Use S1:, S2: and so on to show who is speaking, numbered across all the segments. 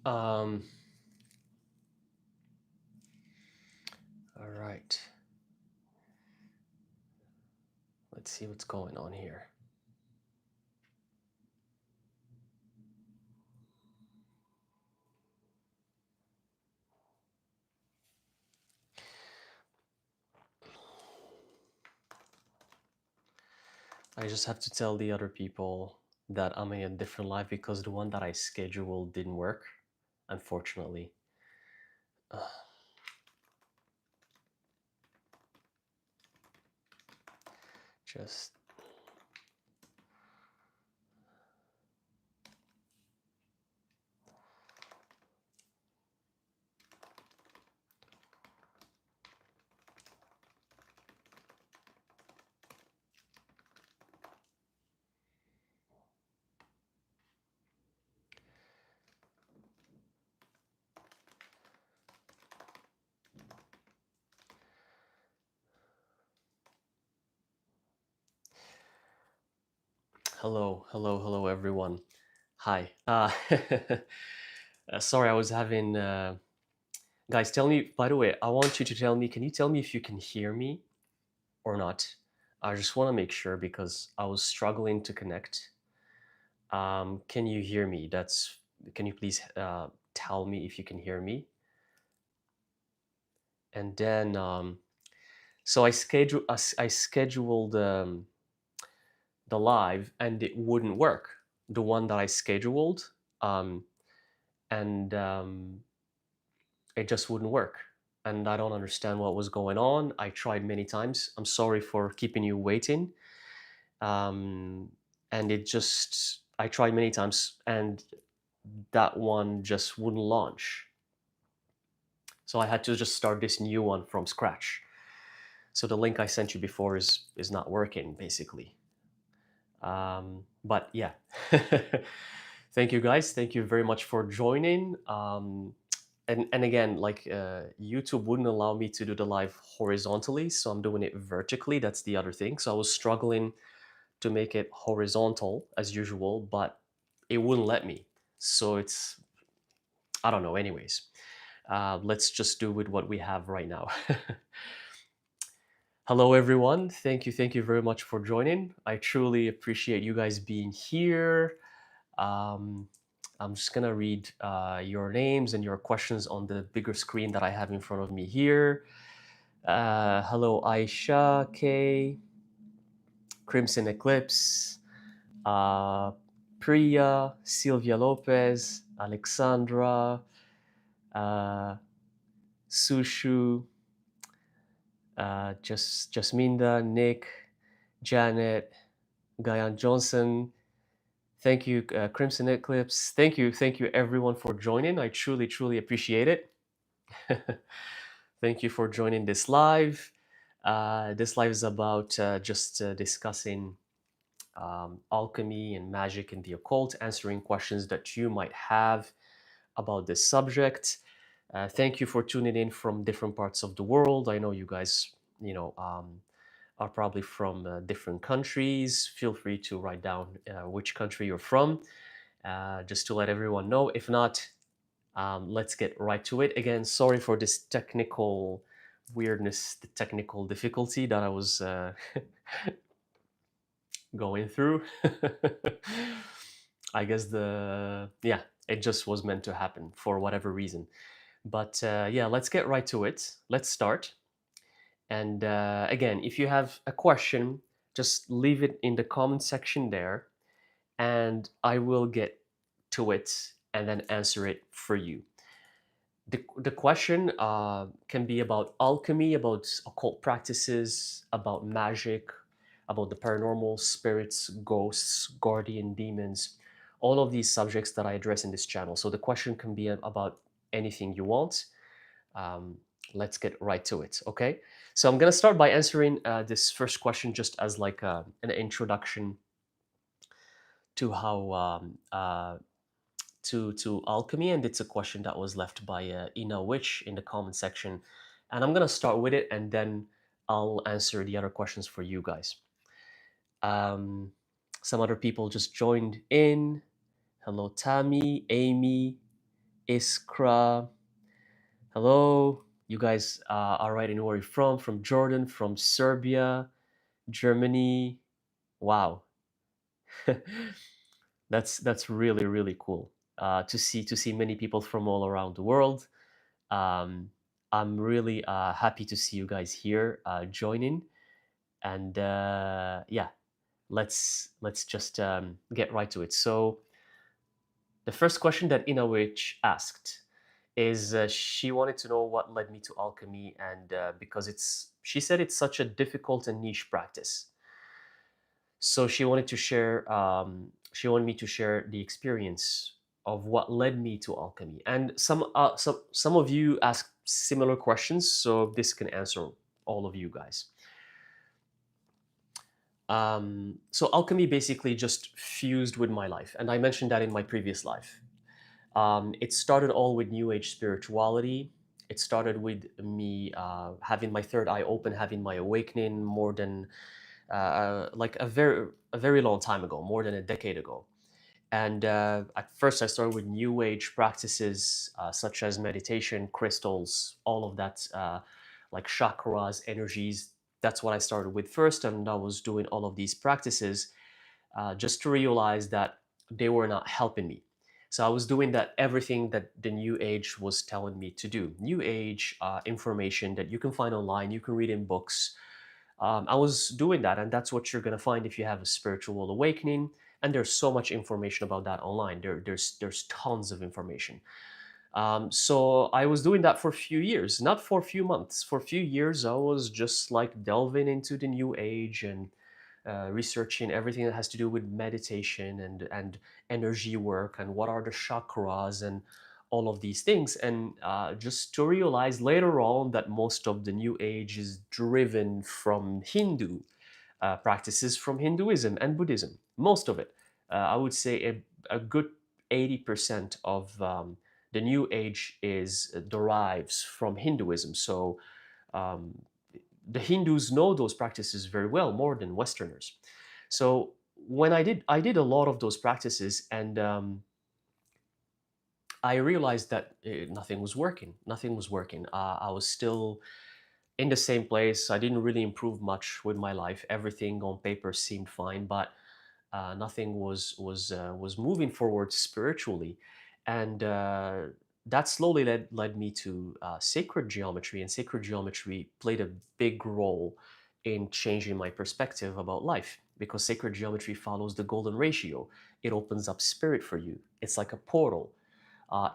S1: Um, all right. Let's see what's going on here. I just have to tell the other people that I'm in a different live because the one that I scheduled didn't work, unfortunately. Uh, just hello, everyone. Hi. Sorry, I was having. Guys, tell me. By the way, I want you to tell me. Can you tell me if you can hear me or not? I just want to make sure because I was struggling to connect. Can you hear me? That's. Can you please tell me if you can hear me? And then, so I scheduled the live, and it wouldn't work. The one that I scheduled, um, and it just wouldn't work. And I don't understand what was going on. I tried many times. I'm sorry for keeping you waiting. Um, and it just, I tried many times, and that one just wouldn't launch. So I had to just start this new one from scratch. So the link I sent you before is not working, basically. But yeah, thank you guys. Thank you very much for joining. And again, like YouTube wouldn't allow me to do the live horizontally, so I'm doing it vertically. That's the other thing. So I was struggling to make it horizontal as usual, but it wouldn't let me. So it's, I don't know. Anyways, let's just do with what we have right now. Hello, everyone. Thank you very much for joining. I truly appreciate you guys being here. Um, I'm just gonna read your names and your questions on the bigger screen that I have in front of me here. Hello, Aisha, Kay, Crimson Eclipse, uh, Priya, Sylvia Lopez, Alexandra, uh, Sushu, Jasminda, Nick, Janet, Guyan Johnson. Thank you, Crimson Eclipse. Thank you everyone for joining. I truly appreciate it. Thank you for joining this live. This live is about just discussing alchemy and magic and the occult, answering questions that you might have about this subject. Thank you for tuning in from different parts of the world. I know you guys, you know, are probably from different countries. Feel free to write down which country you're from, just to let everyone know. If not, let's get right to it. Again, sorry for this technical weirdness, the technical difficulty that I was going through. I guess yeah, it just was meant to happen for whatever reason. But yeah, let's get right to it. Let's start. And again, if you have a question, just leave it in the comment section there, and I will get to it and then answer it for you. The question can be about alchemy, about occult practices, about magic, about the paranormal, spirits, ghosts, guardian demons, all of these subjects that I address in this channel. So the question can be about anything you want. Um, let's get right to it, okay? So I'm gonna start by answering this first question just as like an introduction to how to alchemy, and it's a question that was left by Ina Witch in the comment section, and I'm gonna start with it, and then I'll answer the other questions for you guys. Um, some other people just joined in. Hello, Tammy, Amy, Iskra, hello. You guys are writing where you're from? From Jordan, from Serbia, Germany. Wow, that's really really cool to see many people from all around the world. Um, I'm really happy to see you guys here joining, and yeah, let's just get right to it. So the first question that Inawich asked is she wanted to know what led me to alchemy, and because she said it's such a difficult and niche practice, so she wanted to share. She wanted me to share the experience of what led me to alchemy, and some of you asked similar questions, so this can answer all of you guys. So alchemy basically just fused with my life, and I mentioned that in my previous life. It started all with New Age spirituality. It started with me having my third eye open, having my awakening more than like a very long time ago, more than a decade ago. And at first, I started with New Age practices such as meditation, crystals, all of that, like chakras, energies. That's what I started with first, and I was doing all of these practices just to realize that they were not helping me. So I was doing that everything that the New Age was telling me to do. New Age information that you can find online, you can read in books. I was doing that, and that's what you're going to find if you have a spiritual awakening. And there's so much information about that online. There's tons of information. So I was doing that for a few years, not for a few months. For a few years, I was just like delving into the New Age and researching everything that has to do with meditation and energy work and what are the chakras and all of these things, and just to realize later on that most of the New Age is driven from Hindu practices, from Hinduism and Buddhism. Most of it, I would say, a good 80% of the New Age is derives from Hinduism. So um, the Hindus know those practices very well, more than Westerners. So when I did a lot of those practices, and I realized that nothing was working. Nothing was working. I was still in the same place. I didn't really improve much with my life. Everything on paper seemed fine, but nothing was moving forward spiritually, and that slowly led me to sacred geometry, and sacred geometry played a big role in changing my perspective about life, because sacred geometry follows the golden ratio. It opens up spirit for you. It's like a portal.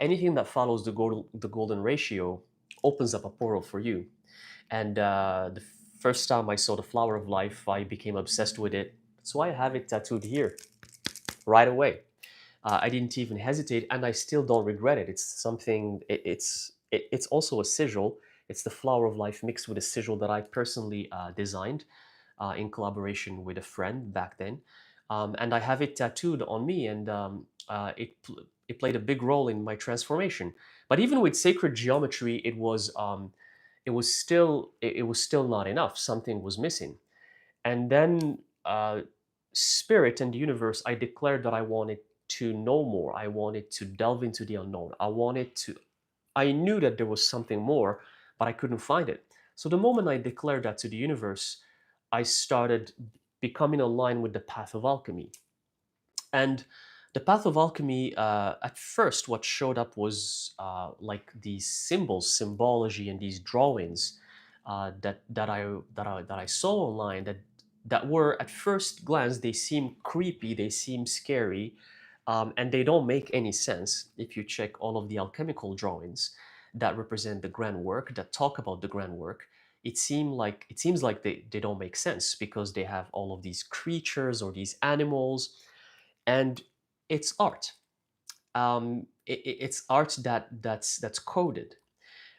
S1: Anything that follows the golden ratio opens up a portal for you. And the first time I saw the flower of life, I became obsessed with it. That's why I have it tattooed here right away. I didn't even hesitate, and I still don't regret it. It's something. It's also a sigil. It's the flower of life mixed with a sigil that I personally designed in collaboration with a friend back then, and I have it tattooed on me, and it played a big role in my transformation. But even with sacred geometry, it was still not enough. Something was missing. And then spirit and the universe, I declared that I wanted to know more. I wanted to delve into the unknown. I knew that there was something more, but I couldn't find it. So the moment I declared that to the universe, I started becoming aligned with the path of alchemy. And the path of alchemy, at first, what showed up was like these symbols, symbology, and these drawings that I saw online that were at first glance they seem creepy, they seem scary, and they don't make any sense if you check all of the alchemical drawings that represent the grand work, that talk about the grand work. It seems like they don't make sense because they have all of these creatures or these animals, and it's art. It's art that's coded.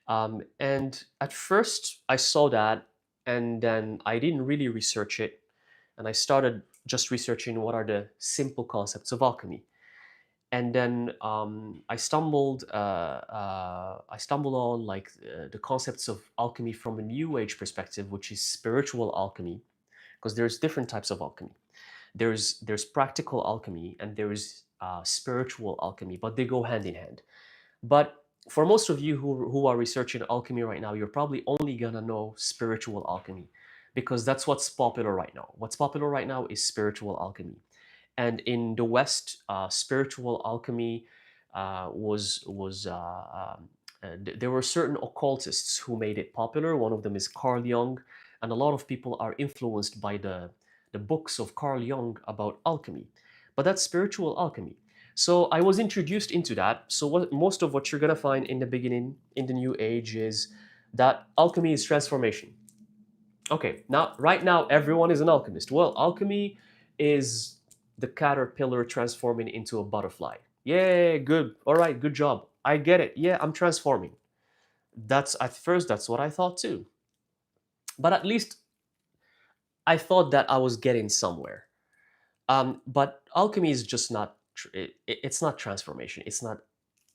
S1: And at first, I saw that, and then I didn't really research it, and I started just researching what are the simple concepts of alchemy. And then I stumbled on like the concepts of alchemy from a New Age perspective, which is spiritual alchemy, because there's different types of alchemy. There's practical alchemy and there's spiritual alchemy, but they go hand in hand. But for most of you who are researching alchemy right now, you're probably only gonna know spiritual alchemy because that's what's popular right now. What's popular right now is spiritual alchemy. And in the West, spiritual alchemy there were certain occultists who made it popular. One of them is Carl Jung, and a lot of people are influenced by the books of Carl Jung about alchemy. But that's spiritual alchemy. So I was introduced into that. So most of what you're gonna find in the beginning in the New Age is that alchemy is transformation. Okay, now right now everyone is an alchemist. Well, alchemy is the caterpillar transforming into a butterfly. Yeah, good. All right, good job. I get it. Yeah, I'm transforming. That's at first that's what I thought too. But at least I thought that I was getting somewhere. But alchemy is just not. It's not transformation. It's not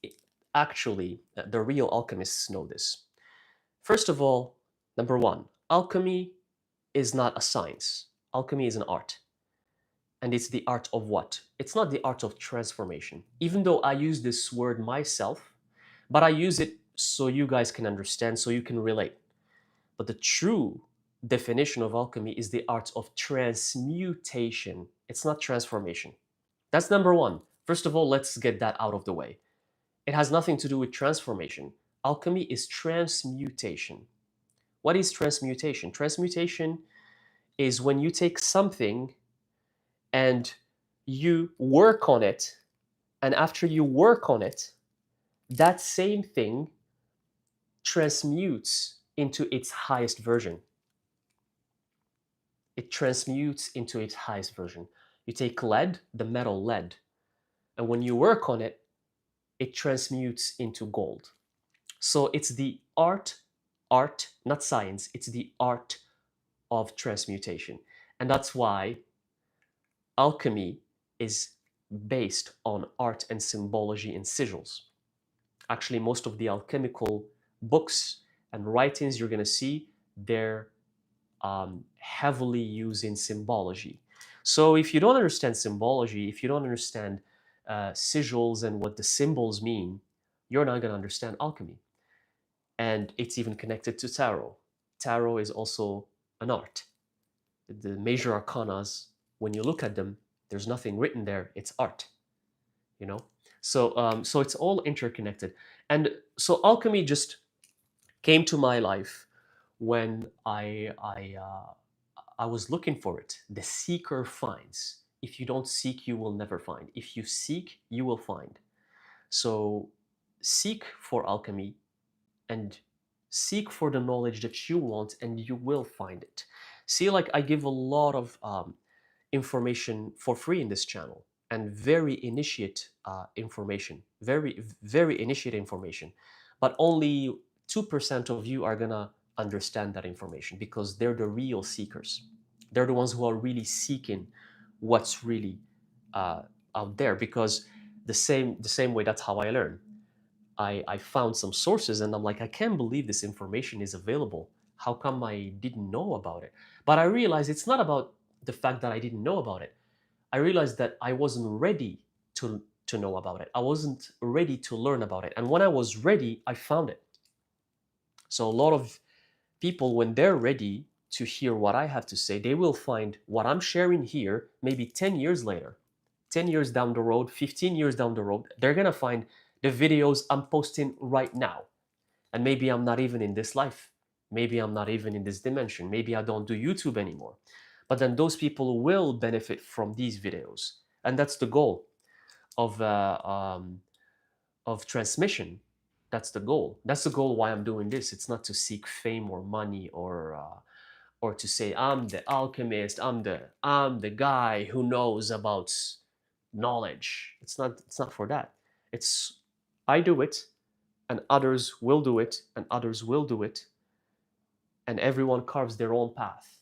S1: it, actually. The real alchemists know this. First of all, number one, alchemy is not a science. Alchemy is an art. And it's the art of what? It's not the art of transformation. Even though I use this word myself, but I use it so you guys can understand, so you can relate. But the true definition of alchemy is the art of transmutation. It's not transformation. That's number one. First of all, let's get that out of the way. It has nothing to do with transformation. Alchemy is transmutation. What is transmutation? Transmutation is when you take something and you work on it, and after you work on it, that same thing transmutes into its highest version. It transmutes into its highest version. You take lead, the metal lead, and when you work on it, it transmutes into gold. So it's the art, not science, it's the art of transmutation. And that's why alchemy is based on art and symbology and sigils. Actually, most of the alchemical books and writings you're going to see, they're heavily using symbology. So if you don't understand symbology, if you don't understand sigils and what the symbols mean, you're not going to understand alchemy. And it's even connected to tarot. Tarot is also an art. The major arcanas, when you look at them, there's nothing written there. It's art, you know. So it's all interconnected, and so alchemy just came to my life when I was looking for it. The seeker finds. If you don't seek, you will never find. If you seek, you will find. So seek for alchemy and seek for the knowledge that you want, and you will find it. See, like I give a lot of information for free in this channel, and very initiate information, very initiate information, but only 2% of you are gonna understand that information because they're the real seekers. They're the ones who are really seeking what's really uh, out there. Because the same way, that's how I learn. I found some sources and I'm like, I can't believe this information is available. How come I didn't know about it? But I realized it's not about the fact that I didn't know about it. I realized that I wasn't ready to know about it. I wasn't ready to learn about it. And when I was ready, I found it. So a lot of people, when they're ready to hear what I have to say, they will find what I'm sharing here maybe 10 years later, 10 years down the road, 15 years down the road. They're going to find the videos I'm posting right now. And maybe I'm not even in this life. Maybe I'm not even in this dimension. Maybe I don't do YouTube anymore. But then those people will benefit from these videos. And that's the goal of, of transmission. That's the goal. That's the goal why I'm doing this. It's not to seek fame or money or to say I'm the alchemist, I'm the guy who knows about knowledge. It's not for that. It's I do it, and others will do it, and others will do it, and everyone carves their own path,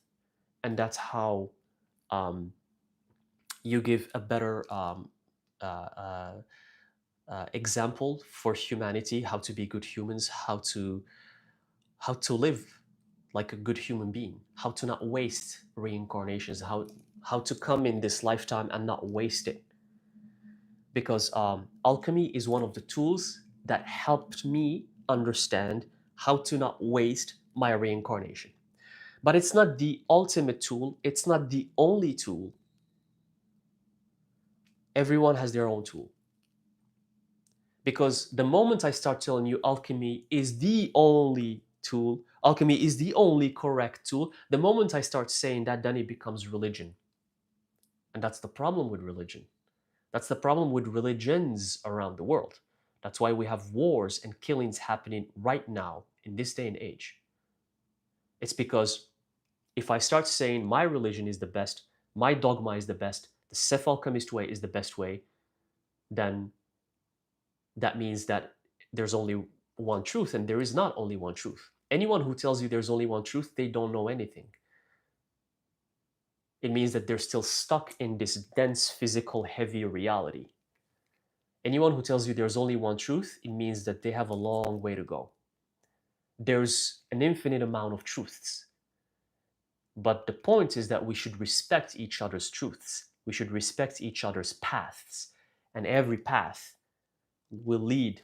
S1: and that's how um, you give a better uh, uh, example for humanity, how to be good humans, how to live like a good human being, how to not waste reincarnations, how to come in this lifetime and not waste it. Because alchemy is one of the tools that helped me understand how to not waste my reincarnation. But it's not the ultimate tool, it's not the only tool. Everyone has their own tool. Because the moment I start telling you alchemy is the only tool, alchemy is the only correct tool, the moment I start saying that, then it becomes religion. And that's the problem with religion. That's the problem with religions around the world. That's why we have wars and killings happening right now in this day and age. It's because if I start saying my religion is the best, my dogma is the best, the Sef Alchemist way is the best way, then that means that there's only one truth, and there is not only one truth. Anyone who tells you there's only one truth, they don't know anything. It means that they're still stuck in this dense, physical, heavy reality. Anyone who tells you there's only one truth, it means that they have a long way to go. There's an infinite amount of truths. But the point is that we should respect each other's truths. We should respect each other's paths. And every path will lead,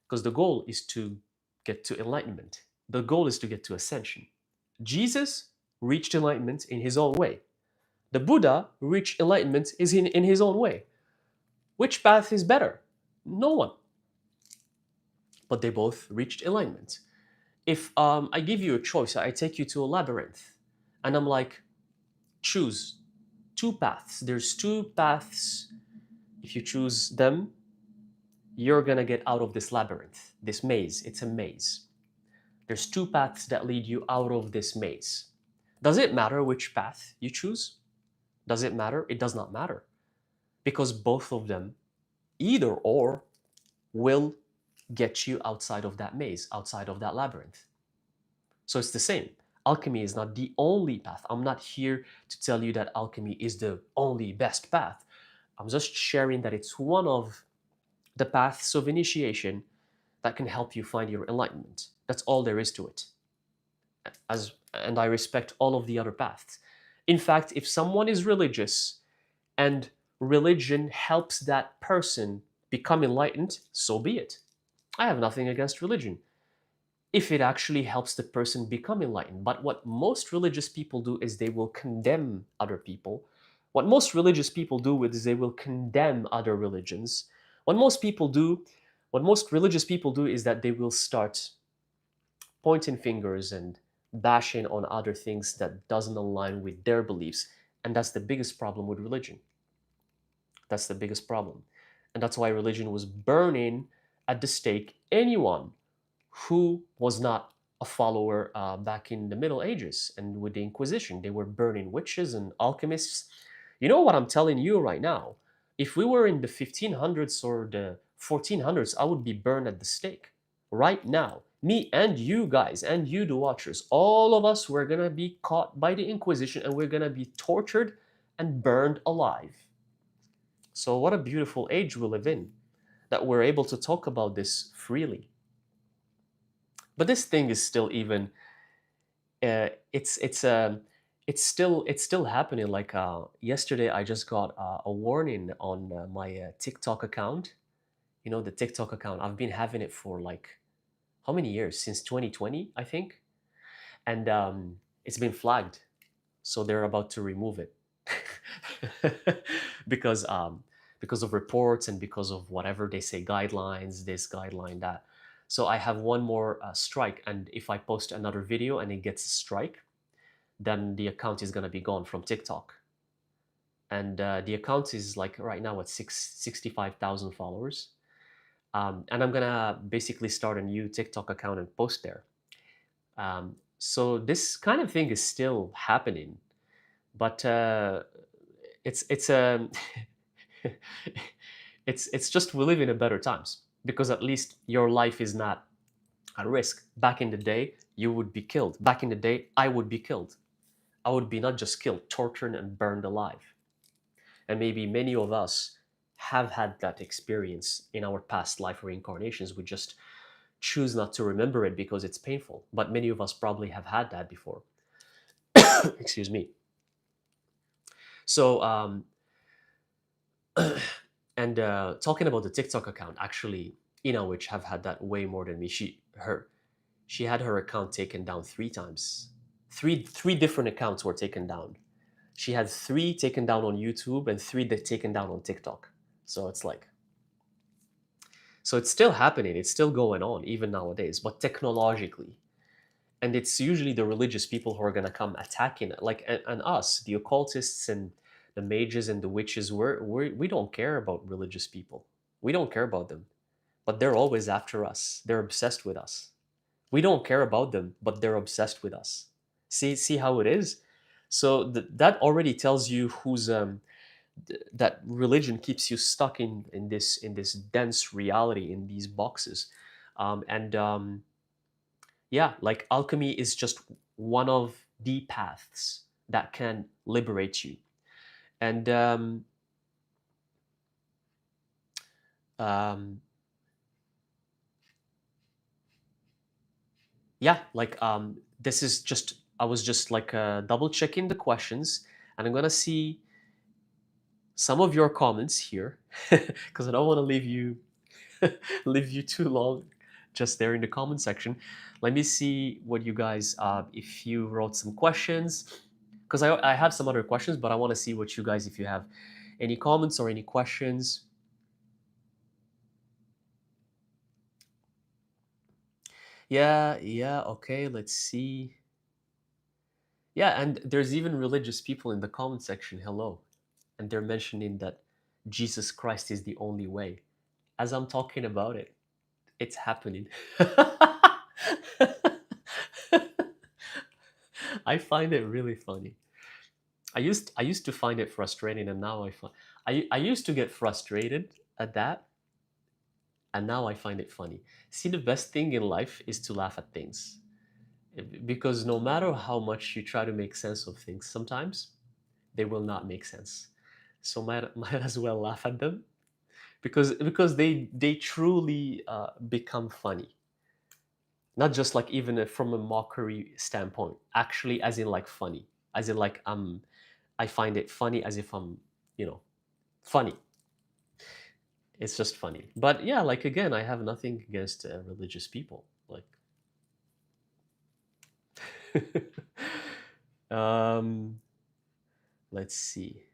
S1: because the goal is to get to enlightenment. The goal is to get to ascension. Jesus reached enlightenment in his own way. The Buddha reached enlightenment in his own way. Which path is better? No one. But they both reached enlightenment. If I give you a choice, I take you to a labyrinth, and I'm like, choose two paths. There's two paths. If you choose them, you're gonna get out of this labyrinth, this maze. It's a maze. There's two paths that lead you out of this maze. Does it matter which path you choose? Does it matter? It does not matter. Because both of them, either or, will get you outside of that maze, outside of that labyrinth. So it's the same. Alchemy is not the only path. I'm not here to tell you that alchemy is the only best path. I'm just sharing that it's one of the paths of initiation that can help you find your enlightenment. That's all there is to it. And I respect all of the other paths. In fact, if someone is religious and religion helps that person become enlightened, so be it. I have nothing against religion if it actually helps the person become enlightened. But what most religious people do is they will condemn other people. What most religious people do is they will condemn other religions. What most religious people do is that they will start pointing fingers and bashing on other things that doesn't align with their beliefs. And that's the biggest problem with religion. That's the biggest problem. And that's why religion was burning at the stake anyone who was not a follower back in the Middle Ages and with the Inquisition. They were burning witches and alchemists. You know what I'm telling you right now? If we were in the 1500s or the 1400s, I would be burned at the stake. Right now, me and you guys, and you, the watchers, all of us, we're gonna be caught by the Inquisition and we're gonna be tortured and burned alive. So, what a beautiful age we live in, that we're able to talk about this freely. But this thing is still even uh, it's it's it's still happening. Like yesterday, I just got a warning on my TikTok account. You know, the TikTok account. I've been having it for like how many years? Since 2020, I think, and it's been flagged, so they're about to remove it because because of reports and because of whatever they say, guidelines, this guideline, that. So I have one more strike, and if I post another video and it gets a strike, then the account is gonna be gone from TikTok. And the account is like right now at 65,000 followers. And I'm gonna basically start a new TikTok account and post there. So this kind of thing is still happening, but it's it's just we live in a better times, because at least your life is not at risk. Back in the day, you would be killed. Back in the day, I would be killed. I would be not just killed, tortured and burned alive. And maybe many of us have had that experience in our past life reincarnations. We just choose not to remember it because it's painful. But many of us probably have had that before. Excuse me. So, and talking about the TikTok account, actually, which have had that way more than me. She had her account taken down 3 times. Three different accounts were taken down. She had 3 taken down on YouTube and 3 that taken down on TikTok. So it's like, so it's still happening. It's still going on even nowadays, but technologically. And it's usually the religious people who are going to come attacking it, like, and us, the occultists and the mages and the witches. We don't care about religious people. We don't care about them, but they're always after us. They're obsessed with us. We don't care about them, but they're obsessed with us. See how it is. So that already tells you who's that religion keeps you stuck in this dense reality, in these boxes. And Yeah, like alchemy is just one of the paths that can liberate you. And um, yeah, like this is just, I was just like double checking the questions, and I'm gonna see some of your comments here because I don't want to leave you leave you too long just there in the comment section. Let me see what you guys, if you wrote some questions, because I have some other questions, but I want to see what you guys, if you have any comments or any questions. Yeah, okay, let's see. Yeah, and there's even religious people in the comment section. Hello. And they're mentioning that Jesus Christ is the only way. As I'm talking about it, it's happening. I find it really funny. I used to find it frustrating, and now I used to get frustrated at that, and now I find it funny. See, the best thing in life is to laugh at things. Because no matter how much you try to make sense of things, sometimes they will not make sense. So might as well laugh at them, because they truly become funny. Not just like even from a mockery standpoint, actually, as in like funny, as in like I find it funny as if I'm, funny. It's just funny. But yeah, like again, I have nothing against religious people. Like, um, let's see.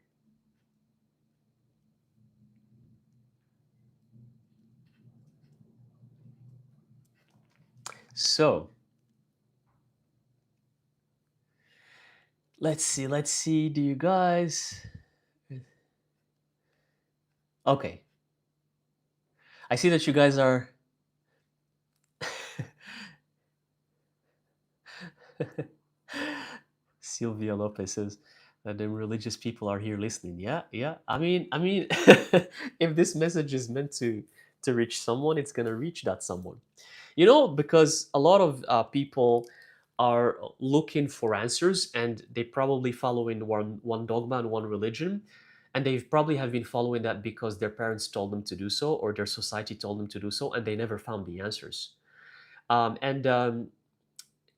S1: So let's see. Let's see. Do you guys? Okay, I see that you guys are. Sylvia Lopez says that the religious people are here listening. Yeah, yeah. I mean, if this message is meant to reach someone, it's gonna reach that someone. Because a lot of people are looking for answers, and they probably follow in one dogma and one religion, and they probably have been following that because their parents told them to do so, or their society told them to do so, and they never found the answers.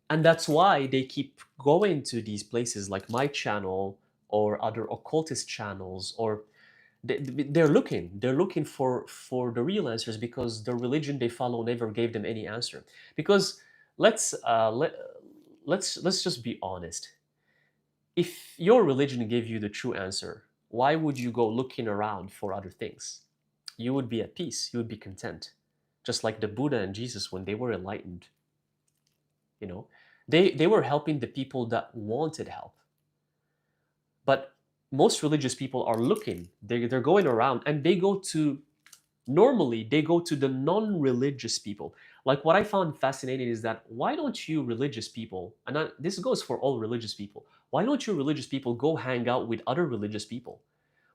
S1: And that's why they keep going to these places like my channel or other occultist channels, or they're looking for the real answers, because the religion they follow never gave them any answer. Because let's let's just be honest. If your religion gave you the true answer, why would you go looking around for other things? You would be at peace, you would be content, just like the Buddha and Jesus when they were enlightened. you know they were helping the people that wanted help. But most religious people are looking, they're going around, and they go to the non-religious people. Like, what I found fascinating is that, why don't you religious people, and this goes for all religious people, why don't you religious people go hang out with other religious people?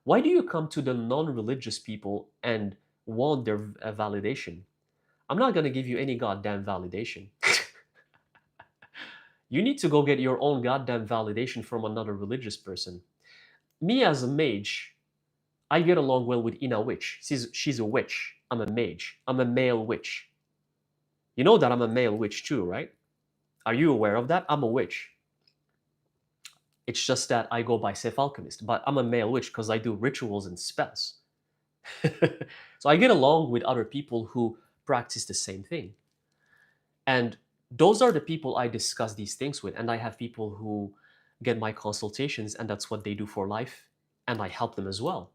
S1: Why do you come to the non-religious people and want their validation? I'm not going to give you any goddamn validation. You need to go get your own goddamn validation from another religious person. Me as a mage, I get along well with Ina Witch. She's a witch. I'm a mage. I'm a male witch. You know that I'm a male witch too, right? Are you aware of that? I'm a witch. It's just that I go by Sef Alchemist, but I'm a male witch because I do rituals and spells. So I get along with other people who practice the same thing. And those are the people I discuss these things with. And I have people who get my consultations, and that's what they do for life. And I help them as well.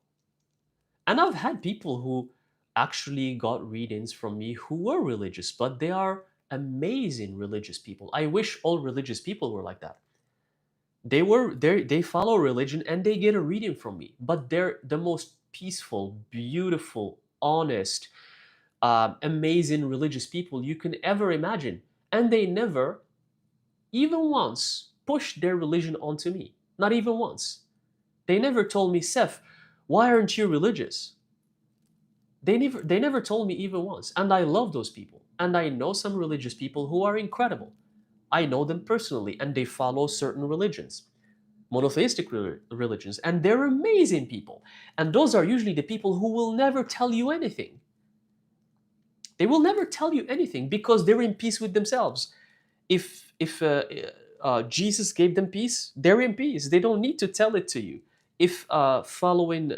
S1: And I've had people who actually got readings from me who were religious, but they are amazing religious people. I wish all religious people were like that. They follow religion and they get a reading from me, but they're the most peaceful, beautiful, honest, amazing religious people you can ever imagine. And they never, even once, pushed their religion onto me. Not even once. They never told me, Sef, why aren't you religious? They never told me even once. And I love those people. And I know some religious people who are incredible. I know them personally, and they follow certain religions, monotheistic religions, and they're amazing people. And those are usually the people who will never tell you anything. They will never tell you anything because they're in peace with themselves. If Jesus gave them peace, they're in peace. They don't need to tell it to you. If following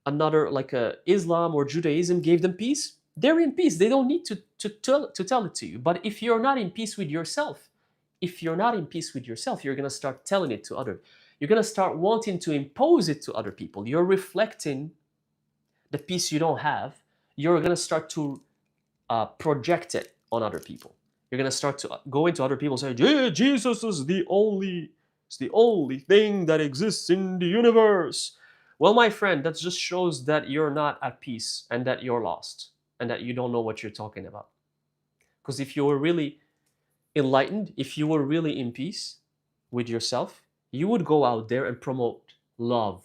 S1: another, like Islam or Judaism, gave them peace, they're in peace. They don't need to tell it to you. But if you're not in peace with yourself, you're going to start telling it to others. You're going to start wanting to impose it to other people. You're reflecting the peace you don't have. You're going to start to project it on other people. You're going to start to go into other people and say, yeah, Jesus is the only thing that exists in the universe. Well, my friend, that just shows that you're not at peace and that you're lost and that you don't know what you're talking about. Because if you were really enlightened, if you were really in peace with yourself, you would go out there and promote love.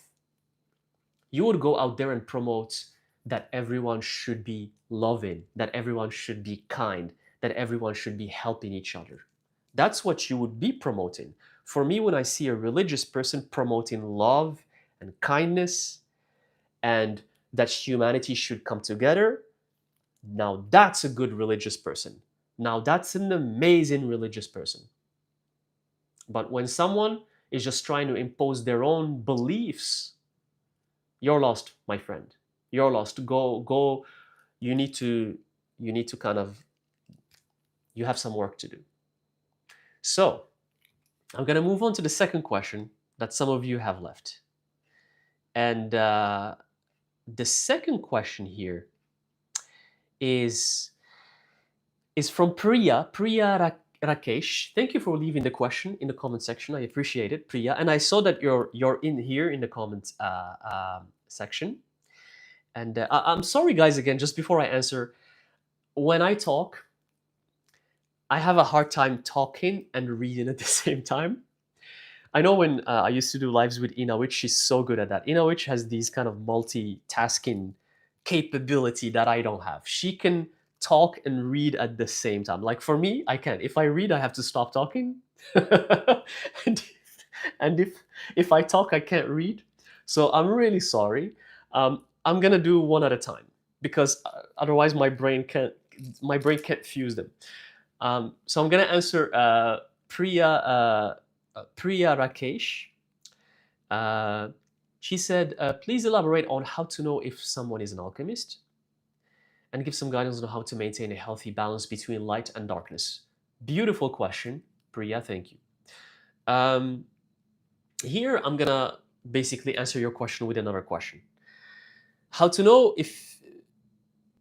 S1: You would go out there and promote that everyone should be loving, that everyone should be kind, that everyone should be helping each other. That's what you would be promoting. For me, when I see a religious person promoting love and kindness and that humanity should come together, now that's a good religious person. Now that's an amazing religious person. But when someone is just trying to impose their own beliefs, you're lost, my friend. You're lost. Go. You need to kind of, you have some work to do. So I'm going to move on to the second question that some of you have left. And the second question here is from Priya Rakesh. Thank you for leaving the question in the comment section. I appreciate it, Priya. And I saw that you're in here in the comments section. And I'm sorry, guys, again, just before I answer, when I talk, I have a hard time talking and reading at the same time. I know when I used to do lives with Inawich, she's so good at that. Inawich has these kind of multitasking capability that I don't have. She can talk and read at the same time. Like for me, I can't. If I read, I have to stop talking. and if I talk, I can't read. So I'm really sorry. I'm gonna do one at a time because otherwise my brain can't fuse them. So I'm gonna answer Priya Rakesh. She said, please elaborate on how to know if someone is an alchemist and give some guidance on how to maintain a healthy balance between light and darkness. Beautiful question, Priya, thank you. Here I'm gonna basically answer your question with another question. How to know if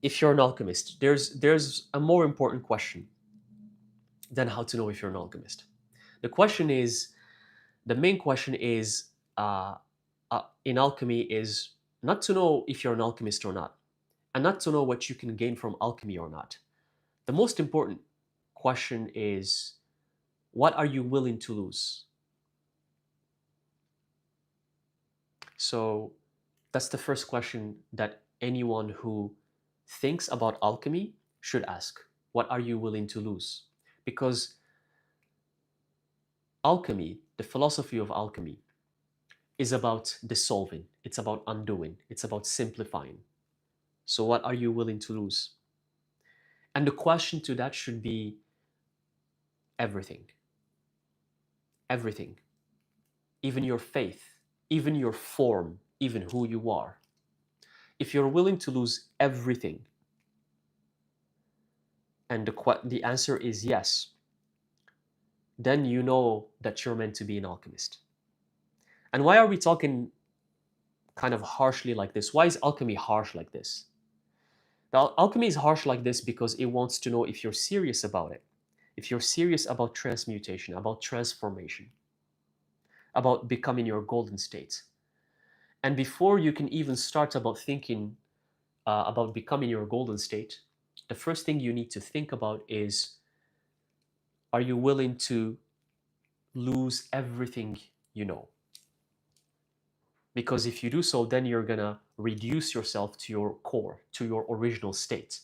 S1: you're an alchemist? There's a more important question than how to know if you're an alchemist. The main question is in alchemy is not to know if you're an alchemist or not, and not to know what you can gain from alchemy or not. The most important question is, what are you willing to lose? So that's the first question that anyone who thinks about alchemy should ask. What are you willing to lose? Because alchemy, the philosophy of alchemy, is about dissolving. It's about undoing. It's about simplifying. So what are you willing to lose? And the question to that should be everything. Everything. Even your faith, even your form, even who you are. If you're willing to lose everything, and the answer is yes, then you know that you're meant to be an alchemist. And why are we talking kind of harshly like this? Why is alchemy harsh like this? The alchemy is harsh like this because it wants to know if you're serious about it, if you're serious about transmutation, about transformation, about becoming your golden state. And before you can even start about thinking about becoming your golden state, the first thing you need to think about is, are you willing to lose everything you know? Because if you do so, then you're gonna reduce yourself to your core, to your original state.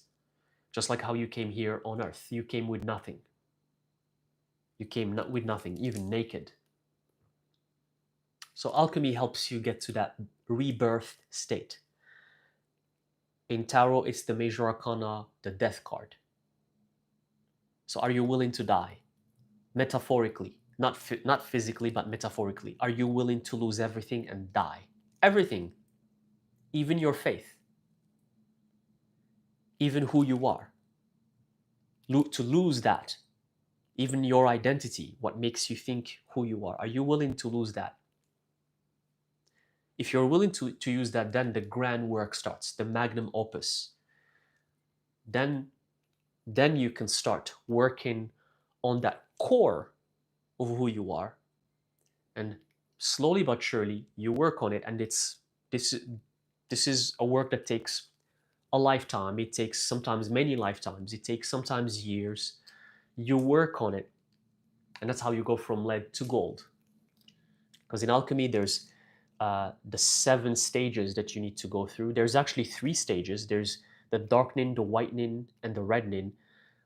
S1: Just like how you came here on earth. You came with nothing. You came with nothing, even naked. So alchemy helps you get to that rebirth state. In tarot, it's the major arcana, the death card. So are you willing to die? Metaphorically, not physically, but metaphorically. Are you willing to lose everything and die? Everything, even your faith, even who you are. To lose that, even your identity, what makes you think who you are. Are you willing to lose that? If you're willing to use that, then the grand work starts, the magnum opus. Then you can start working on that core of who you are, and slowly but surely you work on it. And this is a work that takes a lifetime. It takes sometimes many lifetimes. It takes sometimes years. You work on it, and that's how you go from lead to gold. Because in alchemy, there's the 7 stages that you need to go through. There's actually 3 stages. There's the darkening, the whitening, and the reddening.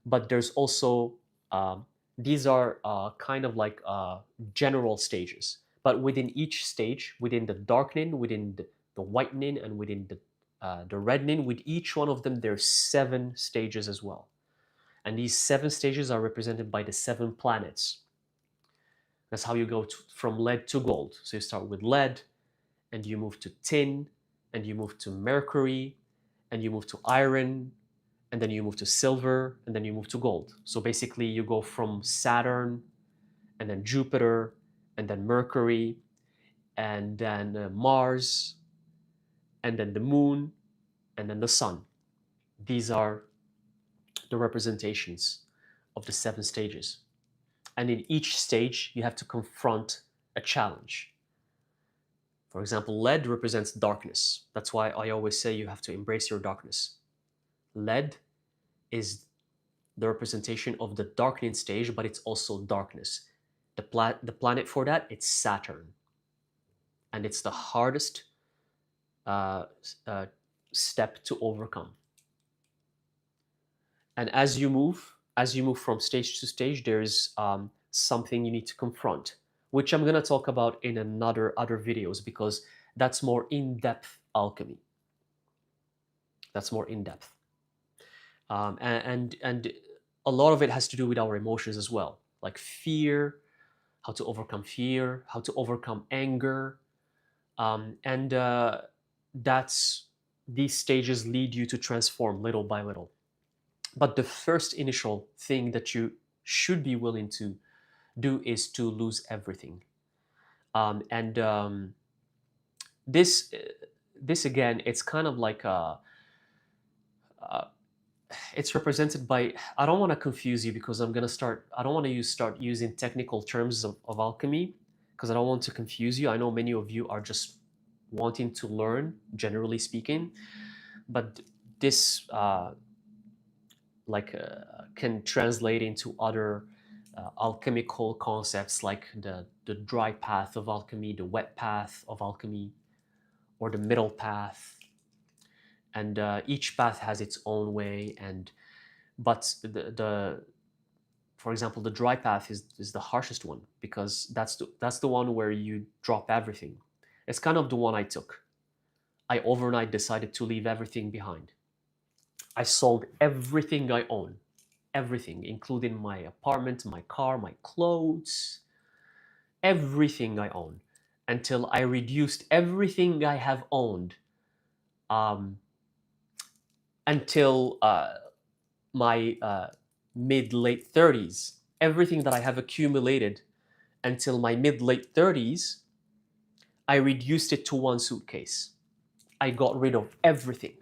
S1: But there's also these are kind of like general stages. But within each stage, within the darkening, within the whitening, and within the reddening, with each one of them, there's 7 stages as well. And these 7 stages are represented by the 7 planets. That's how you go from lead to gold. So you start with lead, and you move to tin, and you move to mercury, and you move to iron, and then you move to silver, and then you move to gold. So basically you go from Saturn, and then Jupiter, and then Mercury, and then Mars, and then the moon, and then the sun. These are the representations of the 7 stages. And in each stage, you have to confront a challenge. For example, lead represents darkness. That's why I always say you have to embrace your darkness. Lead is the representation of the darkening stage, but it's also darkness. The planet for that, it's Saturn. And it's the hardest step to overcome. And as you move from stage to stage, there's something you need to confront, which I'm going to talk about in other videos, because that's more in-depth alchemy. That's more in-depth. And a lot of it has to do with our emotions as well, like fear, how to overcome fear, how to overcome anger. And these stages lead you to transform little by little. But the first initial thing that you should be willing to do is to lose everything. This again, it's kind of like it's represented by, I don't want to confuse you, because I don't want to start using technical terms of alchemy, because I don't want to confuse you. I know many of you are just wanting to learn, generally speaking, but this can translate into other alchemical concepts, like the dry path of alchemy, the wet path of alchemy, or the middle path. And each path has its own way. But for example, the dry path is the harshest one, because that's the one where you drop everything. It's kind of the one I took. I overnight decided to leave everything behind. I sold everything I own, everything, including my apartment, my car, my clothes, everything I own, until I reduced everything I have owned, until my mid-late 30s. Everything that I have accumulated until my mid-late 30s, I reduced it to one suitcase. I got rid of everything.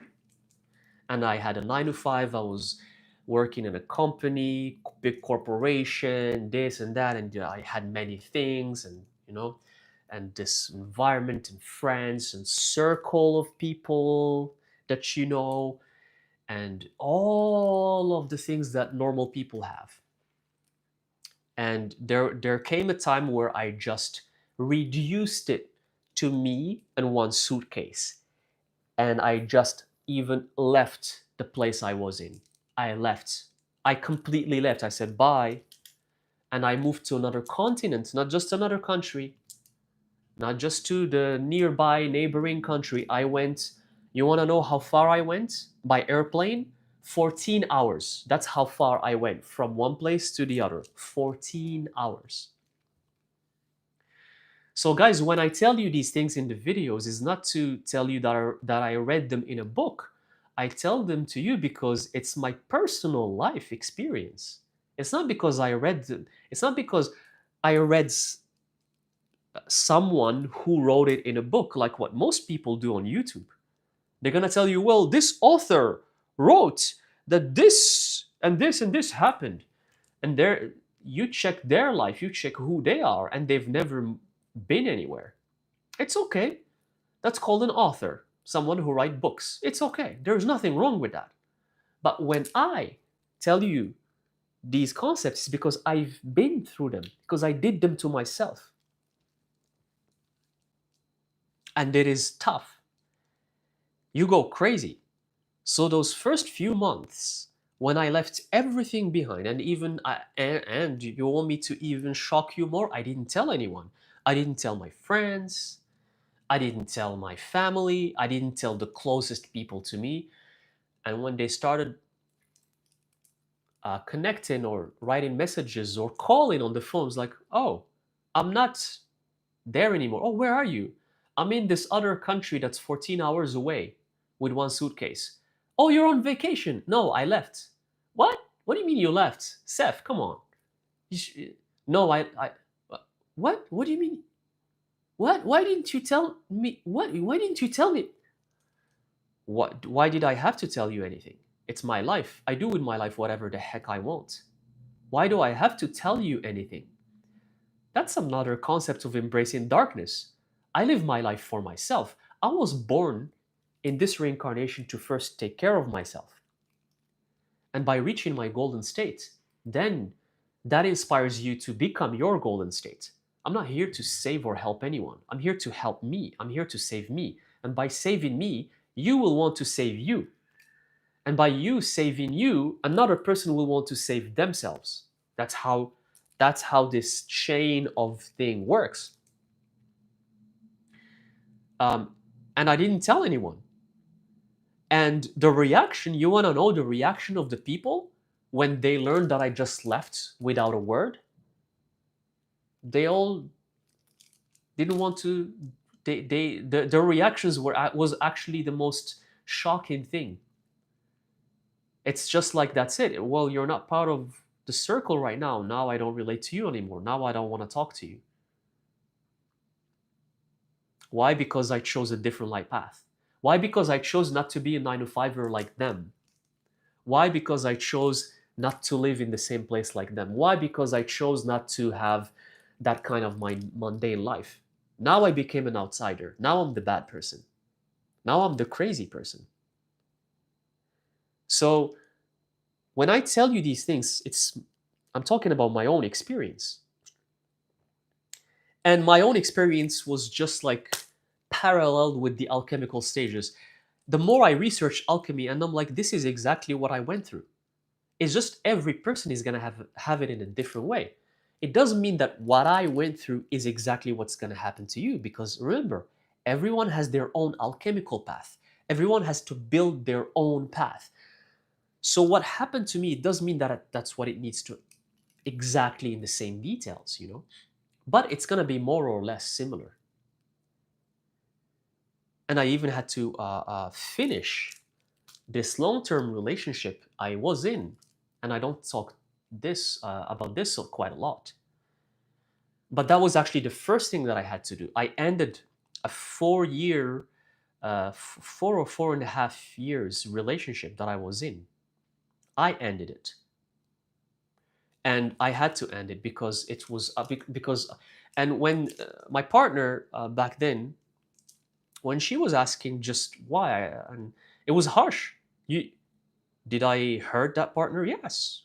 S1: And I had a 9 to 5. I was working in a company, big corporation, this and that, and I had many things, and and this environment and friends and circle of people that and all of the things that normal people have. And there came a time where I just reduced it to me and one suitcase, and I just even left the place I was in. I left. I completely left. I said bye, and I moved to another continent, not just another country, not just to the nearby neighboring country. I went, you want to know how far I went? By airplane? 14 hours. That's how far I went from one place to the other. 14 hours. So guys, when I tell you these things in the videos, it's not to tell you that I read them in a book. I tell them to you because it's my personal life experience. It's not because I read them. It's not because I read someone who wrote it in a book like what most people do on YouTube. They're going to tell you, well, this author wrote that this and this and this happened. And there, you check their life, you check who they are, and they've never been anywhere. It's okay. That's called an author, someone who writes books. It's okay. There's nothing wrong with that. But when I tell you these concepts, it's because I've been through them, because I did them to myself. And it is tough. You go crazy. So those first few months, when I left everything behind, and and you want me to even shock you more, I didn't tell anyone. I didn't tell my friends. I didn't tell my family. I didn't tell the closest people to me. And when they started connecting or writing messages or calling on the phones, like, oh, I'm not there anymore. Oh, where are you? I'm in this other country that's 14 hours away with one suitcase. Oh, you're on vacation. No, I left. What? What do you mean you left? Sef, come on. No, what? What do you mean? What? Why didn't you tell me? What? Why didn't you tell me? What? Why did I have to tell you anything? It's my life. I do with my life whatever the heck I want. Why do I have to tell you anything? That's another concept of embracing darkness. I live my life for myself. I was born in this reincarnation to first take care of myself. And by reaching my golden state, then that inspires you to become your golden state. I'm not here to save or help anyone. I'm here to help me. I'm here to save me. And by saving me, you will want to save you. And by you saving you, another person will want to save themselves. That's how this chain of thing works. And I didn't tell anyone. And the reaction, you want to know the reaction of the people when they learned that I just left without a word? They all didn't want to. The reactions was actually the most shocking thing. It's just like, that's it. Well, you're not part of the circle right now. Now I don't relate to you anymore. Now I don't want to talk to you. Why? Because I chose a different life path. Why? Because I chose not to be a 9 to 5er like them. Why? Because I chose not to live in the same place like them. Why? Because I chose not to have that kind of my mundane life. Now I became an outsider. Now I'm the bad person. Now I'm the crazy person. So when I tell you these things, I'm talking about my own experience. And my own experience was just like paralleled with the alchemical stages. The more I research alchemy, and I'm like, this is exactly what I went through. It's just every person is going to have it in a different way. It doesn't mean that what I went through is exactly what's going to happen to you, because remember, everyone has their own alchemical path. Everyone has to build their own path. So what happened to me, it doesn't mean that that's what it needs to exactly in the same details, but it's going to be more or less similar. And I even had to finish this long-term relationship I was in and I don't talk this about this quite a lot. But that was actually the first thing that I had to do. I ended a 4 year, 4 or 4.5 years relationship that I was in. I ended it, and I had to end it because it was because, and when my partner back then, when she was asking just why, and it was harsh. You did I hurt that partner? Yes.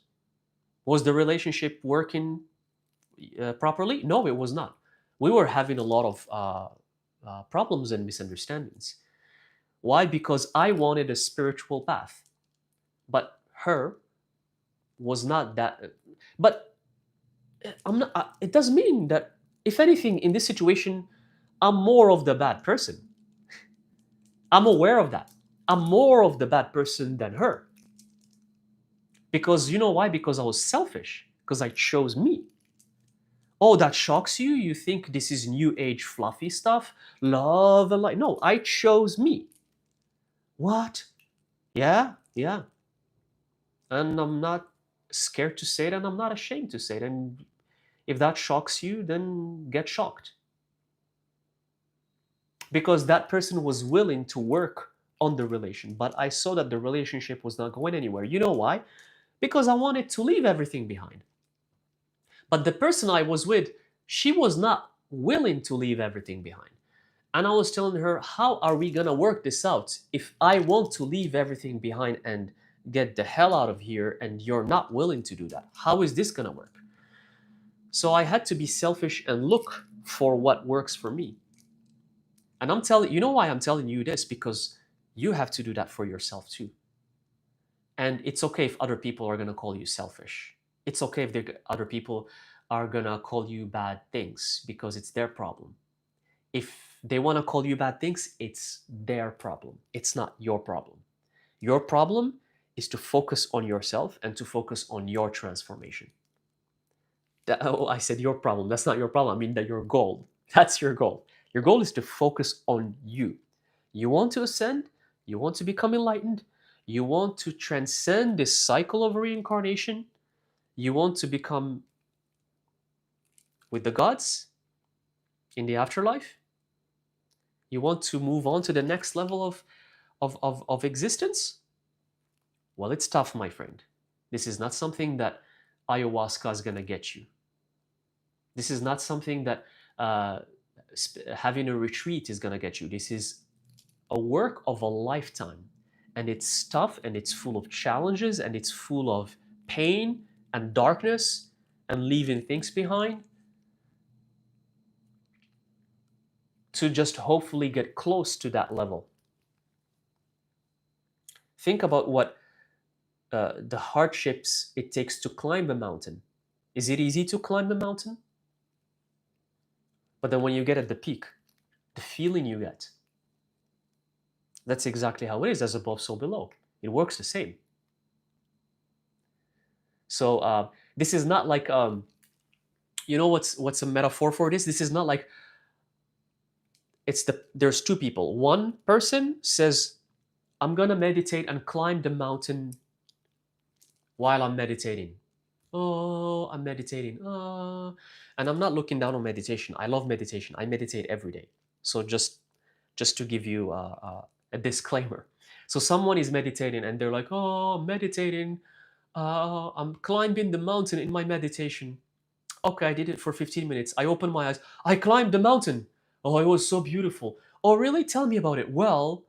S1: Was the relationship working properly? No, it was not. We were having a lot of problems and misunderstandings. Why? Because I wanted a spiritual path, but her was not that. But I'm not. It doesn't mean that. If anything, in this situation, I'm more of the bad person. I'm aware of that. I'm more of the bad person than her. Because you know why? Because I was selfish. Because I chose me. Oh, that shocks you? You think this is new age fluffy stuff? Love and light. No, I chose me. What? Yeah, yeah. And I'm not scared to say it, and I'm not ashamed to say it. And if that shocks you, then get shocked. Because that person was willing to work on the relation, but I saw that the relationship was not going anywhere. You know why? Because I wanted to leave everything behind. But the person I was with, she was not willing to leave everything behind. And I was telling her, how are we going to work this out if I want to leave everything behind and get the hell out of here and you're not willing to do that? How is this going to work? So I had to be selfish and look for what works for me. And I'm telling you know why I'm telling you this? Because you have to do that for yourself too. And it's okay if other people are going to call you selfish. It's okay if other people are going to call you bad things because it's their problem. If they want to call you bad things, it's their problem. It's not your problem. Your problem is to focus on yourself and to focus on your transformation. Oh, I said your problem. That's not your problem. I mean that your goal. That's your goal. Your goal is to focus on you. You want to ascend, you want to become enlightened, you want to transcend this cycle of reincarnation, you want to become with the gods in the afterlife, you want to move on to the next level of existence. Well, it's tough, my friend. This is not something that ayahuasca is going to get you. This is not something that having a retreat is going to get you. This is a work of a lifetime. And it's tough, and it's full of challenges, and it's full of pain and darkness and leaving things behind to just hopefully get close to that level. Think about what the hardships it takes to climb a mountain. Is it easy to climb the mountain? But then when you get at the peak, the feeling you get, that's exactly how it is, as above, so below. It works the same. So this is not like, you know what's a metaphor for this? This is not like, there's two people. One person says, I'm going to meditate and climb the mountain while I'm meditating. Oh, I'm meditating. Oh. And I'm not looking down on meditation. I love meditation. I meditate every day. So just to give you a disclaimer. So someone is meditating and they're like, oh, I'm meditating. I'm climbing the mountain in my meditation. Okay, I did it for 15 minutes. I opened my eyes. I climbed the mountain. Oh, it was so beautiful. Oh, really? Tell me about it. Well,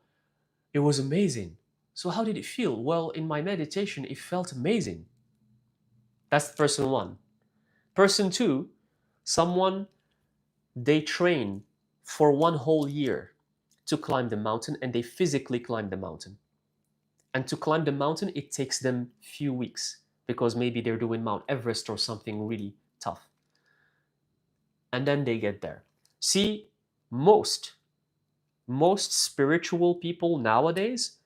S1: it was amazing. So how did it feel? Well, in my meditation, it felt amazing. That's person one. Person two, someone, they train for 1 whole year to climb the mountain, and they physically climb the mountain. And to climb the mountain, it takes them few weeks because maybe they're doing Mount Everest or something really tough. And then they get there. See, most spiritual people nowadays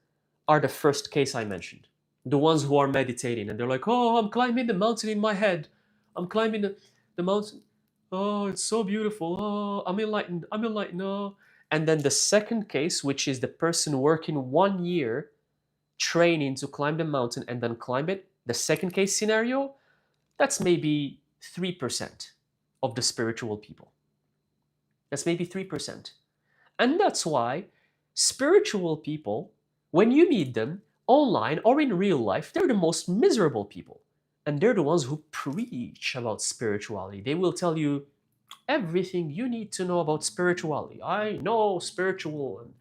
S1: are the first case I mentioned. The ones who are meditating and they're like, oh, I'm climbing the mountain in my head. I'm climbing the mountain. Oh, it's so beautiful. Oh, I'm enlightened. I'm enlightened. Oh. And then the second case, which is the person working 1 year training to climb the mountain and then climb it, The second case scenario, that's maybe 3% of the spiritual people. That's maybe 3%. And that's why spiritual people, when you meet them online or in real life, they're the most miserable people. And they're the ones who preach about spirituality. They will tell you everything you need to know about spirituality. I know spiritual and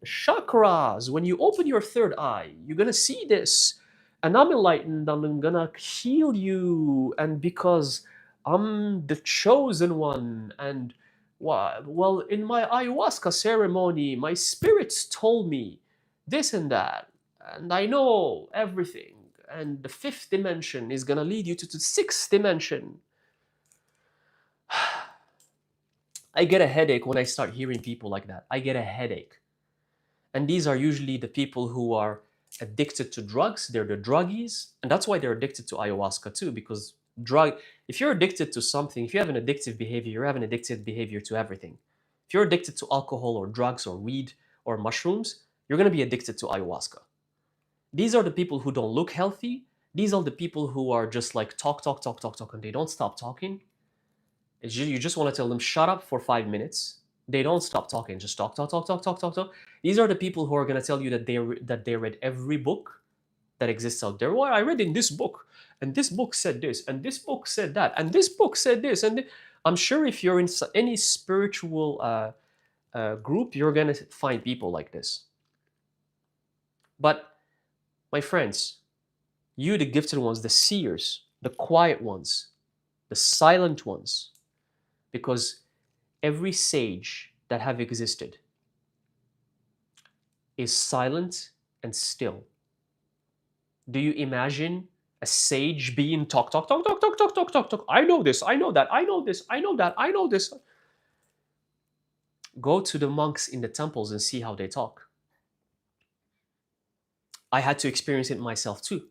S1: chakras. When you open your third eye, you're gonna see this. And I'm enlightened, and I'm gonna heal you. And because I'm the chosen one, and well, in my ayahuasca ceremony, my spirits told me this and that, and I know everything. And the fifth dimension is gonna lead you to the sixth dimension. I get a headache when I start hearing people like that. I get a headache. And these are usually the people who are addicted to drugs. They're the druggies. And that's why they're addicted to ayahuasca too, because if you're addicted to something, if you have an addictive behavior, you have an addictive behavior to everything. If you're addicted to alcohol or drugs or weed or mushrooms, you're going to be addicted to ayahuasca. These are the people who don't look healthy. These are the people who are just like talk, talk, talk, talk, talk, and they don't stop talking. You just want to tell them, shut up for 5 minutes. They don't stop talking, just talk, talk, talk, talk, talk, talk, talk. These are the people who are going to tell you that they read every book that exists out there. Well, I read in this book, and this book said this, and this book said that, and this book said this. And I'm sure if you're in any spiritual group, you're going to find people like this. But my friends, you, the gifted ones, the seers, the quiet ones, the silent ones, because every sage that have existed is silent and still. Do you imagine a sage being talk, talk, talk, talk, talk, talk, talk, talk, talk? I know this, I know that, I know this, I know that, I know this. Go to the monks in the temples and see how they talk. I had to experience it myself too.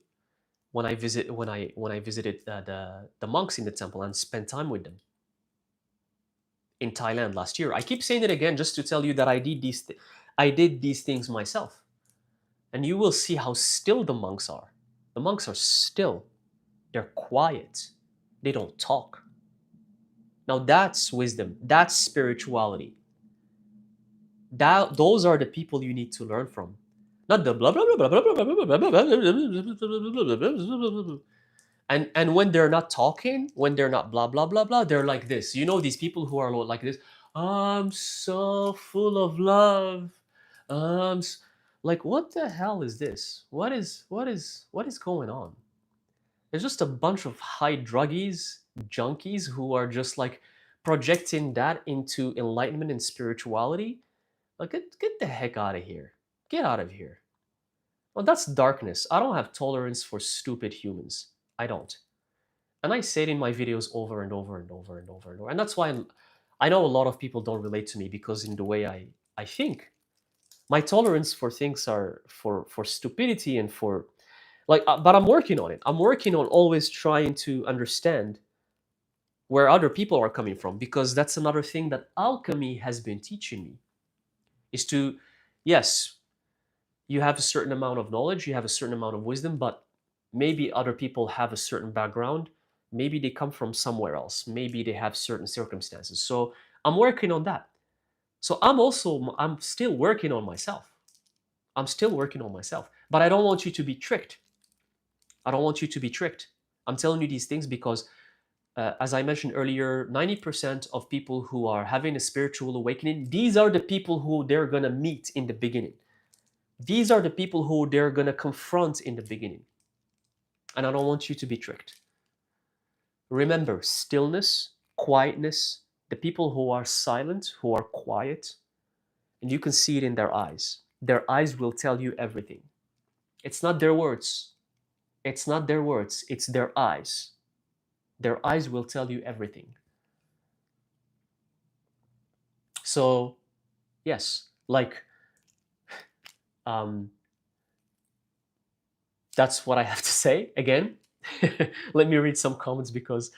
S1: When I visited the monks in the temple and spent time with them in Thailand last year. I keep saying it again just to tell you that I did these things myself. And you will see how still the monks are. The monks are still. They're quiet. They don't talk. Now that's wisdom. That's spirituality. Those are the people you need to learn from. Not the blah blah blah blah blah blah blah blah. And when they're not talking, when they're not blah blah blah blah, they're like this. You know these people who are like this. I'm so full of love. Like, what the hell is this? What is going on? There's just a bunch of high druggies, junkies who are just like projecting that into enlightenment and spirituality. Like, get the heck out of here. Get out of here. Well, that's darkness. I don't have tolerance for stupid humans. I don't. And I say it in my videos over and over and over and over and over. And that's why I know a lot of people don't relate to me, because in the way I think, my tolerance for things are for stupidity and for like, but I'm working on it. I'm working on always trying to understand where other people are coming from, because that's another thing that alchemy has been teaching me, is to, yes, you have a certain amount of knowledge, you have a certain amount of wisdom, but maybe other people have a certain background, maybe they come from somewhere else, maybe they have certain circumstances. So I'm working on that. So I'm still working on myself. I'm still working on myself, but I don't want you to be tricked. I don't want you to be tricked. I'm telling you these things because, as I mentioned earlier, 90% of people who are having a spiritual awakening, these are the people who they're going to meet in the beginning. These are the people who they're going to confront in the beginning. And I don't want you to be tricked. Remember, stillness, quietness, the people who are silent, who are quiet, and you can see it in their eyes. Their eyes will tell you everything. It's not their words. It's not their words. It's their eyes. Their eyes will tell you everything. So, yes, like, that's what I have to say. Again, let me read some comments because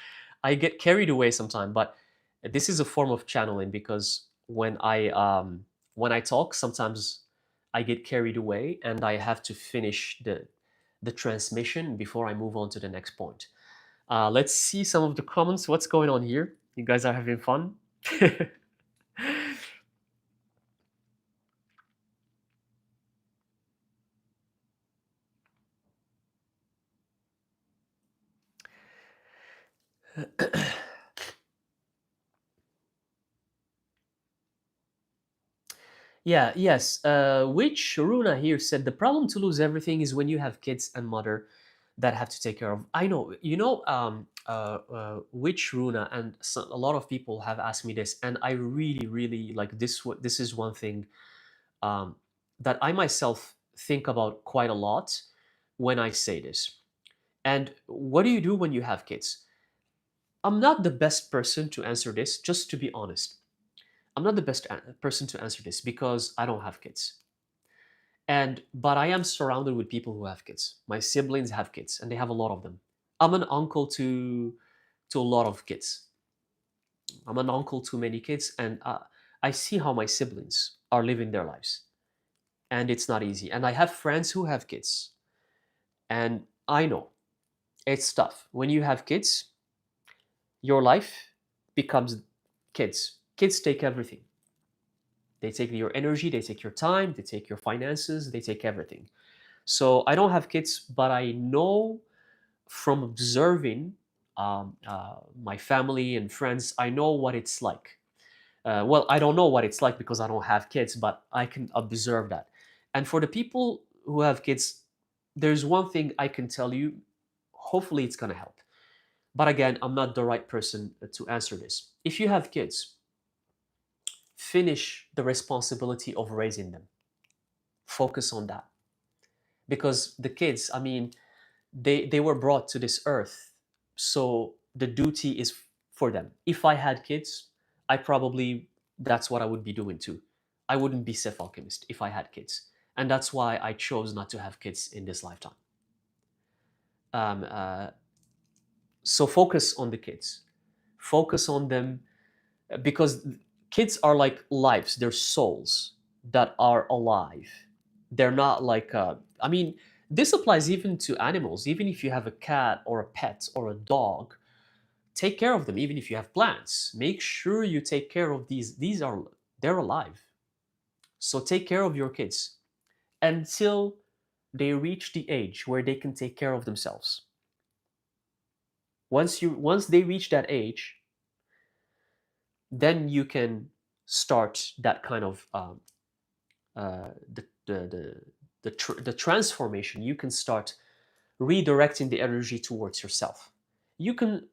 S1: I get carried away sometimes. But this is a form of channeling, because when I talk, sometimes I get carried away and I have to finish the transmission before I move on to the next point. Let's see some of the comments. What's going on here? You guys are having fun? Yeah, yes. Which Runa here said the problem to lose everything is when you have kids and mother that have to take care of. I know, which Runa, and so, a lot of people have asked me this, and I really, really like this. This is one thing um, that I myself think about quite a lot when I say this. And what do you do when you have kids? I'm not the best person to answer this, just to be honest. I'm not the best person to answer this because I don't have kids. And but I am surrounded with people who have kids. My siblings have kids and they have a lot of them. I'm an uncle to a lot of kids. I'm an uncle to many kids and I see how my siblings are living their lives. And it's not easy. And I have friends who have kids. And I know it's tough. When you have kids, your life becomes kids. Kids take everything. They take your energy, they take your time, they take your finances, they take everything. So I don't have kids, but I know from observing my family and friends, I know what it's like. Well, I don't know what it's like because I don't have kids, but I can observe that. And for the people who have kids, there's one thing I can tell you. Hopefully, it's going to help. But again, I'm not the right person to answer this. If you have kids, finish the responsibility of raising them. Focus on that. Because the kids, I mean, they were brought to this earth, so the duty is for them. If I had kids, I probably that's what I would be doing too. I wouldn't be Sef Alchemist if I had kids, and that's why I chose not to have kids in this lifetime. um, uh, so focus on the kids, focus on them, because kids are like lives, they're souls that are alive. They're not like I mean, this applies even to animals. Even if you have a cat or a pet or a dog, take care of them. Even if you have plants, make sure you take care of these are they're alive. So take care of your kids until they reach the age where they can take care of themselves. Once they reach that age, then you can start that kind of the transformation. You can start redirecting the energy towards yourself. You can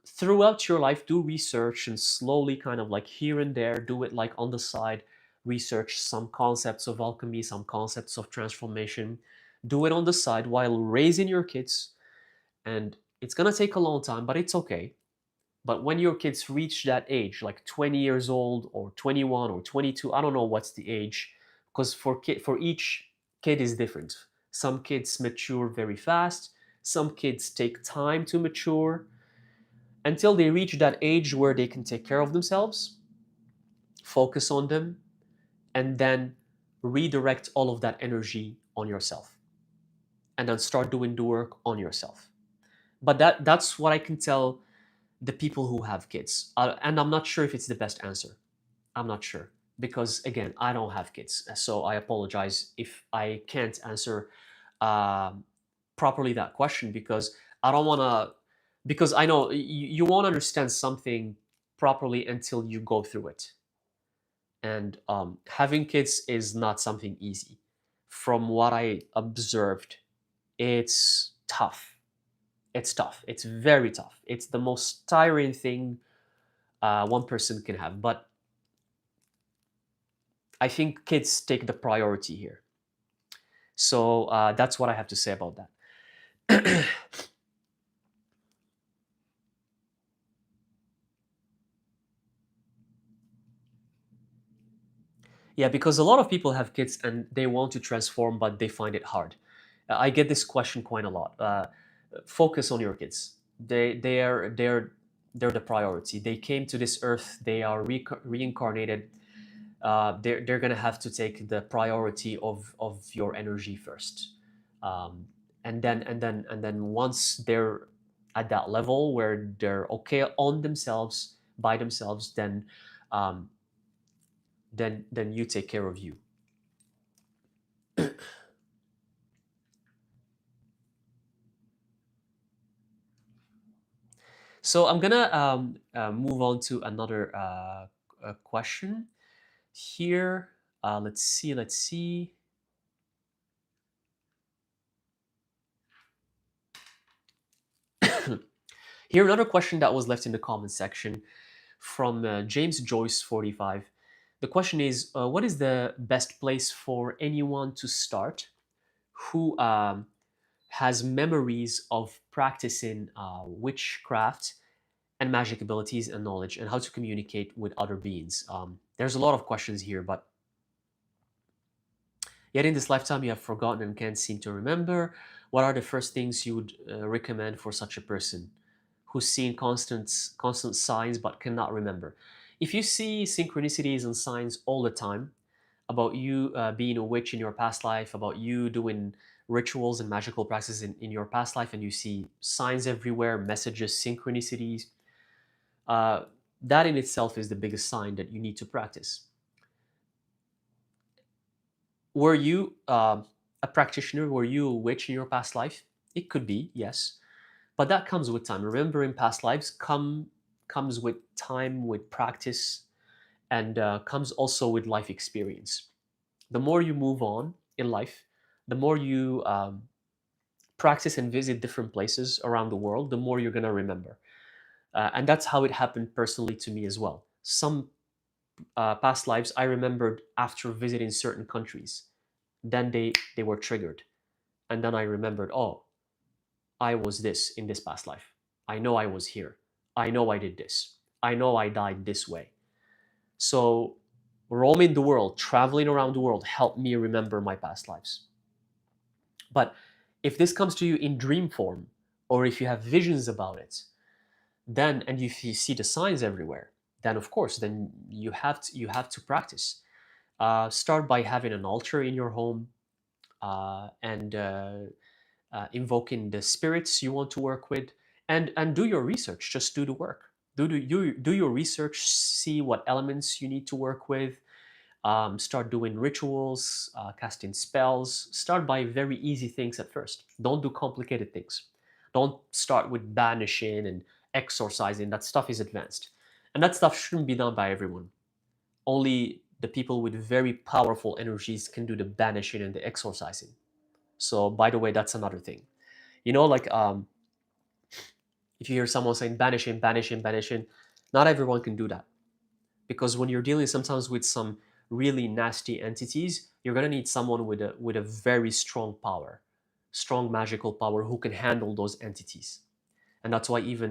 S1: throughout your life do research and slowly kind of like here and there do it like on the side, research some concepts of alchemy, some concepts of transformation, do it on the side while raising your kids. And it's going to take a long time, but it's okay. But when your kids reach that age, like 20 years old or 21 or 22, I don't know what's the age, because for each kid is different. Some kids mature very fast. Some kids take time to mature. Until they reach that age where they can take care of themselves, focus on them, and then redirect all of that energy on yourself, and then start doing the work on yourself. But that's what I can tell the people who have kids. And I'm not sure if it's the best answer. I'm not sure because again, I don't have kids, so I apologize if I can't answer um, properly that question because I don't want to. Because I know you won't understand something properly until you go through it. And having kids is not something easy. From what I observed, it's tough. It's tough. It's very tough. It's the most tiring thing one person can have. But I think kids take the priority here. So that's what I have to say about that. Yeah, because a lot of people have kids and they want to transform, but they find it hard. I get this question quite a lot. Focus on your kids. They're the priority. They came to this earth. They are reincarnated. They're gonna have to take the priority of your energy first, um, and then once they're at that level where they're okay on themselves by themselves, um, then you take care of you. So I'm gonna move on to another question here. Let's see. Let's see. Here, another question that was left in the comment section from James Joyce 45. The question is, what is the best place for anyone to start who has memories of practicing witchcraft and magic abilities and knowledge, and how to communicate with other beings? There's a lot of questions here, but yet in this lifetime you have forgotten and can't seem to remember. What are the first things you would recommend for such a person who's seen constant signs but cannot remember? If you see synchronicities and signs all the time about you being a witch in your past life, about you doing rituals and magical practices in your past life, and you see signs everywhere, messages, synchronicities, uh, that in itself is the biggest sign that you need to practice. Were you a practitioner? Were you a witch in your past life? It could be, yes, but that comes with time. Remembering past lives comes with time, with practice, and comes also with life experience. The more you move on in life, the more you practice and visit different places around the world, the more you're going to remember. And that's how it happened personally to me as well. Some past lives I remembered after visiting certain countries. Then they were triggered. And then I remembered, oh, I was this in this past life. I know I was here. I know I did this. I know I died this way. So roaming the world, traveling around the world, helped me remember my past lives. But if this comes to you in dream form, or if you have visions about it, then and if you see the signs everywhere, then of course, then you have to practice. Start by having an altar in your home, and invoking the spirits you want to work with, and do your research. Just do the work. Do your research. See what elements you need to work with. Start doing rituals, casting spells. Start by very easy things at first. Don't do complicated things. Don't start with banishing and exorcising. That stuff is advanced. And that stuff shouldn't be done by everyone. Only the people with very powerful energies can do the banishing and the exorcising. So, by the way, that's another thing. Like if you hear someone saying banishing, banishing, banishing, not everyone can do that, because when you're dealing sometimes with some really nasty entities, you're gonna need someone with a very strong power, strong magical power, who can handle those entities. And that's why even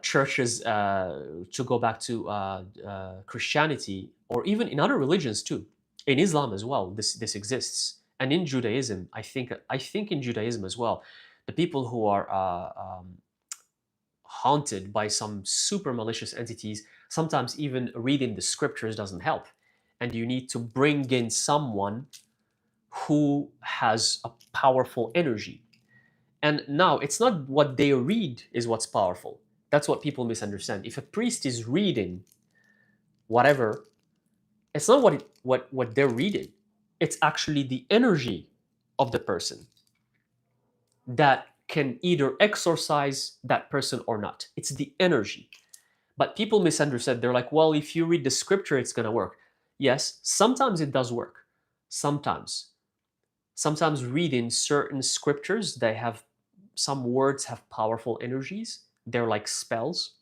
S1: churches, to go back to Christianity, or even in other religions too, in Islam as well, this exists, and in Judaism, I think in Judaism as well, the people who are haunted by some super malicious entities, sometimes even reading the scriptures doesn't help. And you need to bring in someone who has a powerful energy. And now it's not what they read is what's powerful. That's what people misunderstand. If a priest is reading whatever, it's not what they're reading. It's actually the energy of the person that can either exorcise that person or not. It's the energy. But people misunderstand. They're like, well, if you read the scripture, it's going to work. Yes, sometimes it does work. Sometimes. Sometimes reading certain scriptures, they have some words have powerful energies. They're like spells.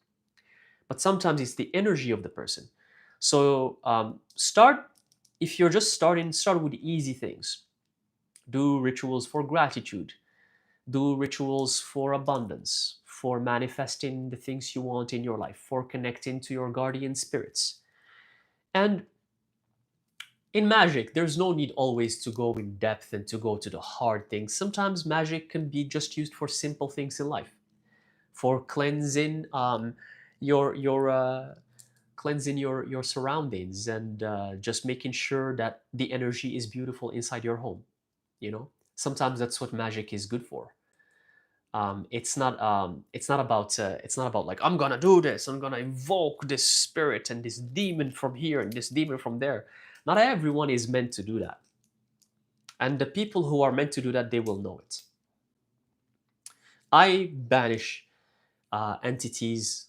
S1: But sometimes it's the energy of the person. So if you're just starting, start with easy things. Do rituals for gratitude. Do rituals for abundance, for manifesting the things you want in your life, for connecting to your guardian spirits. And in magic, there's no need always to go in depth and to go to the hard things. Sometimes magic can be just used for simple things in life, for cleansing your cleansing your surroundings, and just making sure that the energy is beautiful inside your home. You know, sometimes that's what magic is good for. It's not about like I'm gonna do this, I'm gonna invoke this spirit and this demon from here and this demon from there. Not everyone is meant to do that, and the people who are meant to do that, they will know it. I banish entities.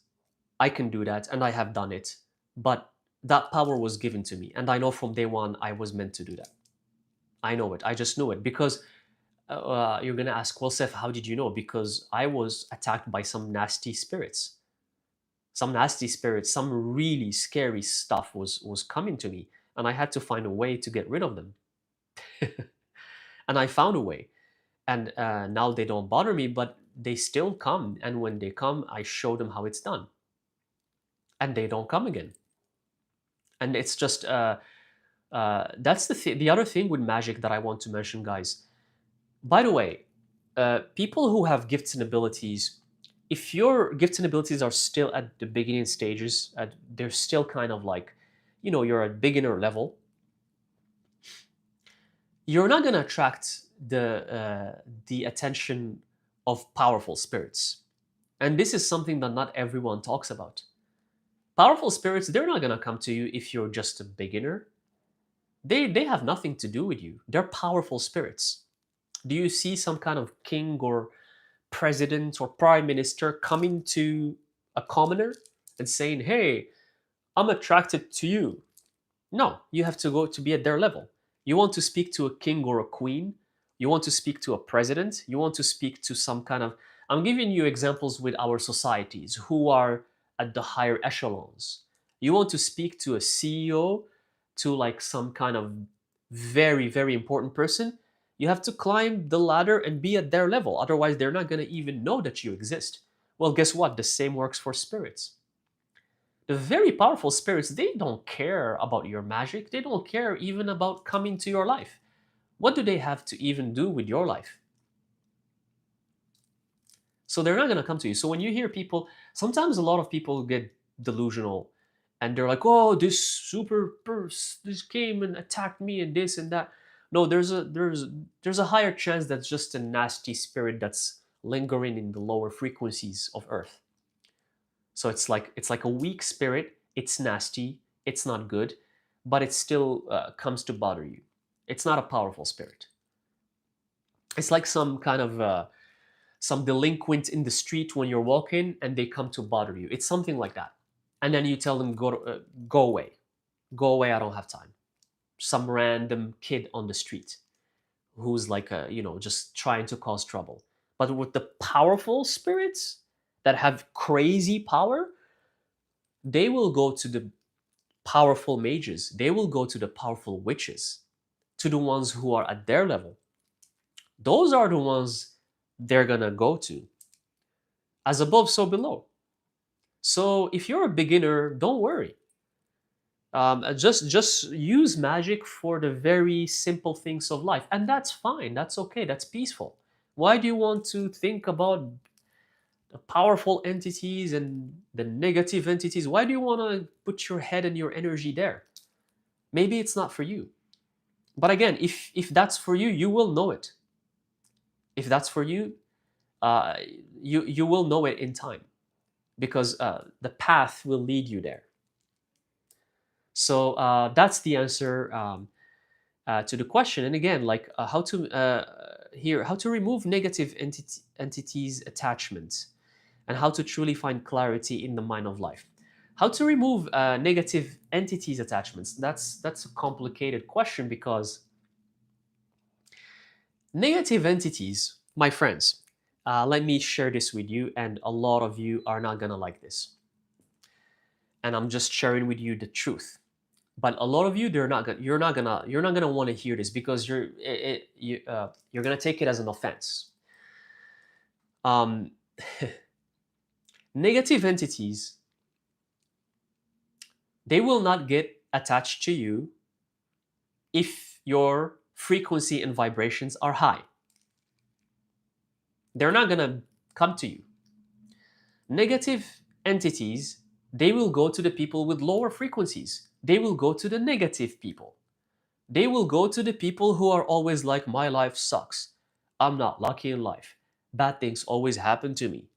S1: I can do that, and I have done it. But that power was given to me, and I know from day one I was meant to do that. I know it. I just knew it because you're gonna ask, well, Seth, how did you know? Because I was attacked by some nasty spirits. Some nasty spirits, some really scary stuff was coming to me, and I had to find a way to get rid of them. And I found a way, and now they don't bother me, but they still come. And when they come, I show them how it's done, and they don't come again. And it's just that's the other thing with magic that I want to mention, guys. By the way, people who have gifts and abilities, if your gifts and abilities are still at the beginning stages, they're still kind of like, you're at beginner level, you're not going to attract the attention of powerful spirits. And this is something that not everyone talks about. Powerful spirits, they're not going to come to you if you're just a beginner. They have nothing to do with you. They're powerful spirits. Do you see some kind of king or president or prime minister coming to a commoner and saying, hey, I'm attracted to you? No, you have to go to be at their level. You want to speak to a king or a queen, you want to speak to a president, you want to speak to some kind of, I'm giving you examples with our societies who are at the higher echelons. You want to speak to a CEO, to like some kind of very, very important person, you have to climb the ladder and be at their level. Otherwise, they're not going to even know that you exist. Well, guess what? The same works for spirits. The very powerful spirits, they don't care about your magic. They don't care even about coming to your life. What do they have to even do with your life? So they're not going to come to you. So when you hear people, sometimes a lot of people get delusional and they're like, oh, this super burst, this came and attacked me and this and that. No, there's a higher chance that's just a nasty spirit that's lingering in the lower frequencies of Earth. So it's like a weak spirit. It's nasty. It's not good, but it still comes to bother you. It's not a powerful spirit. It's like some kind of some delinquent in the street when you're walking and they come to bother you. It's something like that. And then you tell them go away, go away. I don't have time. Some random kid on the street who's like just trying to cause trouble. But with the powerful spirits that have crazy power, they will go to the powerful mages. They will go to the powerful witches, to the ones who are at their level. Those are the ones they're gonna go to. As above, so below. So if you're a beginner, don't worry. Just use magic for the very simple things of life, and that's fine. That's okay. That's peaceful. Why do you want to think about the powerful entities and the negative entities? Why do you want to put your head and your energy there? Maybe it's not for you. But again, if that's for you, you will know it. If that's for you, you will know it in time, because the path will lead you there. So that's the answer to the question. And again, like how to remove negative entities attachments, and how to truly find clarity in the mind of life. How to remove negative entities attachments? That's a complicated question, because negative entities, my friends, let me share this with you, and a lot of you are not gonna like this. And I'm just sharing with you the truth. But a lot of you, you're not gonna want to hear this, because you're gonna take it as an offense. Um, Negative entities, they will not get attached to you if your frequency and vibrations are high. They're not gonna come to you. Negative entities, they will go to the people with lower frequencies. They will go to the negative people. They will go to the people who are always like, my life sucks. I'm not lucky in life. Bad things always happen to me.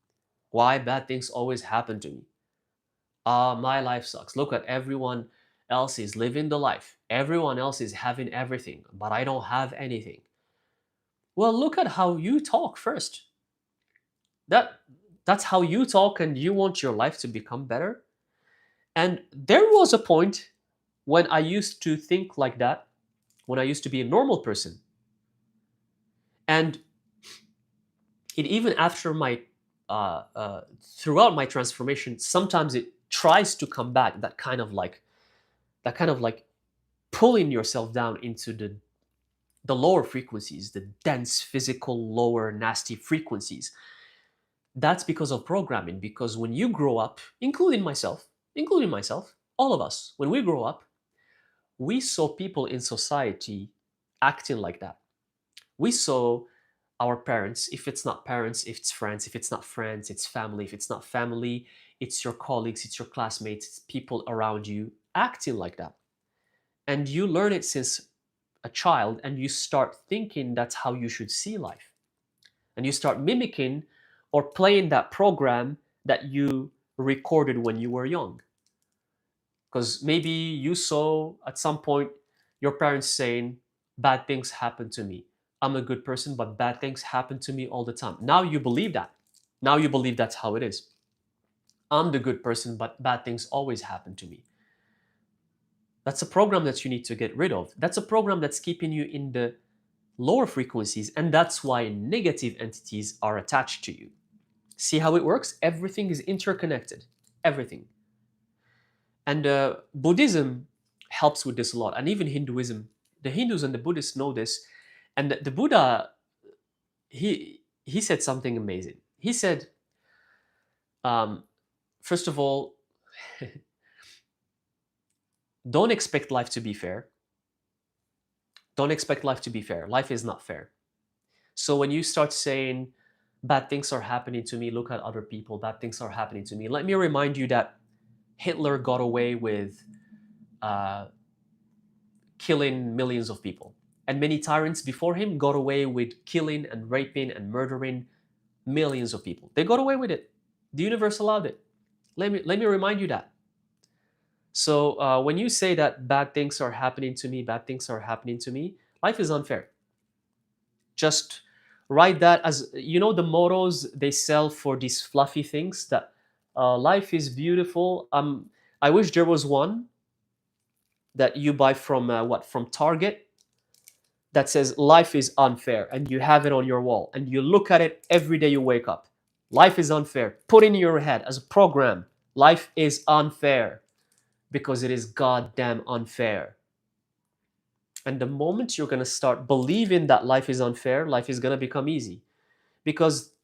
S1: Why bad things always happen to me? My life sucks. Look at everyone else is living the life. Everyone else is having everything, but I don't have anything. Well, look at how you talk first. That that's how you talk, and you want your life to become better. And there was a point when I used to think like that, when I used to be a normal person. And it even after my throughout my transformation, sometimes it tries to come back, that kind of like pulling yourself down into the lower frequencies, the dense physical lower nasty frequencies. That's because of programming. Because when you grow up, including myself, all of us, when we grow up, we saw people in society acting like that. We saw our parents, if it's not parents, if it's friends, if it's not friends, it's family, if it's not family, it's your colleagues, it's your classmates, it's people around you acting like that. And you learn it since a child, and you start thinking that's how you should see life. And you start mimicking or playing that program that you recorded when you were young. Because maybe you saw at some point your parents saying, bad things happen to me. I'm a good person, but bad things happen to me all the time. Now you believe that. Now you believe that's how it is. I'm the good person, but bad things always happen to me. That's a program that you need to get rid of. That's a program that's keeping you in the lower frequencies, and that's why negative entities are attached to you. See how it works? Everything is interconnected. Everything. And Buddhism helps with this a lot, and even Hinduism. The Hindus and the Buddhists know this. And the Buddha, he said something amazing. He said, first of all, don't expect life to be fair. Don't expect life to be fair. Life is not fair. So when you start saying, bad things are happening to me, look at other people, bad things are happening to me, let me remind you that Hitler got away with killing millions of people. And many tyrants before him got away with killing and raping and murdering millions of people. They got away with it. The universe allowed it. Let me remind you that. So when you say that bad things are happening to me, bad things are happening to me, life is unfair. Just write that as, you know, the mottos they sell for these fluffy things that life is beautiful. I wish there was one that you buy from from Target, that says life is unfair, and you have it on your wall and you look at it every day you wake up. Life is unfair. Put in your head as a program, life is unfair because it is goddamn unfair. And the moment you're going to start believing that life is unfair, life is going to become easy. Because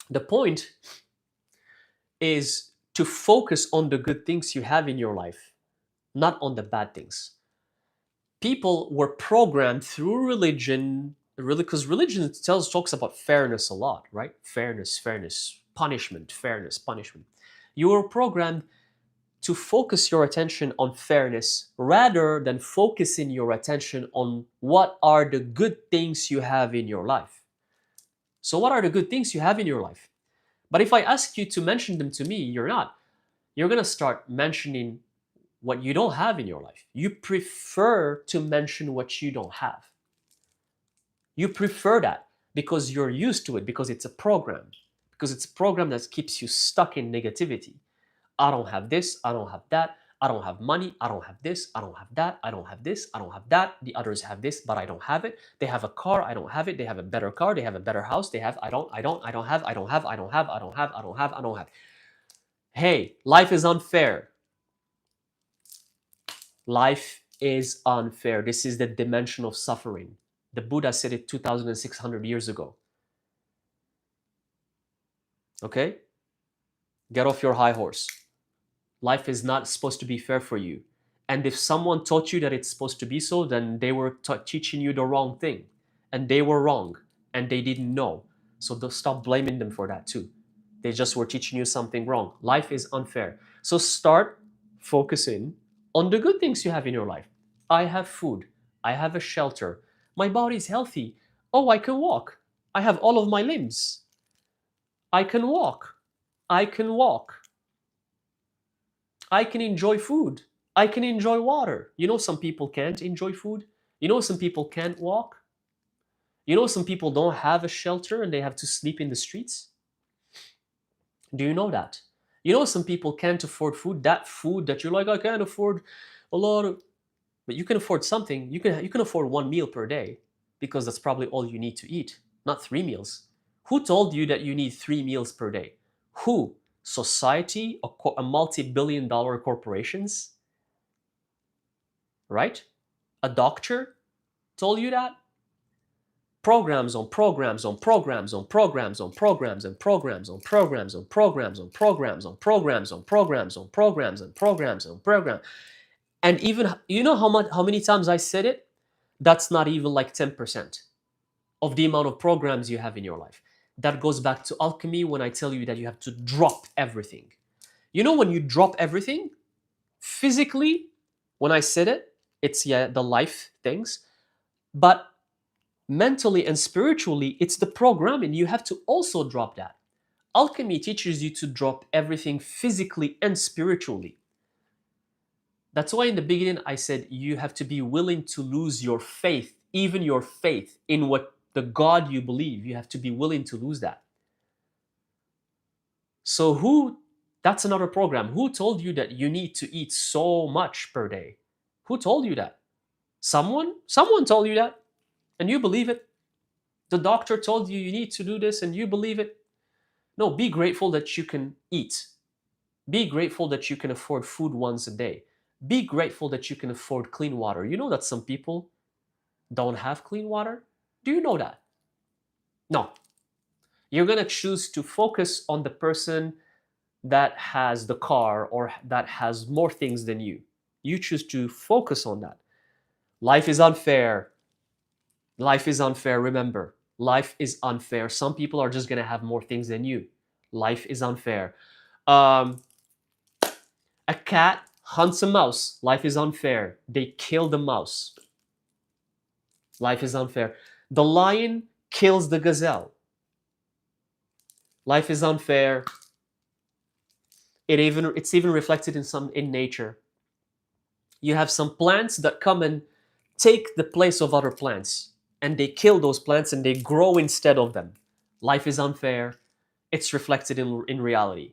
S1: the point is to focus on the good things you have in your life, not on the bad things. People were programmed through religion, really, because religion talks about fairness a lot, right? Fairness, punishment, fairness, punishment. You were programmed to focus your attention on fairness rather than focusing your attention on what are the good things you have in your life. So what are the good things you have in your life? But if I ask you to mention them to me, you're not. You're going to start mentioning what you don't have in your life. You prefer to mention what you don't have. You prefer that because you're used to it, because it's a program. Because it's a program that keeps you stuck in negativity. I don't have this, I don't have that, I don't have money, I don't have this, I don't have that, I don't have this, I don't have that. The others have this, but I don't have it. They have a car, I don't have it. They have a better car, they have a better house, they have, I don't have, I don't have, I don't have, I don't have. Hey, life is unfair. Life is unfair. This is the dimension of suffering. The Buddha said it 2,600 years ago. Okay? Get off your high horse. Life is not supposed to be fair for you. And if someone taught you that it's supposed to be so, then they were teaching you the wrong thing. And they were wrong. And they didn't know. So don't stop blaming them for that too. They just were teaching you something wrong. Life is unfair. So start focusing on the good things you have in your life. I have food. I have a shelter. My body's healthy. Oh, I can walk. I have all of my limbs. I can walk. I can walk. I can enjoy food. I can enjoy water. You know, some people can't enjoy food. You know, some people can't walk. You know, some people don't have a shelter and they have to sleep in the streets. Do you know that? You know, some people can't afford food. That food that you're like, I can't afford a lot of, but you can afford something. You can afford 1 meal per day because that's probably all you need to eat, not 3 meals. Who told you that you need 3 meals per day? Who? Society, a multi-billion-dollar corporations, right? A doctor told you that? Programs on programs on programs on programs on programs and programs on programs on programs on programs on programs on programs on programs and programs on programs. And even, you know how many times I said it? That's not even like 10% of the amount of programs you have in your life. That goes back to alchemy when I tell you that you have to drop everything. You know, when you drop everything, physically, when I said it, it's, yeah, the life things, but mentally and spiritually, it's the programming. You have to also drop that. Alchemy teaches you to drop everything physically and spiritually. That's why in the beginning I said you have to be willing to lose your faith, even your faith in what the God you believe. You have to be willing to lose that. So that's another program. Who told you that you need to eat so much per day? Who told you that? Someone told you that, and you believe it. The doctor told you you need to do this and you believe it. No, be grateful that you can eat. Be grateful that you can afford food once a day. Be grateful that you can afford clean water. You know that some people don't have clean water? Do you know that? No. You're going to choose to focus on the person that has the car or that has more things than you. You choose to focus on that. Life is unfair. Life is unfair. Remember, life is unfair. Some people are just going to have more things than you. Life is unfair. Um, a cat hunts a mouse. Life is unfair. They kill the mouse. Life is unfair. The lion kills the gazelle. Life is unfair. It's even reflected in nature. You have some plants that come and take the place of other plants, and they kill those plants and they grow instead of them. Life is unfair. It's reflected in reality.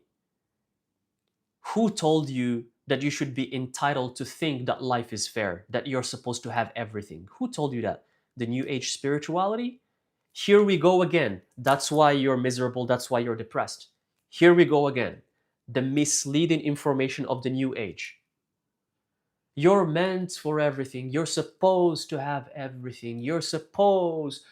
S1: Who told you that you should be entitled to think that life is fair, that you're supposed to have everything? Who told you that? The New Age spirituality? Here we go again. That's why you're miserable. That's why you're depressed. Here we go again. The misleading information of the New Age. You're meant for everything. You're supposed to have everything. You're supposed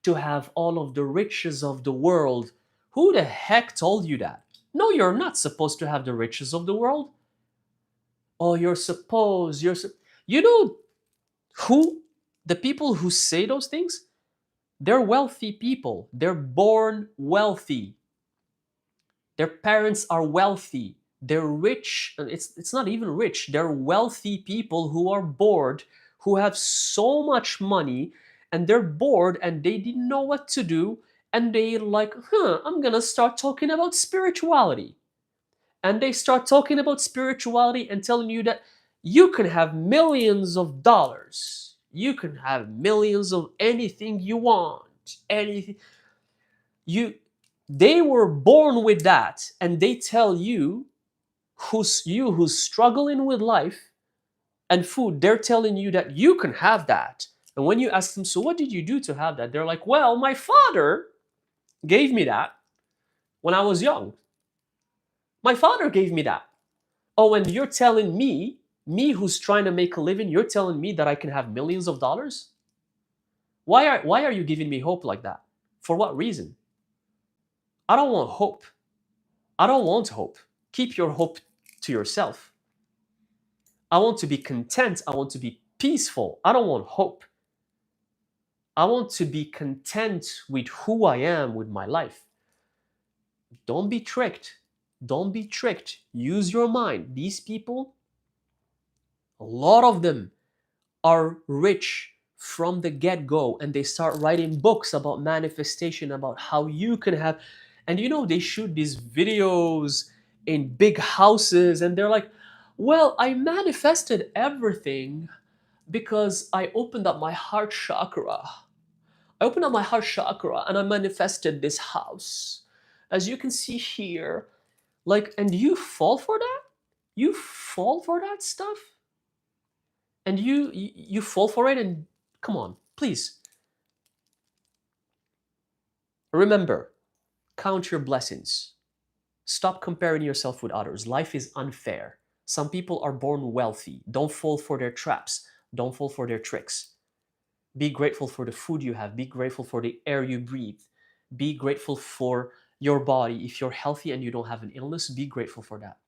S1: to have all of the riches of the world. Who the heck told you that? No, you're not supposed to have the riches of the world. Oh, you know who? The people who say those things, they're wealthy people. They're born wealthy. Their parents are wealthy. They're rich. It's not even rich. They're wealthy people who are bored, who have so much money, and they're bored and they didn't know what to do. And they like, I'm gonna start talking about spirituality. And they start talking about spirituality and telling you that you can have millions of dollars. You can have millions of anything you want. Anything. They were born with that, and they tell you who's struggling with life and food, they're telling you that you can have that. And when you ask them, so what did you do to have that? They're like, well, my father gave me that when I was young. My father gave me that. Oh, and you're telling me who's trying to make a living, you're telling me that I can have millions of dollars? Why are you giving me hope like that? For what reason? I don't want hope. I don't want hope. Keep your hope to yourself. I want to be content. I want to be peaceful. I don't want hope. I want to be content with who I am with my life. Don't be tricked. Don't be tricked. Use your mind. These people, a lot of them are rich from the get-go, and they start writing books about manifestation, about how you can have, and they shoot these videos in big houses, and they're like, well, I manifested everything because I opened up my heart chakra. I opened up my heart chakra and I manifested this house. As you can see here, like, and you fall for that? You fall for that stuff? And you fall for it, and come on, please. Remember, count your blessings. Stop comparing yourself with others. Life is unfair. Some people are born wealthy. Don't fall for their traps. Don't fall for their tricks. Be grateful for the food you have. Be grateful for the air you breathe. Be grateful for your body. If you're healthy and you don't have an illness, be grateful for that.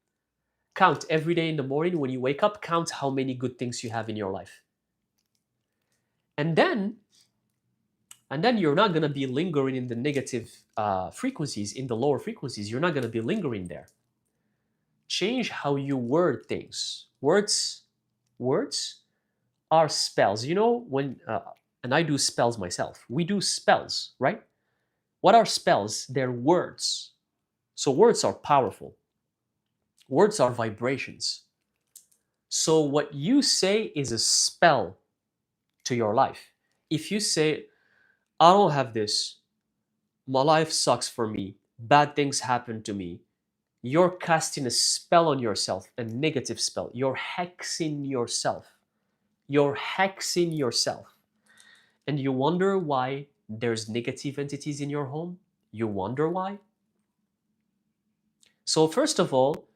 S1: Count every day in the morning when you wake up, count how many good things you have in your life. And then you're not going to be lingering in the negative frequencies, in the lower frequencies. You're not going to be lingering there. Change how you word things. Words are spells. When and I do spells myself. We do spells, right? What are spells? They're words. So words are powerful. Words are vibrations. So what you say is a spell to your life. If you say, I don't have this, my life sucks for me, bad things happen to me, you're casting a spell on yourself, a negative spell. You're hexing yourself. You're hexing yourself. And you wonder why there's negative entities in your home? You wonder why? So first of all,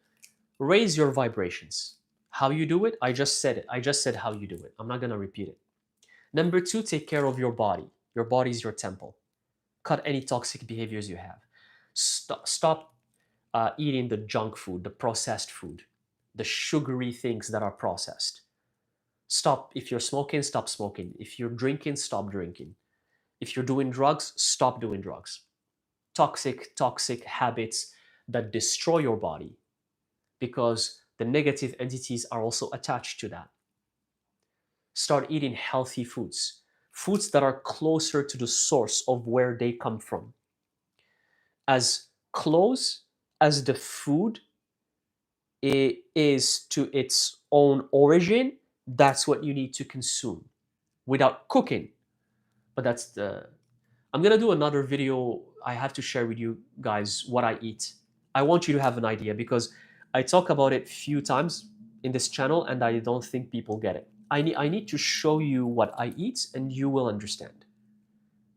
S1: raise your vibrations. How you do it? I just said it. I just said how you do it. I'm not going to repeat it. Number 2, take care of your body. Your body is your temple. Cut any toxic behaviors you have. Stop eating the junk food, the processed food, the sugary things that are processed. Stop. If you're smoking, stop smoking. If you're drinking, stop drinking. If you're doing drugs, stop doing drugs. Toxic habits that destroy your body, because the negative entities are also attached to that. Start eating healthy foods, foods that are closer to the source of where they come from. As close as the food is to its own origin, that's what you need to consume without cooking. But I'm gonna do another video. I have to share with you guys what I eat. I want you to have an idea, because I talk about it few times in this channel and I don't think people get it. I need to show you what I eat and you will understand,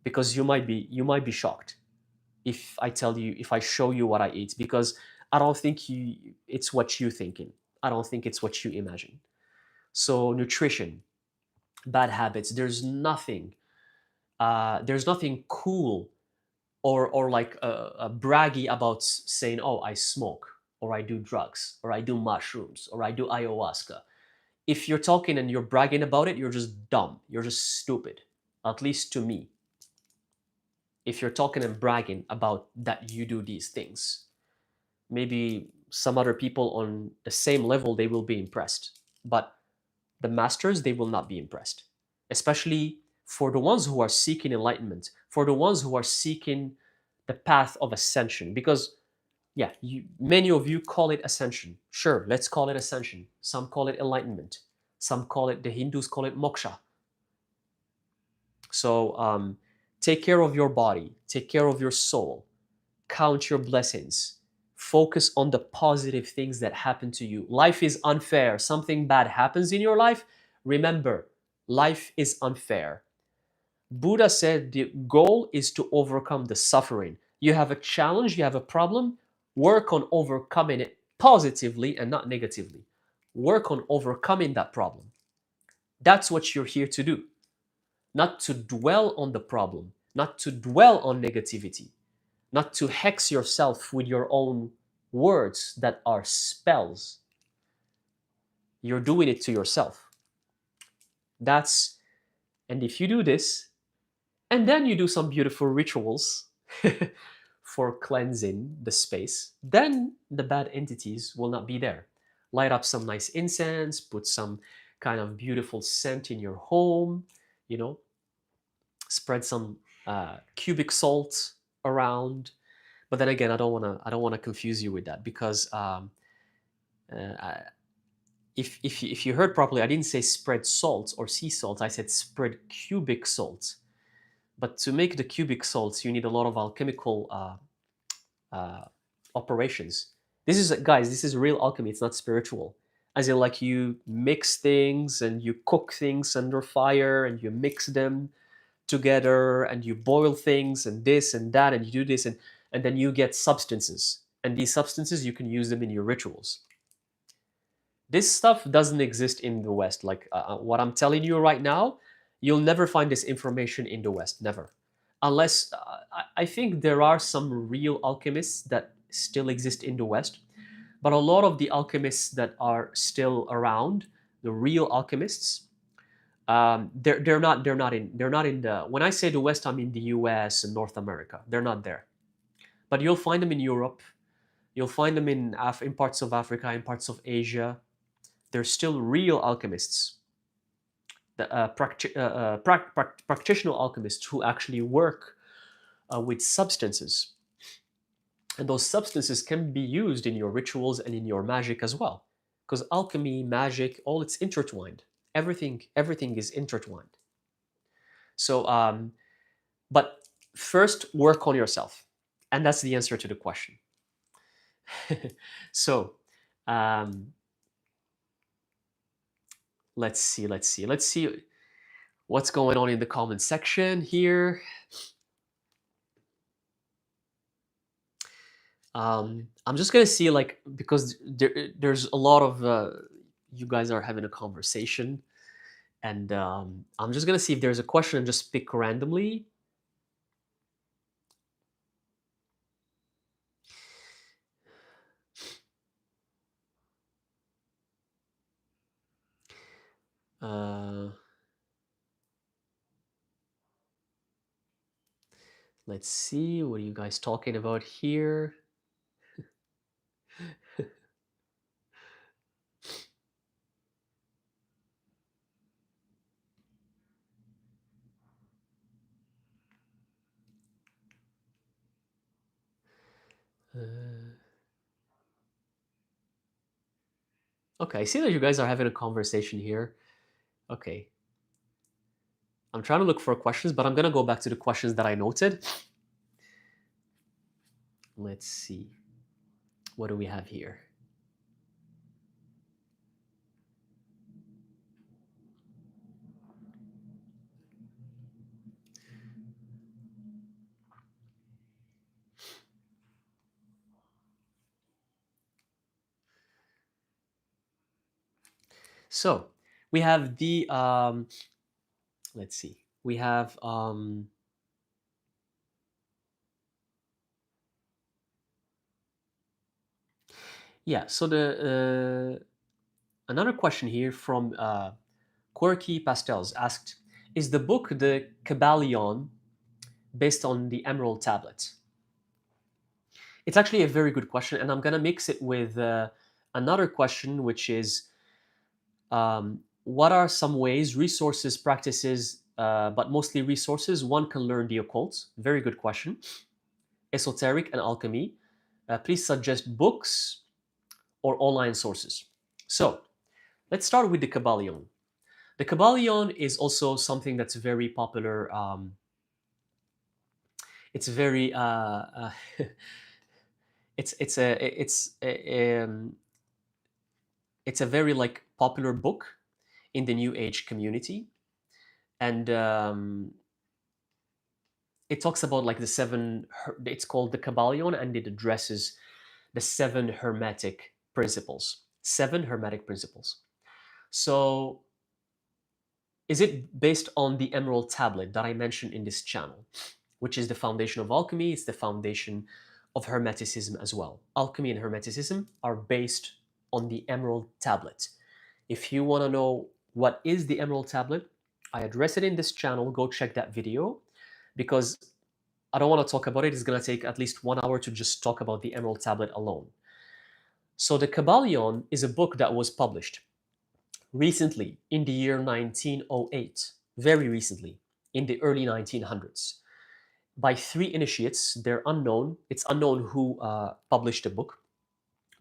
S1: because you might be shocked if I show you what I eat, because I don't think it's what you're thinking. I don't think it's what you imagine. So nutrition, bad habits, there's nothing cool or like braggy about saying, oh, I smoke, or I do drugs, or I do mushrooms, or I do ayahuasca. If you're talking and you're bragging about it, you're just dumb. You're just stupid, at least to me. If you're talking and bragging about that you do these things, maybe some other people on the same level, they will be impressed. But the masters, they will not be impressed. Especially for the ones who are seeking enlightenment, for the ones who are seeking the path of ascension. Because, yeah, many of you call it ascension. Sure, let's call it ascension. Some call it enlightenment. Some call it, the Hindus call it moksha. So take care of your body. Take care of your soul. Count your blessings. Focus on the positive things that happen to you. Life is unfair. Something bad happens in your life. Remember, life is unfair. Buddha said the goal is to overcome the suffering. You have a challenge, you have a problem, work on overcoming it positively and not negatively. Work on overcoming that problem. That's what you're here to do. Not to dwell on the problem, not to dwell on negativity, not to hex yourself with your own words that are spells. You're doing it to yourself. And if you do this, and then you do some beautiful rituals for cleansing the space, then the bad entities will not be there. Light up some nice incense, put some kind of beautiful scent in your home, you know, spread some cubic salt around. But then again, I don't want to confuse you with that, because if you heard properly, I didn't say spread salt or sea salt. I said spread cubic salt. But to make the cubic salts, you need a lot of alchemical uh, operations. This is, guys, this is real alchemy. It's not spiritual. As in, like, you mix things and you cook things under fire and you mix them together and you boil things and this and that and you do this, and then you get substances. And these substances, you can use them in your rituals. This stuff doesn't exist in the West. Like, what I'm telling you right now, you'll never find this information in the West. Never. Unless, I think there are some real alchemists that still exist in the West. But a lot of the alchemists that are still around, the real alchemists, they're not in the, when I say the West, I mean the US and North America. They're not there. But you'll find them in Europe. You'll find them in parts of Africa, in parts of Asia. They're still real alchemists, the practitioner alchemists who actually work with substances. And those substances can be used in your rituals and in your magic as well. Because alchemy, magic, all, it's intertwined. Everything is intertwined. So, but first work on yourself. And that's the answer to the question. So, let's see what's going on in the comment section here. I'm just gonna see, like, because there's a lot of you guys are having a conversation, and I'm just gonna see if there's a question and just pick randomly. Uh, let's see, what are you guys talking about here? Okay, I see that you guys are having a conversation here. Okay. I'm trying to look for questions, but I'm gonna go back to the questions that I noted. Let's see. What do we have here? So we have the let's see. We have yeah. So the another question here from Quirky Pastels asked: is the book the Kabbalion based on the Emerald Tablet? It's actually a very good question, and I'm gonna mix it with another question, which is what are some ways, resources, practices, but mostly resources, one can learn the occult? Very good question. Esoteric and alchemy. Please suggest books or online sources. So let's start with the Kabbalion. The Kabbalion is also something that's very popular. It's very it's a very, like, popular book in the New Age community, and it talks about, like, the seven. It's called the Kabbalion, and it addresses the seven Hermetic principles. Seven Hermetic principles. So, is it based on the Emerald Tablet that I mentioned in this channel, which is the foundation of alchemy? It's the foundation of Hermeticism as well. Alchemy and Hermeticism are based on the Emerald Tablet. If you want to know what is the Emerald Tablet, I address it in this channel. Go check that video, because I don't want to talk about it. It's going to take at least 1 hour to just talk about the Emerald Tablet alone. So the Kabbalion is a book that was published recently in the year 1908. very recently, in the early 1900s, by three initiates. They're unknown. It's unknown who published the book,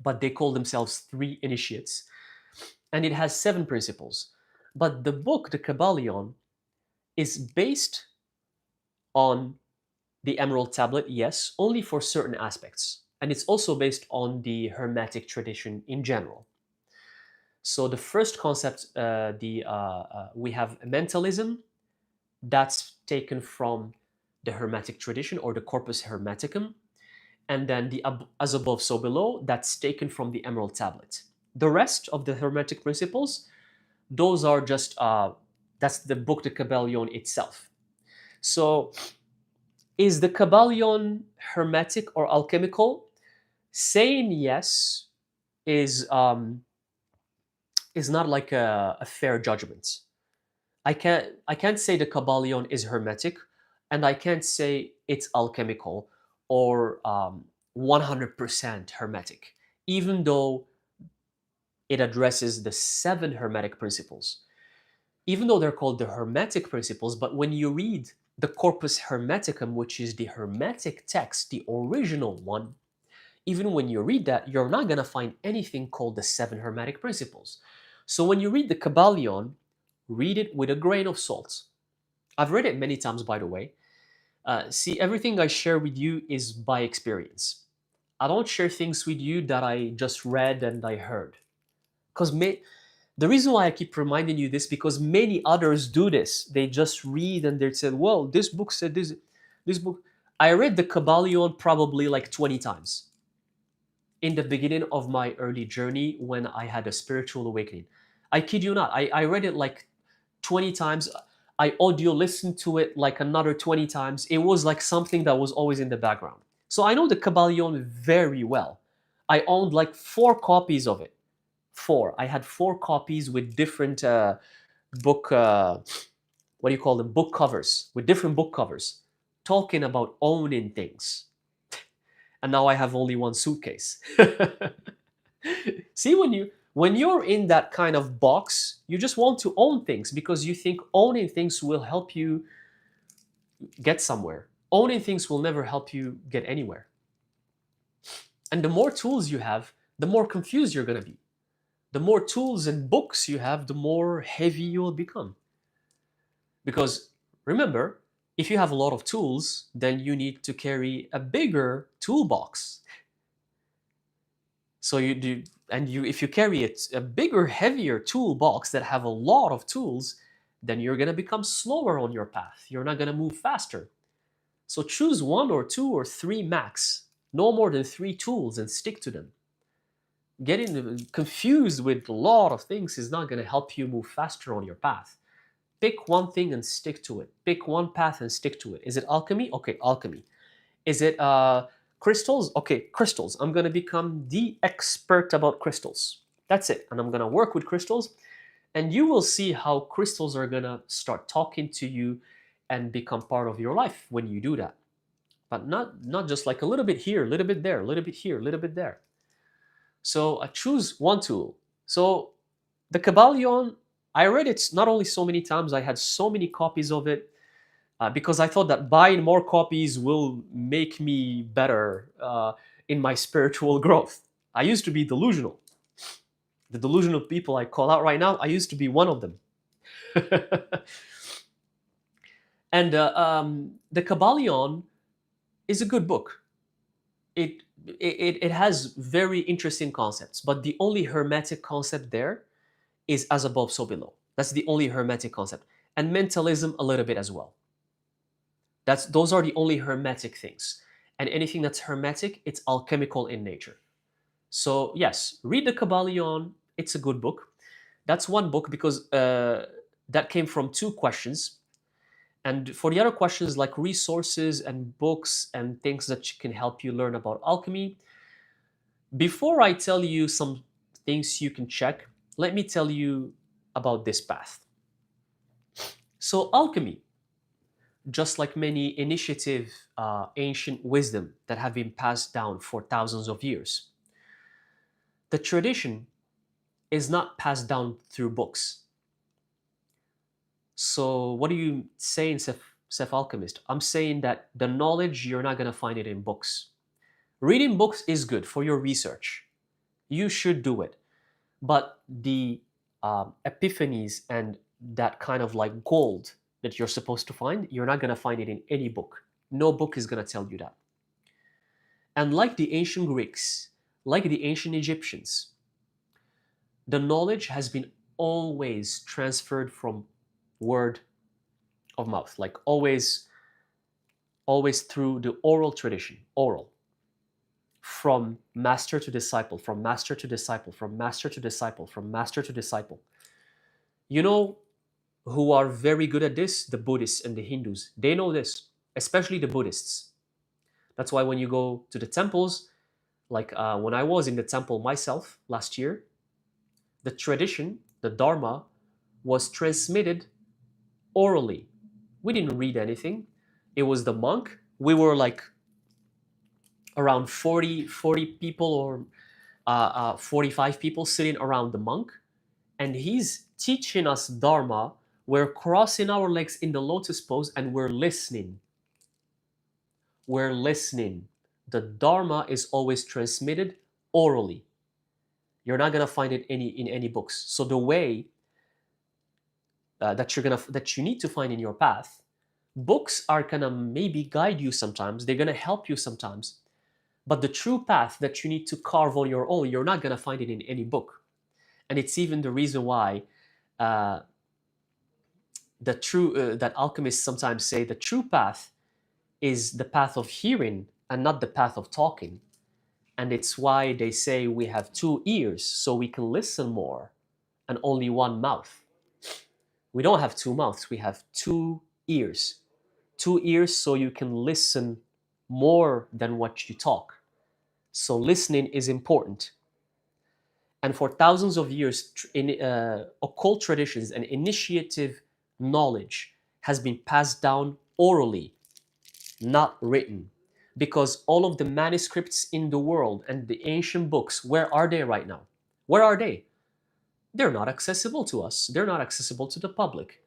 S1: but they call themselves three initiates. And it has 7 principles. But the book, the Kabbalion, is based on the Emerald Tablet, yes, only for certain aspects. And it's also based on the Hermetic tradition in general. So the first concept, we have mentalism. That's taken from the Hermetic tradition or the Corpus Hermeticum. And then the as above, so below, that's taken from the Emerald Tablet. The rest of the Hermetic principles, those are just, that's the book, the Kabbalion itself. So is the Kabbalion Hermetic or alchemical? Saying yes is not like a fair judgment. I can't say the Kabbalion is Hermetic, and I can't say it's alchemical or 100% Hermetic, even though it addresses the 7 Hermetic principles. Even though they're called the Hermetic principles, but when you read the Corpus Hermeticum, which is the Hermetic text, the original one, even when you read that, you're not going to find anything called the 7 Hermetic principles. So when you read the Kabbalion, read it with a grain of salt. I've read it many times, by the way. See, everything I share with you is by experience. I don't share things with you that I just read and I heard. Because the reason why I keep reminding you this, because many others do this. They just read and they said, well, this book said this. This book. I read the Kabbalion probably like 20 times in the beginning of my early journey when I had a spiritual awakening. I kid you not. I read it like 20 times. I audio listened to it like another 20 times. It was like something that was always in the background. So I know the Kabbalion very well. I owned like 4 copies of it. I had 4 copies with different book, what do you call them? Book covers, with different book covers, talking about owning things. And now I have only one suitcase. See, when you're in that kind of box, you just want to own things because you think owning things will help you get somewhere. Owning things will never help you get anywhere. And the more tools you have, the more confused you're going to be. The more tools and books you have, the more heavy you will become. Because remember, if you have a lot of tools, then you need to carry a bigger toolbox. So you do, and if you carry a bigger, heavier toolbox that have a lot of tools, then you're going to become slower on your path. You're not going to move faster. So choose 1 or 2 or 3 max, no more than 3 tools, and stick to them. Getting confused with a lot of things is not going to help you move faster on your path. Pick one thing and stick to it. Pick one path and stick to it. Is it alchemy? Okay, alchemy. Is it crystals? Okay, crystals. I'm going to become the expert about crystals. That's it. And I'm going to work with crystals. And you will see how crystals are going to start talking to you and become part of your life when you do that. But not just like a little bit here, a little bit there, a little bit here, a little bit there. So I choose one tool. So the Kabbalion, I read it not only so many times, I had so many copies of it because I thought that buying more copies will make me better in my spiritual growth. I used to be delusional. The delusional people I call out right now, I used to be one of them. And the Kabbalion is a good book. It has very interesting concepts, but the only Hermetic concept there is as above, so below. That's the only Hermetic concept. And mentalism a little bit as well. Those are the only Hermetic things. And anything that's Hermetic, it's alchemical in nature. So yes, read the Kabbalion. It's a good book. That's one book because that came from 2 questions. And for the other questions like resources and books and things that can help you learn about alchemy, before I tell you some things you can check, let me tell you about this path. So alchemy, just like many initiative, ancient wisdom that have been passed down for thousands of years, the tradition is not passed down through books. So what are you saying, Sef Alchemist? I'm saying that the knowledge, you're not going to find it in books. Reading books is good for your research. You should do it. But the epiphanies and that kind of like gold that you're supposed to find, you're not going to find it in any book. No book is going to tell you that. And like the ancient Greeks, like the ancient Egyptians, the knowledge has been always transferred from word of mouth, like always through the oral tradition, oral, from master to disciple, from master to disciple, from master to disciple, from master to disciple. You know who are very good at this? The Buddhists and the Hindus. They know this, especially the Buddhists. That's why when you go to the temples, like when I was in the temple myself last year, the tradition, the Dharma, was transmitted orally. We didn't read anything. It was the monk. We were like around 40 people or 45 people sitting around the monk, and he's teaching us Dharma. We're crossing our legs in the lotus pose and we're listening. We're listening. The Dharma is always transmitted orally. You're not gonna find it in any books. So the way that you need to find in your path, books are gonna maybe guide you sometimes. They're gonna help you sometimes. But the true path that you need to carve on your own, you're not gonna find it in any book. And it's even the reason why that alchemists sometimes say the true path is the path of hearing and not the path of talking. And it's why they say we have 2 ears so we can listen more and only 1 mouth. We don't have 2 mouths, we have 2 ears. 2 ears so you can listen more than what you talk. So listening is important. And for thousands of years, in occult traditions and initiative knowledge has been passed down orally, not written. Because all of the manuscripts in the world and the ancient books, where are they right now? Where are they? They're not accessible to us. They're not accessible to the public.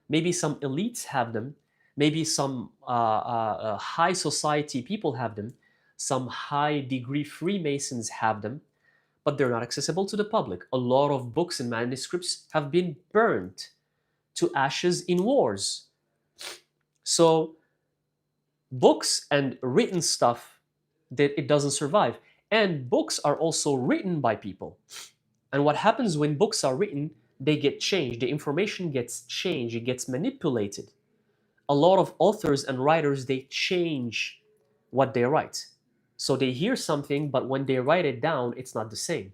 S1: Maybe some elites have them. Maybe some high society people have them. Some high degree Freemasons have them. But they're not accessible to the public. A lot of books and manuscripts have been burnt to ashes in wars. So books and written stuff, that it doesn't survive. And books are also written by people. And what happens when books are written, they get changed. The information gets changed. It gets manipulated. A lot of authors and writers, they change what they write. So they hear something, but when they write it down, it's not the same.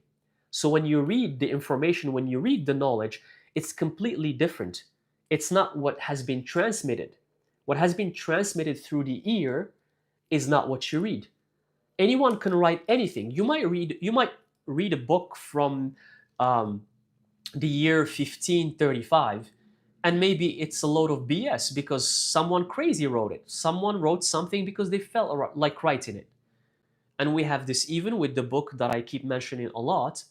S1: So when you read the information, when you read the knowledge, it's completely different. It's not what has been transmitted. What has been transmitted through the ear is not what you read. Anyone can write anything. You might read a book from the year 1535, and maybe it's a load of BS because someone crazy wrote it. Someone wrote something because they felt like writing it. And we have this even with the book that I keep mentioning a lot,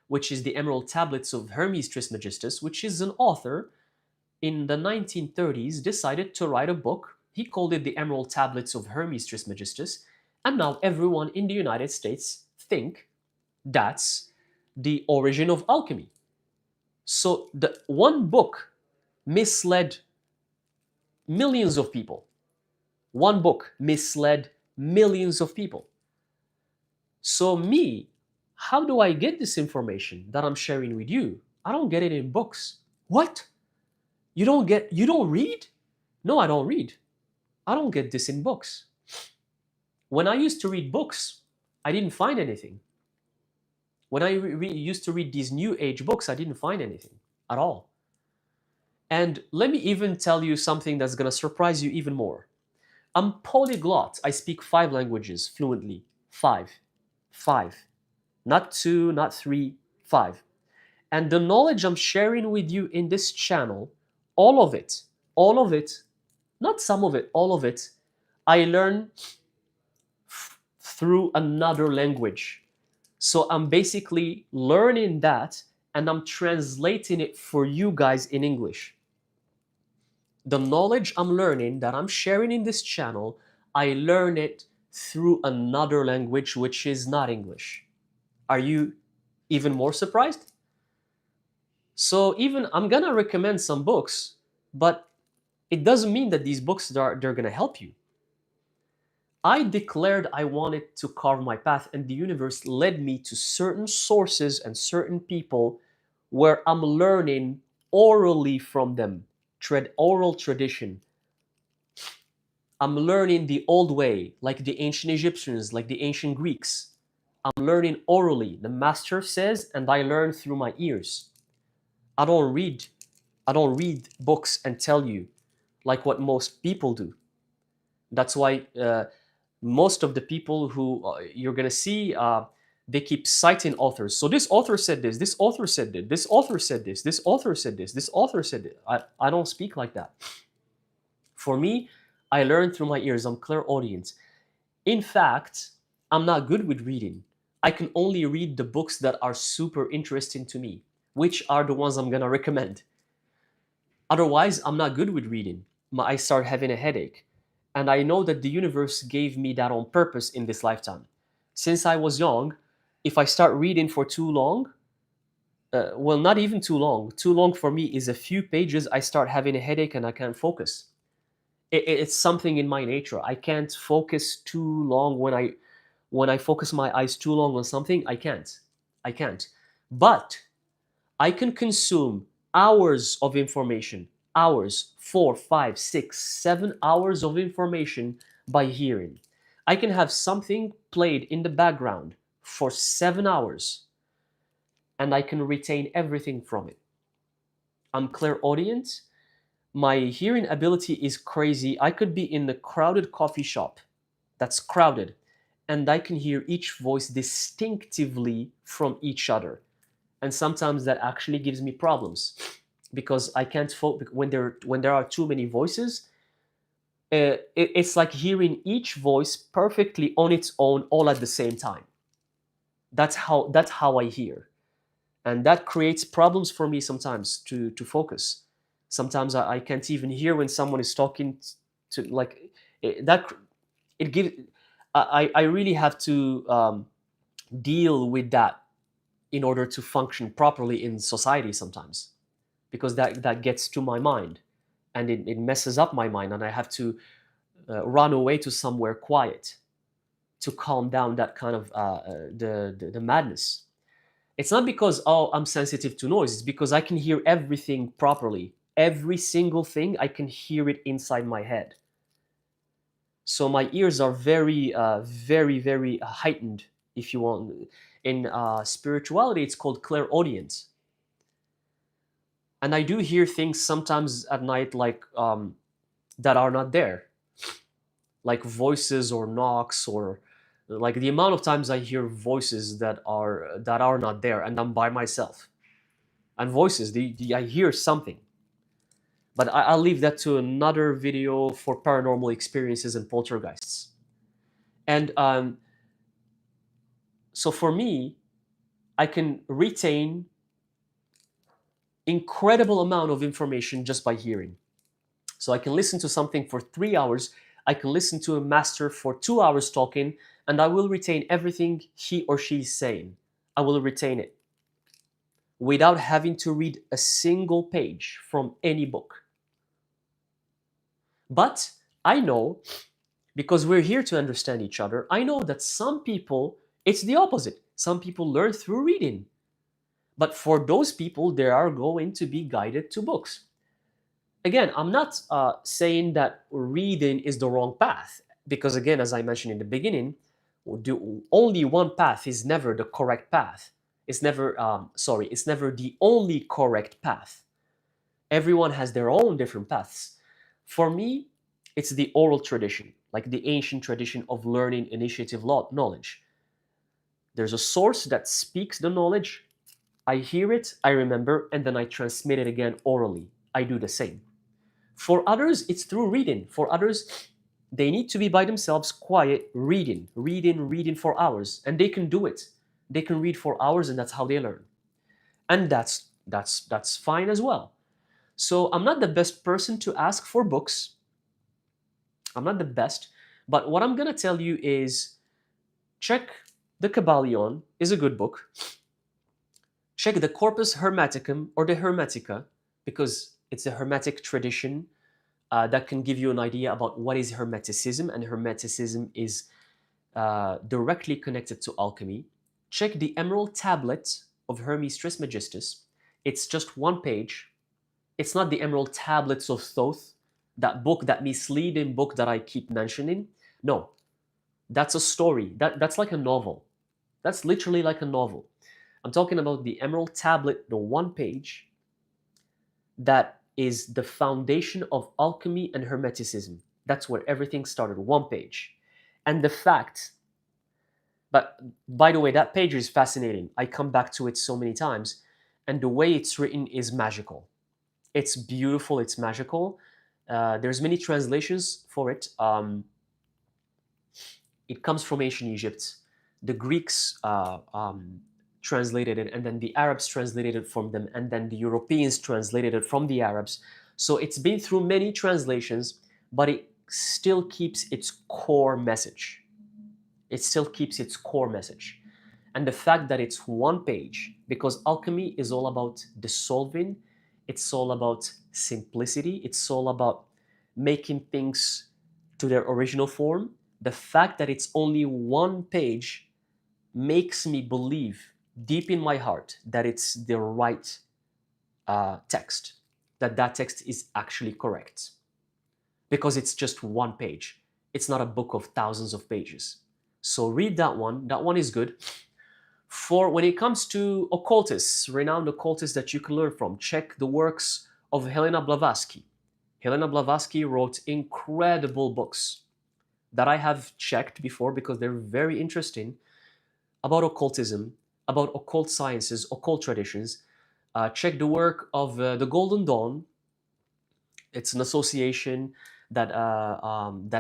S1: which is the Emerald Tablets of Hermes Trismegistus, which is an author in the 1930s decided to write a book. He called it the Emerald Tablets of Hermes Trismegistus, and now everyone in the United States think that's the origin of alchemy. So the one book misled millions of people. One book misled millions of people. So me, how do I get this information that I'm sharing with you? I don't get it in books. What? You don't read? No, I don't read. I don't get this in books. When I used to read books, I didn't find anything. When I used to read these new age books, I didn't find anything at all. And let me even tell you something that's going to surprise you even more. I'm polyglot. I speak 5 languages fluently. 5. Not 2, not 3, 5. And the knowledge I'm sharing with you in this channel, all of it, not some of it, all of it, I learned through another language. So I'm basically learning that and I'm translating it for you guys in English. The knowledge I'm learning that I'm sharing in this channel, I learn it through another language which is not English. Are you even more surprised? So even I'm gonna recommend some books, but it doesn't mean that these books they're gonna help you. I declared I wanted to carve my path, and the universe led me to certain sources and certain people where I'm learning orally from them. Oral tradition. I'm learning the old way, like the ancient Egyptians, like the ancient Greeks. I'm learning orally. The master says, and I learn through my ears. I don't read. I don't read books and tell you like what most people do. That's why most of the people who you're gonna see, they keep citing authors. So this author said this. This author said this. This author said this. This author said this. This author said it. I don't speak like that. For me, I learn through my ears. I'm clairaudient. In fact, I'm not good with reading. I can only read the books that are super interesting to me, which are the ones I'm gonna recommend. Otherwise, I'm not good with reading. I start having a headache. And I know that the universe gave me that on purpose in this lifetime. Since I was young, if I start reading for too long, well, not even too long for me is a few pages, I start having a headache and I can't focus. It's something in my nature. I can't focus too long. When I focus my eyes too long on something, I can't. But I can consume hours of information, hours, 4, 5, 6, 7 hours of information by hearing. I can have something played in the background for 7 hours and I can retain everything from it. I'm clairaudient. My hearing ability is crazy. I could be in a crowded coffee shop that's crowded and I can hear each voice distinctively from each other. And sometimes that actually gives me problems because I can't focus when there are too many voices. It's like hearing each voice perfectly on its own all at the same time. That's how I hear, and that creates problems for me sometimes to focus. Sometimes I can't even hear when someone is talking to like that. It gives. I really have to deal with that in order to function properly in society sometimes, because that gets to my mind and it messes up my mind, and I have to run away to somewhere quiet to calm down that kind of the madness. It's not because, oh, I'm sensitive to noise. It's because I can hear everything properly. Every single thing, I can hear it inside my head. So my ears are very, very, very heightened, if you want. In spirituality, it's called clairaudience. And I do hear things sometimes at night, like that are not there, like voices or knocks, or like the amount of times I hear voices that are not there, and I'm by myself. And voices, I hear something, but I'll leave that to another video for paranormal experiences and poltergeists. And so for me, I can retain incredible amount of information just by hearing. So I can listen to something for 3 hours. I can listen to a master for 2 hours talking, and I will retain everything he or she is saying. I will retain it without having to read a single page from any book. But I know, because we're here to understand each other, I know that some people, it's the opposite. Some people learn through reading. But for those people, they are going to be guided to books. Again, I'm not saying that reading is the wrong path, because again, as I mentioned in the beginning, only one path is never the correct path. It's never, it's never the only correct path. Everyone has their own different paths. For me, it's the oral tradition, like the ancient tradition of learning initiative knowledge. There's a source that speaks the knowledge. I hear it, I remember, and then I transmit it again orally. I do the same. For others, it's through reading. For others, they need to be by themselves, quiet, reading for hours, and they can do it. They can read for hours, and that's how they learn. And that's fine as well. So I'm not the best person to ask for books. I'm not the best. But what I'm going to tell you is check the Kabbalion is a good book. Check the Corpus Hermeticum or the Hermetica, because it's a Hermetic tradition that can give you an idea about what is Hermeticism, and Hermeticism is directly connected to alchemy. Check the Emerald Tablet of Hermes Trismegistus. It's just one page. It's not the Emerald Tablets of Thoth, that book, that misleading book that I keep mentioning. No, that's a story. That's like a novel. That's literally like a novel. I'm talking about the Emerald Tablet, the one page that is the foundation of alchemy and Hermeticism. That's where everything started, one page. And the fact, but by the way, that page is fascinating. I come back to it so many times, and the way it's written is magical. It's beautiful, it's magical. There's many translations for it. It comes from ancient Egypt. The Greeks translated it, and then the Arabs translated it from them, and then the Europeans translated it from the Arabs. So it's been through many translations, but it still keeps its core message. It still keeps its core message. And the fact that it's one page, because alchemy is all about dissolving, it's all about simplicity, it's all about making things to their original form. The fact that it's only one page makes me believe deep in my heart that it's the right text, that text is actually correct, because it's just one page. It's not a book of thousands of pages. So read that one. That one is good. For when it comes to occultists, renowned occultists that you can learn from, check the works of Helena Blavatsky. Helena Blavatsky wrote incredible books that I have checked before because they're very interesting, about occultism, about occult sciences, occult traditions. Check the work of the Golden Dawn. It's an association that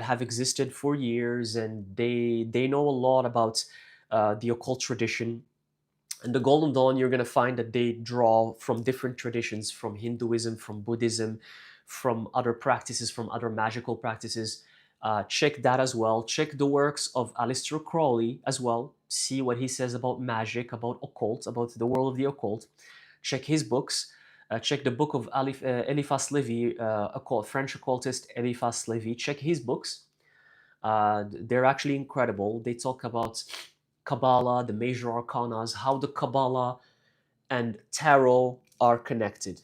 S1: have existed for years, and they know a lot about the occult tradition. And the Golden Dawn, you're going to find that they draw from different traditions, from Hinduism, from Buddhism, from other practices, from other magical practices. Check that as well. Check the works of Aleister Crowley as well. See what he says about magic, about occult, about the world of the occult. Check his books. Check the book of Eliphas Levi, French occultist Eliphas Levi. Check his books. They're actually incredible. They talk about Kabbalah, the major arcanas, how the Kabbalah and tarot are connected.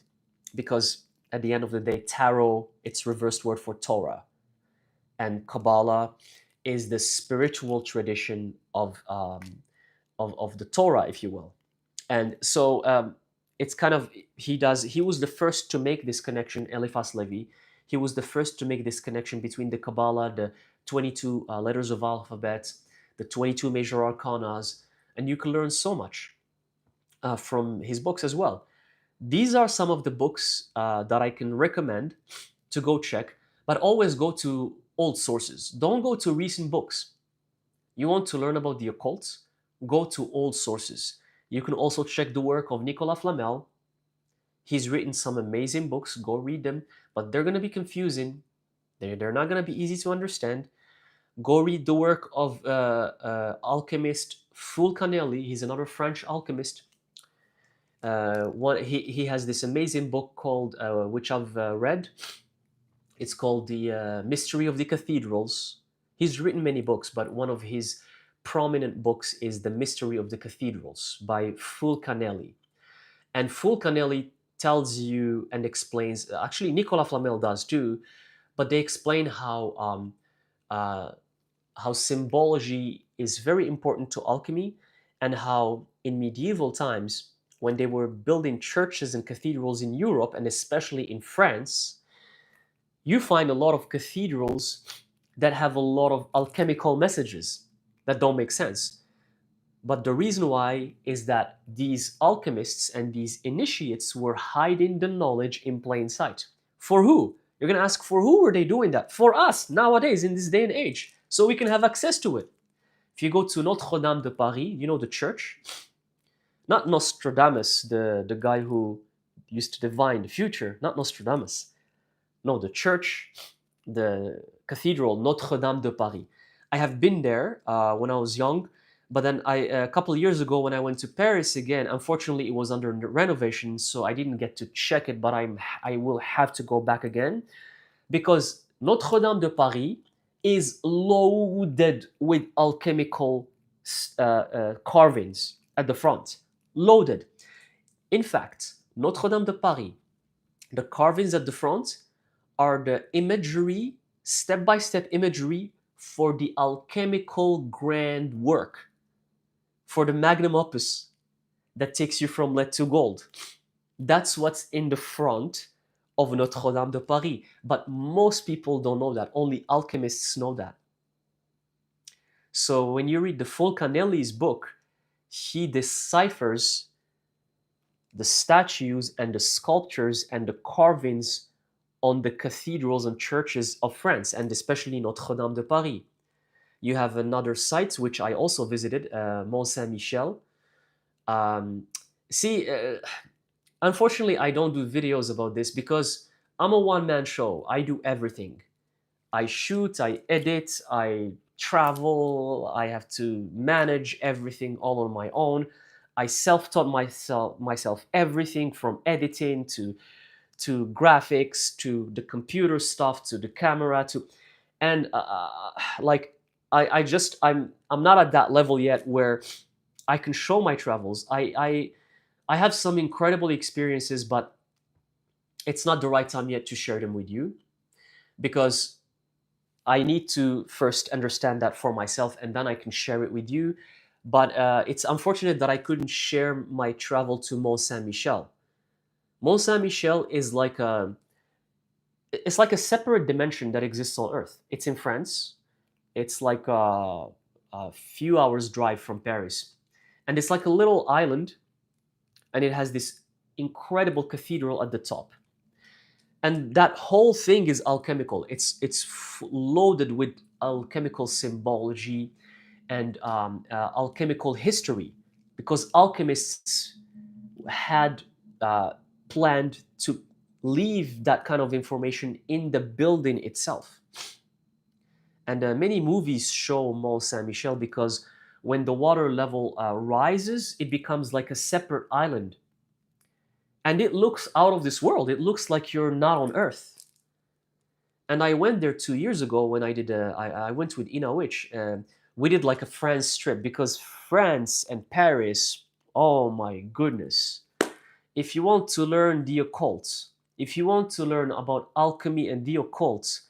S1: Because at the end of the day, tarot, it's reversed word for Torah. And Kabbalah is the spiritual tradition of the Torah, if you will. And so it's kind of, he was the first to make this connection, Eliphas Levi. He was the first to make this connection between the Kabbalah, the 22 letters of alphabet, the 22 major arcanas, and you can learn so much from his books as well. These are some of the books that I can recommend to go check, but always go to old sources. Don't go to recent books. You want to learn about the occult? Go to old sources. You can also check the work of Nicolas Flamel. He's written some amazing books. Go read them, but they're going to be confusing. They're not going to be easy to understand. Go read the work of alchemist Fulcanelli. He's another French alchemist. He has this amazing book called, which I've read. It's called The Mystery of the Cathedrals. He's written many books, but one of his prominent books is The Mystery of the Cathedrals by Fulcanelli. And Fulcanelli tells you and explains, actually Nicolas Flamel does too, but they explain how symbology is very important to alchemy, and how in medieval times, when they were building churches and cathedrals in Europe, and especially in France, you find a lot of cathedrals that have a lot of alchemical messages that don't make sense. But the reason why is that these alchemists and these initiates were hiding the knowledge in plain sight. For who? You're going to ask, for who were they doing that? For us, nowadays, in this day and age, so we can have access to it. If you go to Notre Dame de Paris, you know, the church, not Nostradamus, the guy who used to divine the future, not Nostradamus. No, the church, the cathedral Notre Dame de Paris. I have been there when I was young, but then a couple of years ago when I went to Paris again, unfortunately it was under renovation, so I didn't get to check it. But I will have to go back again because Notre Dame de Paris is loaded with alchemical carvings at the front. Loaded. In fact, Notre Dame de Paris, the carvings at the front are the imagery, step-by-step imagery for the alchemical grand work, for the magnum opus that takes you from lead to gold. That's what's in the front of Notre Dame de Paris. But most people don't know that. Only alchemists know that. So when you read the Fulcanelli's book, he deciphers the statues and the sculptures and the carvings on the cathedrals and churches of France, and especially Notre Dame de Paris. You have another site which I also visited, Mont Saint-Michel. Unfortunately, I don't do videos about this because I'm a one-man show. I do everything. I shoot, I edit, I travel, I have to manage everything all on my own. I self-taught myself everything from editing to graphics to the computer stuff to the camera to, and like I'm not at that level yet where I can show my travels. I have some incredible experiences, but it's not the right time yet to share them with you because I need to first understand that for myself and then I can share it with you. But it's unfortunate that I couldn't share my travel to Mont Saint-Michel. Mont Saint-Michel is like it's like a separate dimension that exists on Earth. It's in France. It's like a few hours drive from Paris. And it's like a little island, and it has this incredible cathedral at the top. And that whole thing is alchemical. It's loaded with alchemical symbology and alchemical history, because alchemists had planned to leave that kind of information in the building itself. And many movies show Mont Saint-Michel because when the water level rises, it becomes like a separate island. And it looks out of this world. It looks like you're not on Earth. And I went there 2 years ago when I did. I went with Ina Witch. We did like a France trip because France and Paris. Oh my goodness! If you want to learn the occult, if you want to learn about alchemy and the occult,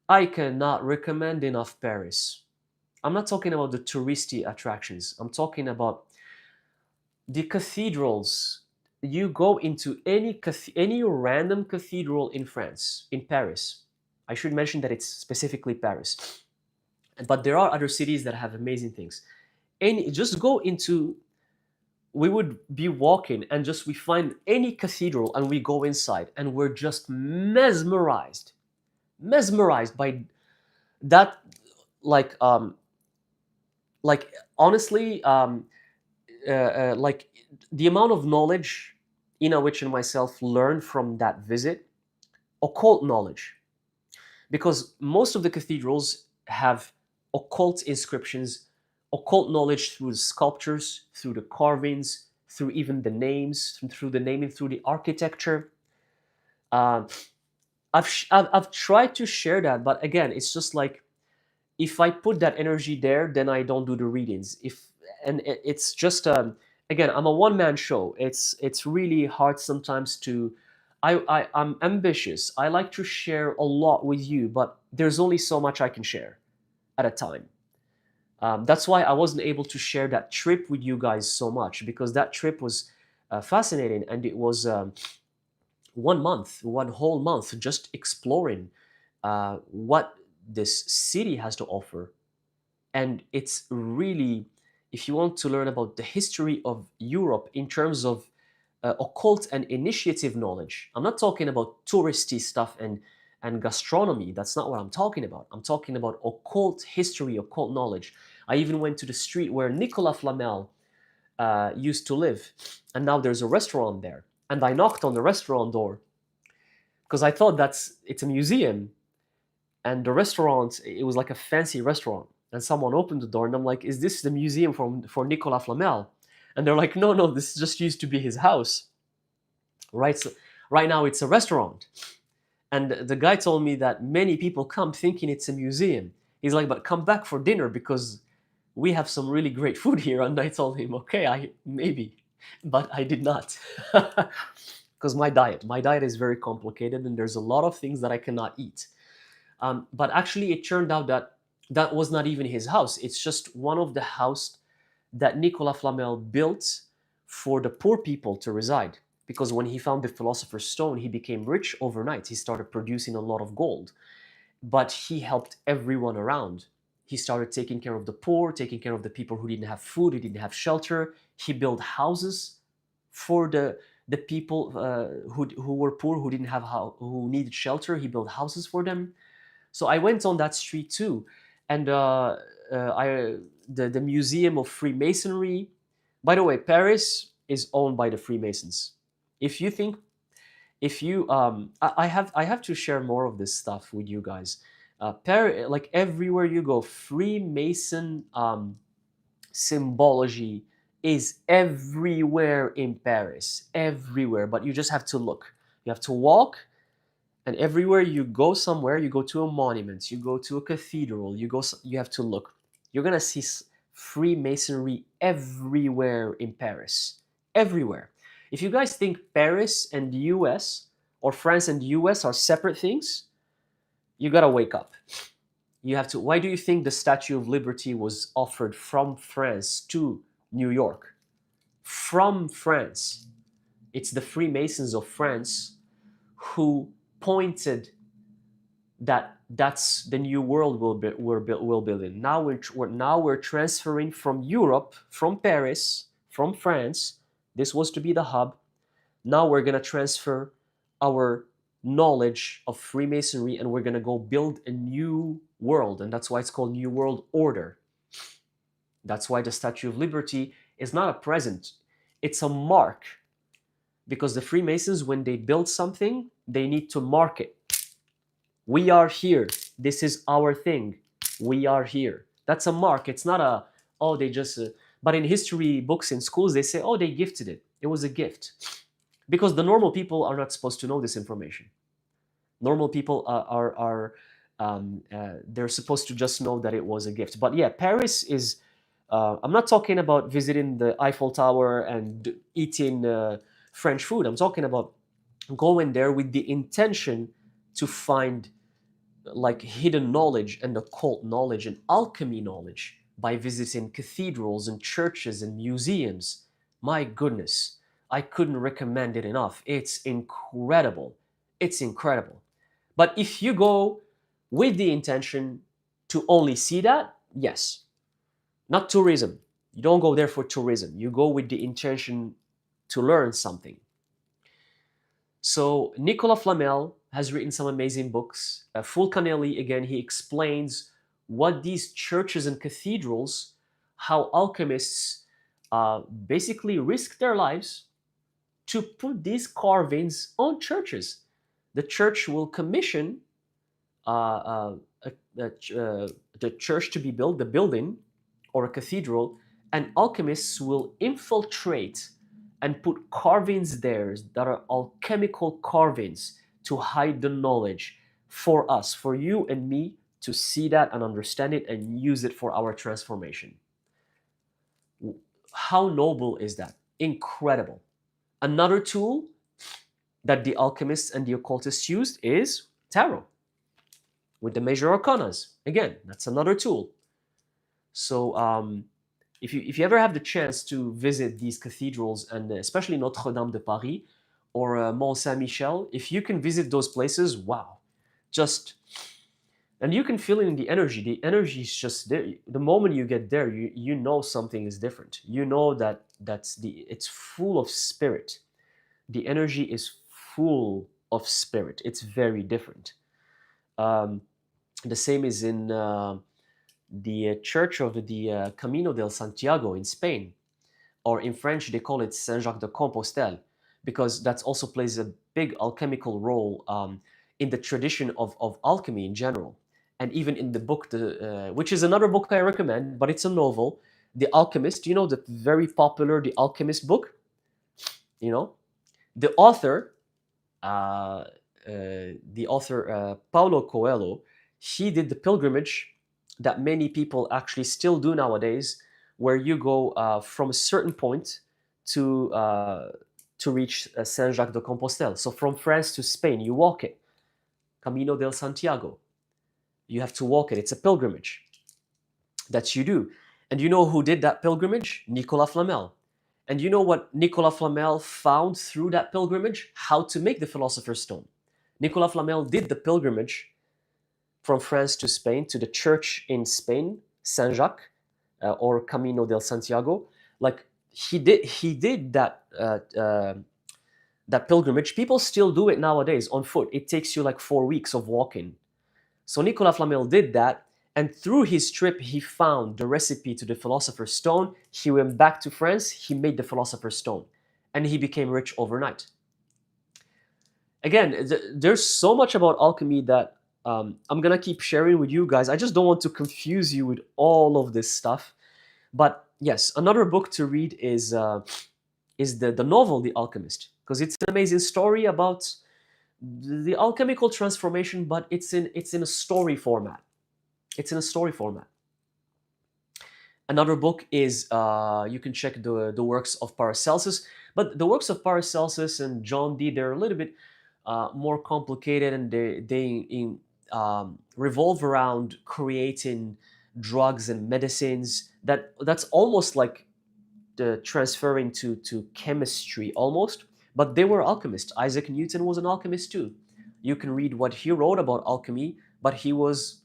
S1: I cannot recommend enough Paris. I'm not talking about the touristy attractions. I'm talking about the cathedrals. You go into any random cathedral in France, in Paris. I should mention that it's specifically Paris. But there are other cities that have amazing things. And just go into, we would be walking and just we find any cathedral and we go inside and we're just mesmerized by that, like honestly, like the amount of knowledge Ina Witch and myself learned from that visit, occult knowledge, because most of the cathedrals have occult inscriptions, occult knowledge through the sculptures, through the carvings, through even the names, through the naming, through the architecture. I've tried to share that, but again, it's just like if I put that energy there, then I don't do the readings. It's just again, I'm a one-man show. It's really hard sometimes to. I'm ambitious. I like to share a lot with you, but there's only so much I can share at a time. That's why I wasn't able to share that trip with you guys so much, because that trip was fascinating, and it was 1 month, one whole month, just exploring what this city has to offer. And it's really, if you want to learn about the history of Europe in terms of occult and initiative knowledge, I'm not talking about touristy stuff and gastronomy. That's not what I'm talking about. I'm talking about occult history, occult knowledge. I even went to the street where Nicolas Flamel used to live, and now there's a restaurant there. And I knocked on the restaurant door because I thought it's a museum. And the restaurant, it was like a fancy restaurant. And someone opened the door, and I'm like, "Is this the museum for Nicolas Flamel?" And they're like, "No, this just used to be his house. Right, so right now it's a restaurant." And the guy told me that many people come thinking it's a museum. He's like, "But come back for dinner because we have some really great food here." And I told him, "Okay, I maybe," but I did not, because my diet is very complicated, and there's a lot of things that I cannot eat. But actually, it turned out that that was not even his house. It's just one of the house that Nicolas Flamel built for the poor people to reside. Because when he found the Philosopher's Stone, he became rich overnight. He started producing a lot of gold, but he helped everyone around. He started taking care of the poor, taking care of the people who didn't have food, who didn't have shelter. He built houses for the people who were poor, who didn't have who needed shelter. He built houses for them. So I went on that street too, and the Museum of Freemasonry. By the way, Paris is owned by the Freemasons. If you think, if you I have to share more of this stuff with you guys. Paris, like everywhere you go, Freemason symbology is everywhere in Paris, everywhere. But you just have to look. You have to walk, and everywhere you go somewhere, you go to a monument, you go to a cathedral, you have to look. You're gonna see Freemasonry everywhere in Paris, everywhere. If you guys think Paris and the US or France and the US are separate things, you gotta wake up. You have to. Why do you think the Statue of Liberty was offered from France to New York? From France. It's the Freemasons of France who pointed that that's the new world we're building. Now we're transferring from Europe, from Paris, from France. This was to be the hub. Now we're gonna transfer our knowledge of Freemasonry, and we're gonna go build a new world, and that's why it's called New World Order. That's why the Statue of Liberty is not a present; it's a mark. Because the Freemasons, when they build something, they need to mark it. We are here. This is our thing. We are here. That's a mark. It's not a, oh, they just, but in history books in schools, they say, oh, they gifted it. It was a gift. Because the normal people are not supposed to know this information. Normal people they're supposed to just know that it was a gift. But yeah, Paris is, I'm not talking about visiting the Eiffel Tower and eating French food. I'm talking about going there with the intention to find like hidden knowledge and occult knowledge and alchemy knowledge by visiting cathedrals and churches and museums. My goodness, I couldn't recommend it enough. It's incredible. It's incredible. But if you go with the intention to only see that, yes, not tourism. You don't go there for tourism. You go with the intention to learn something. So Nicolas Flamel has written some amazing books. Fulcanelli, again, he explains what these churches and cathedrals, how alchemists basically risk their lives to put these carvings on churches. The church will commission the church to be built, the building, or a cathedral, and alchemists will infiltrate and put carvings there that are alchemical carvings to hide the knowledge for us, for you and me to see that and understand it and use it for our transformation. How noble is that? Incredible. Another tool that the alchemists and the occultists used is tarot with the major arcanas. Again, that's another tool. So if you ever have the chance to visit these cathedrals, and especially Notre Dame de Paris or Mont Saint Michel, if you can visit those places, wow, just, and you can feel it in the energy. The energy is just there. The moment you get there, you know something is different. You know that it's full of spirit. The energy is full of spirit. It's very different. The same is in the church of the Camino del Santiago in Spain, or in French they call it Saint Jacques de Compostelle, because that also plays a big alchemical role in the tradition of alchemy in general. And even in the book, which is another book I recommend, but it's a novel, The Alchemist, the very popular The Alchemist book, the author, uh, Paulo Coelho, he did the pilgrimage that many people actually still do nowadays, where you go from a certain point to reach Saint Jacques de Compostelle. So from France to Spain, you walk it, Camino del Santiago. You have to walk it. It's a pilgrimage that you do. And you know who did that pilgrimage? Nicolas Flamel. And you know what Nicolas Flamel found through that pilgrimage? How to make the Philosopher's Stone. Nicolas Flamel did the pilgrimage from France to Spain, to the church in Spain, Saint Jacques, or Camino del Santiago. Like he did that that pilgrimage. People still do it nowadays on foot. It takes you like 4 weeks of walking. So Nicolas Flamel did that, and through his trip, he found the recipe to the Philosopher's Stone. He went back to France, he made the Philosopher's Stone, and he became rich overnight. Again, there's so much about alchemy that I'm gonna keep sharing with you guys. I just don't want to confuse you with all of this stuff. But yes, another book to read is the novel The Alchemist, because it's an amazing story about the alchemical transformation, but it's in a story format. It's in a story format. Another book is you can check the works of Paracelsus, but the works of Paracelsus and John Dee, they're a little bit more complicated, and they revolve around creating drugs and medicines. That's almost like the transferring to chemistry almost. But they were alchemists. Isaac Newton was an alchemist too. You can read what he wrote about alchemy, but he was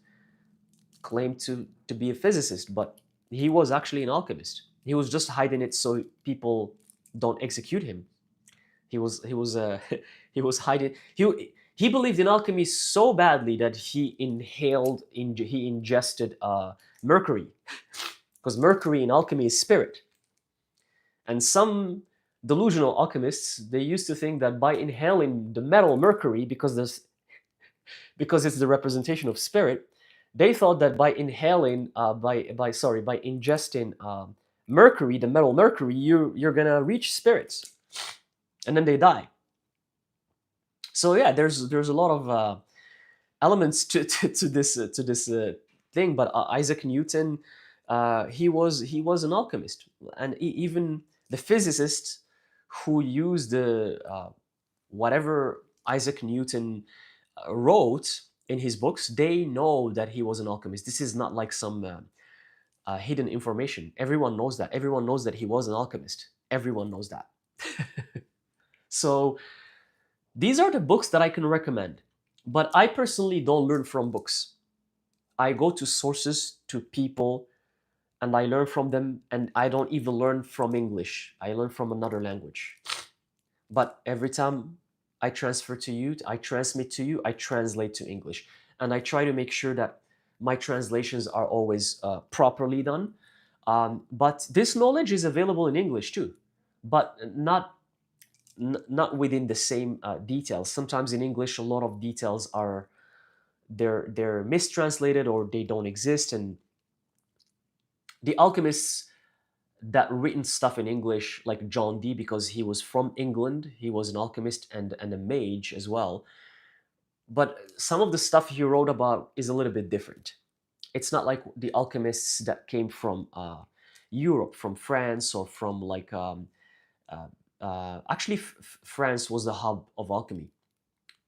S1: claimed to be a physicist, but he was actually an alchemist. He was just hiding it so people don't execute him. He was he was hiding. He believed in alchemy so badly that he ingested mercury, because mercury in alchemy is spirit. And some delusional alchemists, they used to think that by inhaling the metal mercury, because it's the representation of spirit, they thought that by inhaling by ingesting mercury, the metal mercury, you're gonna reach spirits, and then they die. So yeah, there's a lot of elements to this thing. But Isaac Newton, he was an alchemist, and even the physicists who used the whatever Isaac Newton wrote in his books, they know that he was an alchemist. This is not like some hidden information. Everyone knows that. Everyone knows that he was an alchemist. Everyone knows that. So these are the books that I can recommend. But I personally don't learn from books. I go to sources, to people, and I learn from them. And I don't even learn from English. I learn from another language. But every time I transfer to you, I transmit to you, I translate to English. And I try to make sure that my translations are always properly done. But this knowledge is available in English too, but not within the same details. Sometimes in English, a lot of details are they're mistranslated, or they don't exist. And the alchemists that written stuff in English, like John Dee, because he was from England, he was an alchemist and a mage as well. But some of the stuff he wrote about is a little bit different. It's not like the alchemists that came from Europe, from France, or from like actually France was the hub of alchemy.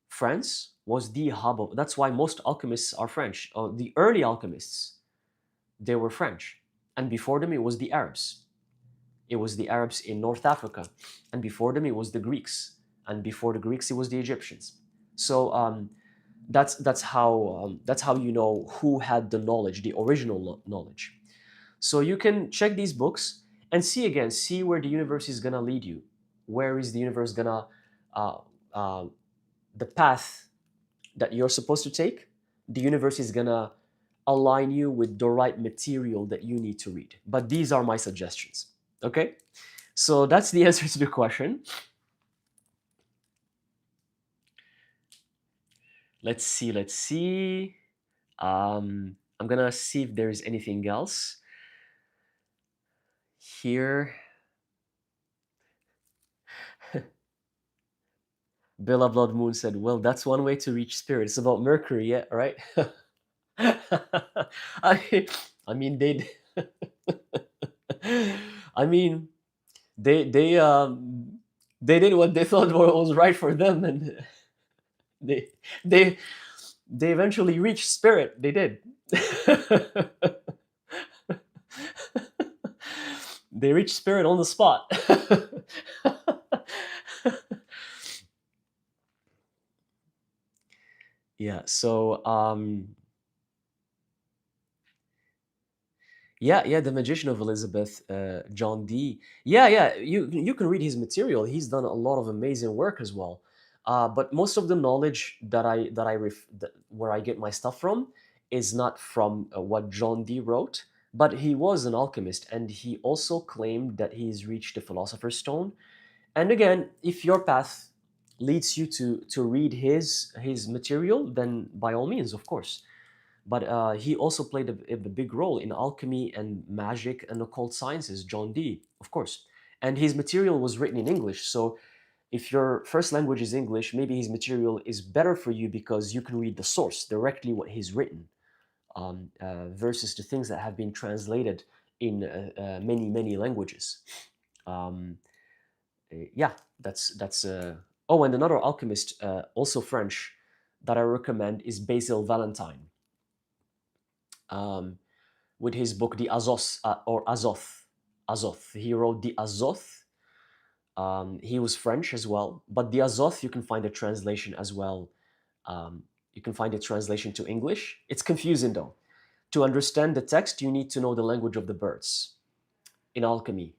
S1: France was the hub of. That's why most alchemists are French. The early alchemists, they were French, and before them it was the Arabs. It was the Arabs in North Africa, and before them it was the Greeks, and before the Greeks it was the Egyptians. So that's how you know who had the knowledge, the original knowledge. So you can check these books and see where the universe is gonna lead you. Where is the universe gonna the path that you're supposed to take? The universe is gonna align you with the right material that you need to read. But these are my suggestions. Okay, so that's the answer to the question. Let's see. Let's see. I'm gonna see if there's anything else here. Bella Blood Moon said, "Well, that's one way to reach spirit. It's about Mercury, yeah, right?" I, I mean, they, I mean, they did what they thought was right for them, and they, they, they eventually reached spirit. They did. They reached spirit on the spot. Yeah. So, yeah, The Magician of Elizabeth, John Dee. Yeah. You can read his material. He's done a lot of amazing work as well. But most of the knowledge where I get my stuff from is not from what John Dee wrote, but he was an alchemist, and he also claimed that he's reached the Philosopher's Stone. And again, if your path leads you to read his material, then by all means, of course. But he also played a big role in alchemy and magic and occult sciences, John Dee, of course. And his material was written in English. So if your first language is English, maybe his material is better for you because you can read the source, directly what he's written, versus the things that have been translated in many languages. Um, yeah, that's. Oh, and another alchemist, also French, that I recommend is Basil Valentine. Um, with his book The Azos or Azoth. Azoth. He wrote The Azoth. He was French as well, but The Azoth you can find a translation as well. You can find a translation to English. It's confusing though. To understand the text, you need to know the language of the birds in alchemy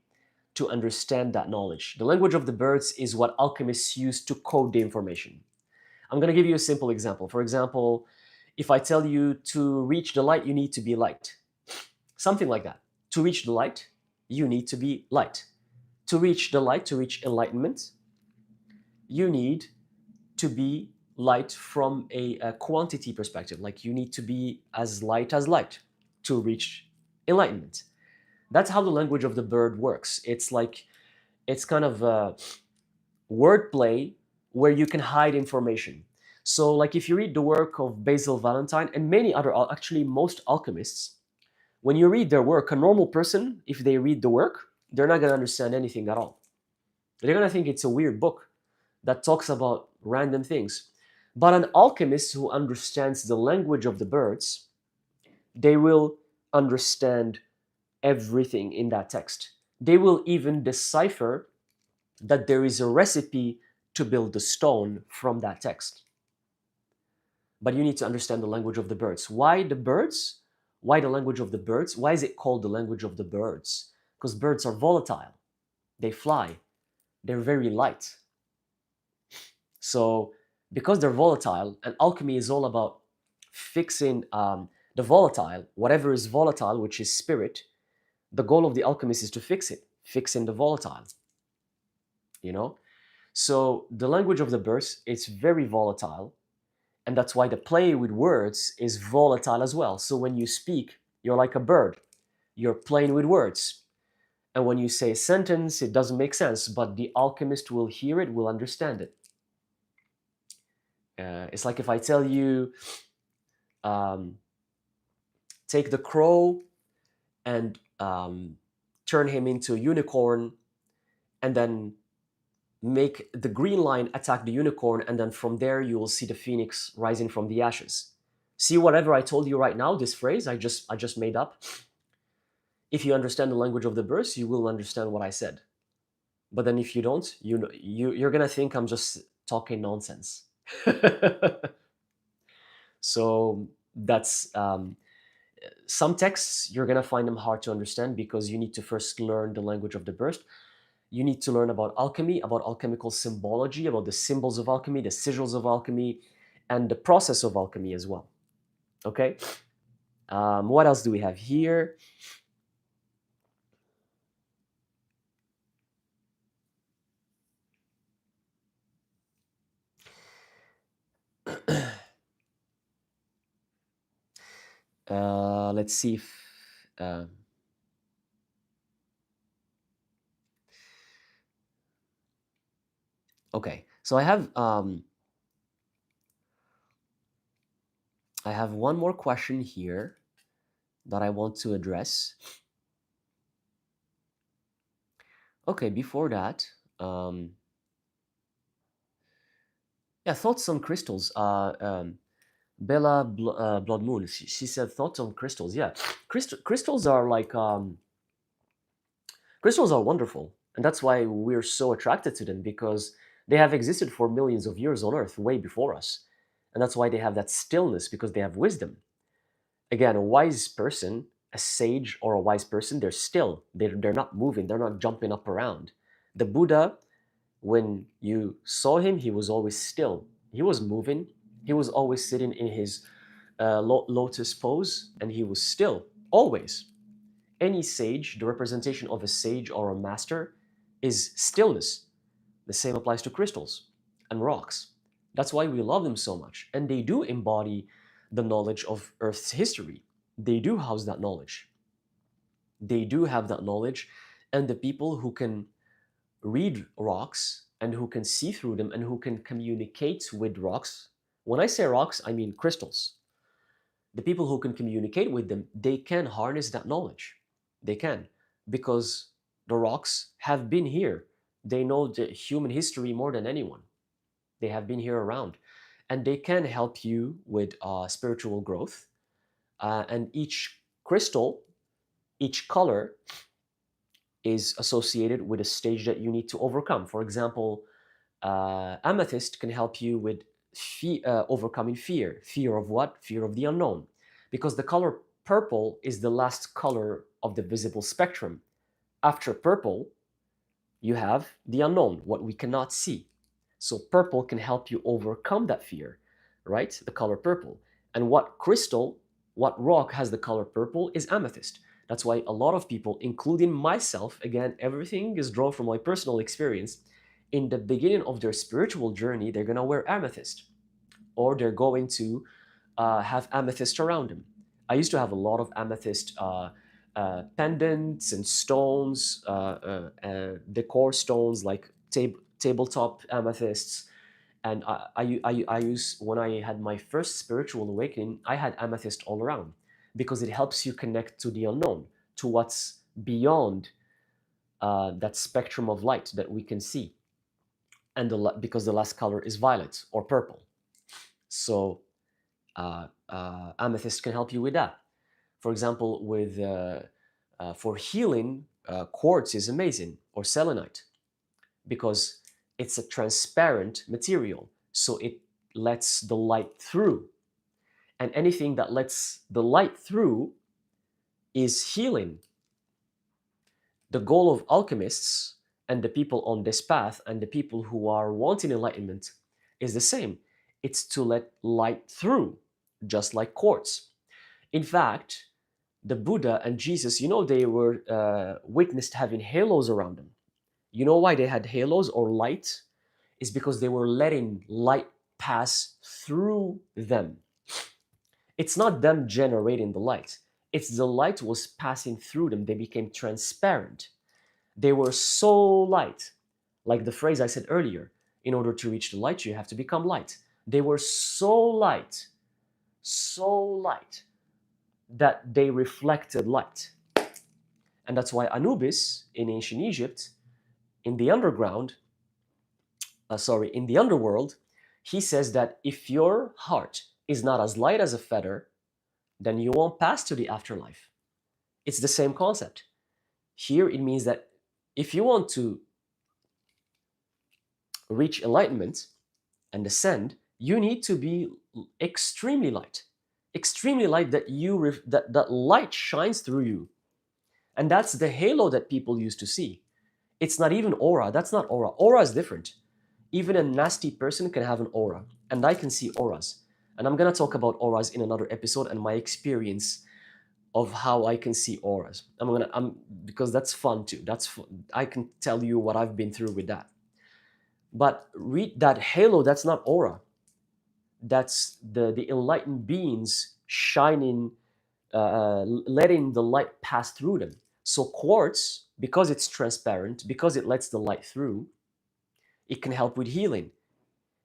S1: to understand that knowledge. The language of the birds is what alchemists use to code the information. I'm going to give you a simple example. For example, if I tell you to reach the light, you need to be light. Something like that. To reach the light, you need to be light. To reach the light, to reach enlightenment, you need to be light from a quantity perspective. Like you need to be as light to reach enlightenment. That's how the language of the bird works. It's kind of a wordplay where you can hide information. So, like if you read the work of Basil Valentine and many other, actually most alchemists, when you read their work, a normal person, if they read the work, they're not going to understand anything at all. They're going to think it's a weird book that talks about random things. But an alchemist who understands the language of the birds, they will understand everything in that text. They will even decipher that there is a recipe to build the stone from that text. But you need to understand the language of the birds. Why the birds? Why the language of the birds? Why is it called the language of the birds? Because birds are volatile. They fly. They're very light. So because they're volatile, and alchemy is all about fixing the volatile, whatever is volatile, which is spirit, the goal of the alchemist is to fix it, fixing the volatile. You know? So the language of the birds is very volatile, and that's why the play with words is volatile as well. So when you speak, you're like a bird. You're playing with words. And when you say a sentence, it doesn't make sense, but the alchemist will hear it, will understand it. It's like if I tell you, um, take the crow and turn him into a unicorn, and then make the green line attack the unicorn, and then from there you will see the phoenix rising from the ashes. See, whatever I told you right now, this phrase I just made up. If you understand the language of the birds, you will understand what I said. But then if you don't, you're gonna think I'm just talking nonsense. So that's some texts you're gonna find them hard to understand because you need to first learn the language of the birds. You need to learn about alchemy, about alchemical symbology, about the symbols of alchemy, the sigils of alchemy, and the process of alchemy as well. Okay. What else do we have here? Let's see if uh, okay. So I have one more question here that I want to address. Okay, before that, um, yeah, thoughts on crystals. Bella Blood Moon. She said thoughts on crystals. Yeah, crystals are like crystals are wonderful, and that's why we're so attracted to them because they have existed for millions of years on Earth, way before us, and that's why they have that stillness because they have wisdom. Again, a wise person, a sage or a wise person, they're still. They're not moving. They're not jumping up around. The Buddha, when you saw him, he was always still. He was moving. He was always sitting in his lotus pose, and he was still, always. Any sage, the representation of a sage or a master, is stillness. The same applies to crystals and rocks. That's why we love them so much. And they do embody the knowledge of Earth's history. They do house that knowledge. They do have that knowledge. And the people who can read rocks and who can see through them and who can communicate with rocks, when I say rocks, I mean crystals. The people who can communicate with them, they can harness that knowledge. They can, because the rocks have been here. They know the human history more than anyone. They have been here around, and they can help you with spiritual growth. And each crystal, each color is associated with a stage that you need to overcome. For example, amethyst can help you with overcoming fear. Fear of what? Fear of the unknown. Because the color purple is the last color of the visible spectrum. After purple, you have the unknown, what we cannot see. So purple can help you overcome that fear, right? The color purple. And what crystal, what rock has the color purple is amethyst. That's why a lot of people, including myself, again, everything is drawn from my personal experience. In the beginning of their spiritual journey, they're going to wear amethyst, or they're going to have amethyst around them. I used to have a lot of amethyst pendants and stones, decor stones like tabletop amethysts. And I use, when I had my first spiritual awakening, I had amethyst all around because it helps you connect to the unknown, to what's beyond that spectrum of light that we can see. And because the last color is violet or purple. So amethyst can help you with that. For example, with for healing, quartz is amazing, or selenite, because it's a transparent material, so it lets the light through. And anything that lets the light through is healing. The goal of alchemists and the people on this path and the people who are wanting enlightenment is the same. It's to let light through, just like quartz. In fact, the Buddha and Jesus, they were witnessed having halos around them. You know why they had halos or light? Is because they were letting light pass through them. It's not them generating the light. It's the light was passing through them. They became transparent. They were so light. Like the phrase I said earlier, in order to reach the light, you have to become light. They were so light, that they reflected light. And that's why Anubis in ancient Egypt, in the underground, in the underworld, he says that if your heart is not as light as a feather, then you won't pass to the afterlife. It's the same concept. Here it means that if you want to reach enlightenment and ascend, you need to be extremely light. Extremely light, that that light shines through you. And that's the halo that people used to see. It's not even aura. That's not aura. Aura is different. Even a nasty person can have an aura, and I can see auras. And I'm going to talk about auras in another episode and my experience of how I can see auras. Because that's fun too. I can tell you what I've been through with that. But read that halo, that's not aura. That's the enlightened beings shining letting the light pass through them. So quartz, because it's transparent, because it lets the light through, it can help with healing.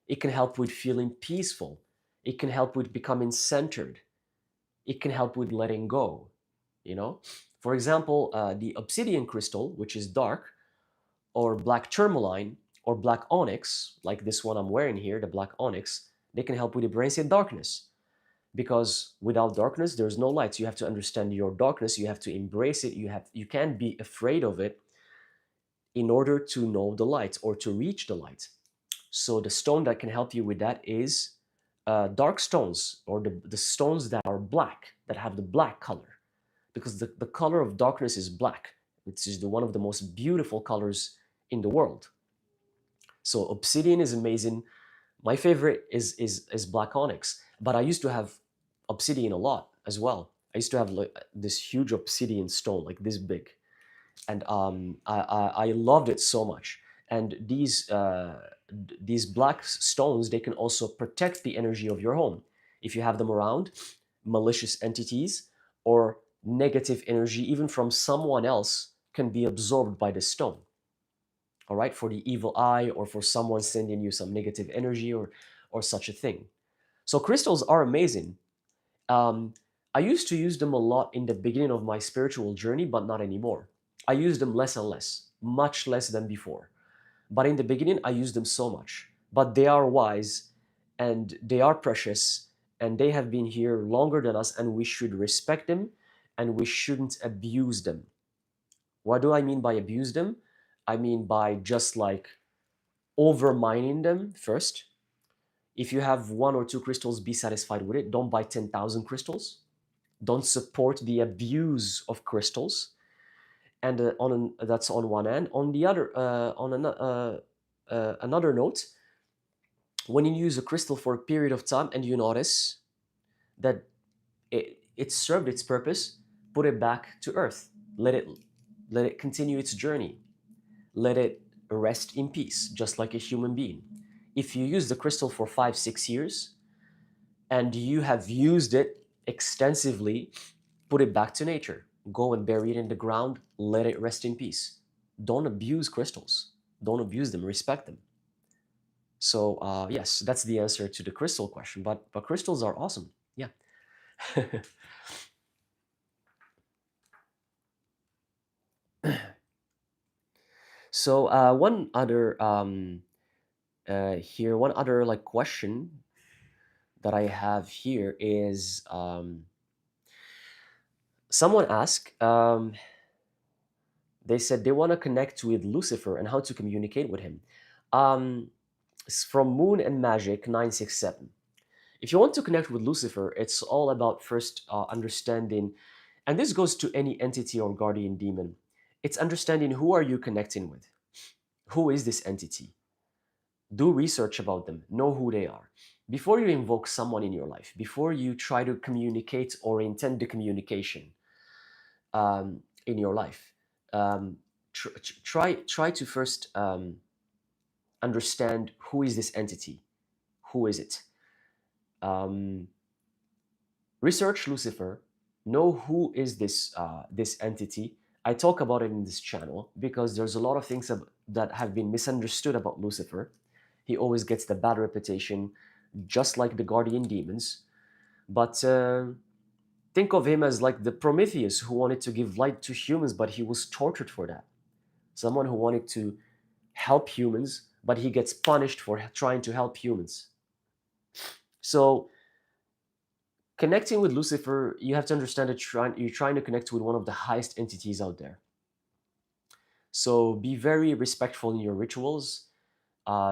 S1: It can help with feeling peaceful. It can help with becoming centered. It can help with letting go. You know, for example, the obsidian crystal, which is dark, or black tourmaline, or black onyx, like this one I'm wearing here, the black onyx, they can help with embracing darkness. Because without darkness, there's no light. So you have to understand your darkness. You have to embrace it. You can't be afraid of it in order to know the light or to reach the light. So the stone that can help you with that is dark stones, or the stones that are black, that have the black color, because the color of darkness is black, which is one of the most beautiful colors in the world. So obsidian is amazing. My favorite is black onyx, but I used to have obsidian a lot as well. I used to have like this huge obsidian stone, like this big, and I loved it so much. And these black stones, they can also protect the energy of your home. If you have them around, malicious entities or negative energy, even from someone else, can be absorbed by the stone. All right, for the evil eye, or for someone sending you some negative energy, or such a thing. So crystals are amazing. I used to use them a lot in the beginning of my spiritual journey, but not anymore. I use them less and less, much less than before. But in the beginning, I used them so much. But they are wise, and they are precious, and they have been here longer than us, and we should respect them, and we shouldn't abuse them. What do I mean by abuse them? I mean by just like over mining them first. If you have one or two crystals, be satisfied with it. Don't buy 10,000 crystals. Don't support the abuse of crystals. And that's on one end. On the other, another note, when you use a crystal for a period of time and you notice that it served its purpose, put it back to earth. Let it continue its journey. Let it rest in peace, just like a human being. If you use the crystal for 5-6 years and you have used it extensively, put it back to nature. Go and bury it in the ground. Let it rest in peace. Don't abuse crystals. Don't abuse them. Respect them. So yes, that's the answer to the crystal question. But crystals are awesome. Yeah. So one other one other like question that I have here is someone asked. They said they want to connect with Lucifer and how to communicate with him. It's from Moon and Magic 967. If you want to connect with Lucifer, it's all about first understanding, and this goes to any entity or guardian demon. It's understanding, who are you connecting with? Who is this entity? Do research about them, know who they are. Before you invoke someone in your life, before you try to communicate or intend the communication in your life, try to first understand, who is this entity? Who is it? Research Lucifer, know who is this entity. I talk about it in this channel because there's a lot of things that have been misunderstood about Lucifer. He always gets the bad reputation, just like the guardian demons. But think of him as like the Prometheus who wanted to give light to humans, but he was tortured for that. Someone who wanted to help humans, but he gets punished for trying to help humans. So connecting with Lucifer, you have to understand that you're trying to connect with one of the highest entities out there. So be very respectful in your rituals.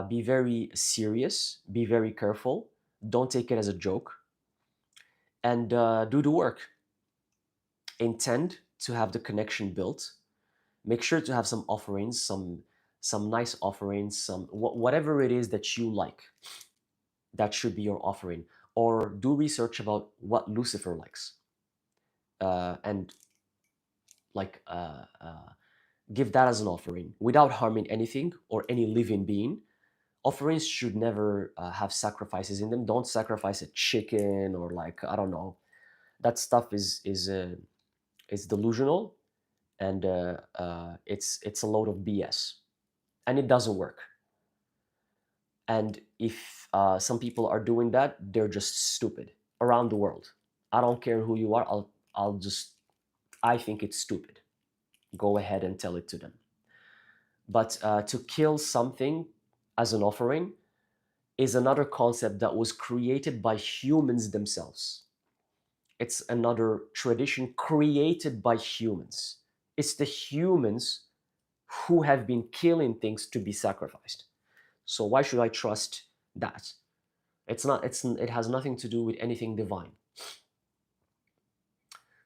S1: Be very serious. Be very careful. Don't take it as a joke. And do the work. Intend to have the connection built. Make sure to have some offerings, some nice offerings, whatever it is that you like. That should be your offering. Or do research about what Lucifer likes, and like give that as an offering without harming anything or any living being. Offerings should never have sacrifices in them. Don't sacrifice a chicken or, like, I don't know, That stuff is delusional, and it's a load of BS, and it doesn't work. And if some people are doing that, they're just stupid around the world. I don't care who you are. I think it's stupid. Go ahead and tell it to them. But to kill something as an offering is another concept that was created by humans themselves. It's another tradition created by humans. It's the humans who have been killing things to be sacrificed. So why should I trust that? It has nothing to do with anything divine.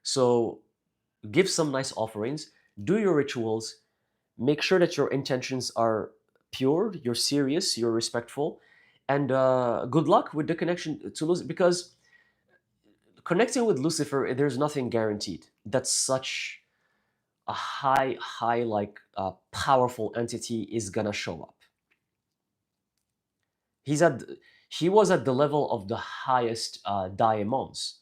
S1: So give some nice offerings, do your rituals, make sure that your intentions are pure, you're serious, you're respectful, and good luck with the connection to Lucifer, because connecting with Lucifer, there's nothing guaranteed. That's such a high, like powerful entity is gonna show up. He was at the level of the highest daimons.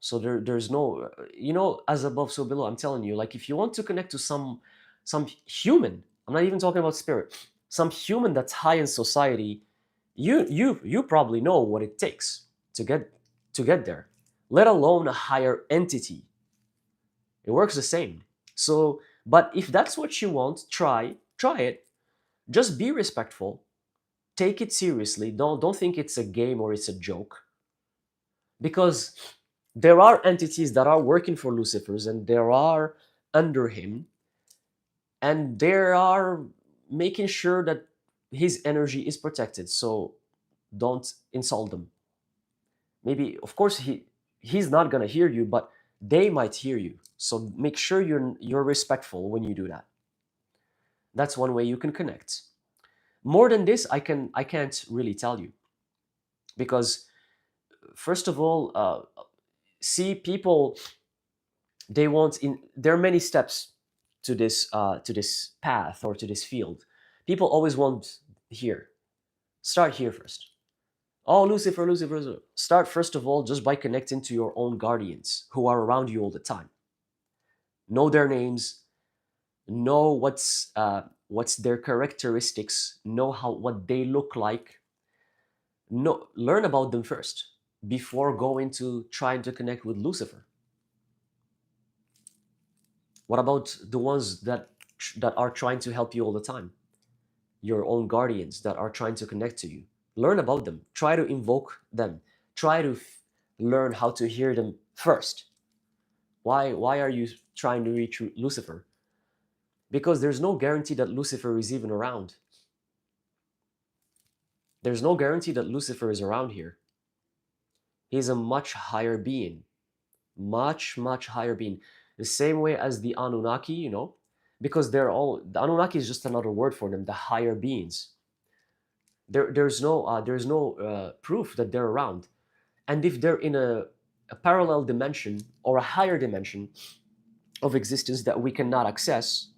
S1: So there's no, as above so below. I'm telling you, like, if you want to connect to some human, I'm not even talking about spirit, some human that's high in society, you probably know what it takes to get there, let alone a higher entity. It works the same. So, but if that's what you want, try it. Just be respectful. Take it seriously. Don't think it's a game or it's a joke, because there are entities that are working for Lucifer's, and there are under him, and they are making sure that his energy is protected. So don't insult them. Maybe, of course, he's not gonna hear you, but they might hear you. So make sure you're respectful when you do that. That's one way you can connect. More than this, I can't really tell you, because first of all, see, people, they want in there are many steps to this path or to this field. People always want here. Start here first. Oh, Lucifer, Lucifer, Lucifer. Start first of all just by connecting to your own guardians who are around you all the time. Know their names. Know what's their characteristics. Know what they look like. Learn about them first before going to trying to connect with Lucifer. What about the ones that are trying to help you all the time? Your own guardians that are trying to connect to you. Learn about them. Try to invoke them. Try to learn how to hear them first. Why are you trying to reach Lucifer? Because there's no guarantee that Lucifer is even around. There's no guarantee that Lucifer is around here. He's a much higher being. Much, much higher being. The same way as the Anunnaki, because the Anunnaki is just another word for them, the higher beings. There's no proof that they're around. And if they're in a parallel dimension or a higher dimension of existence that we cannot access,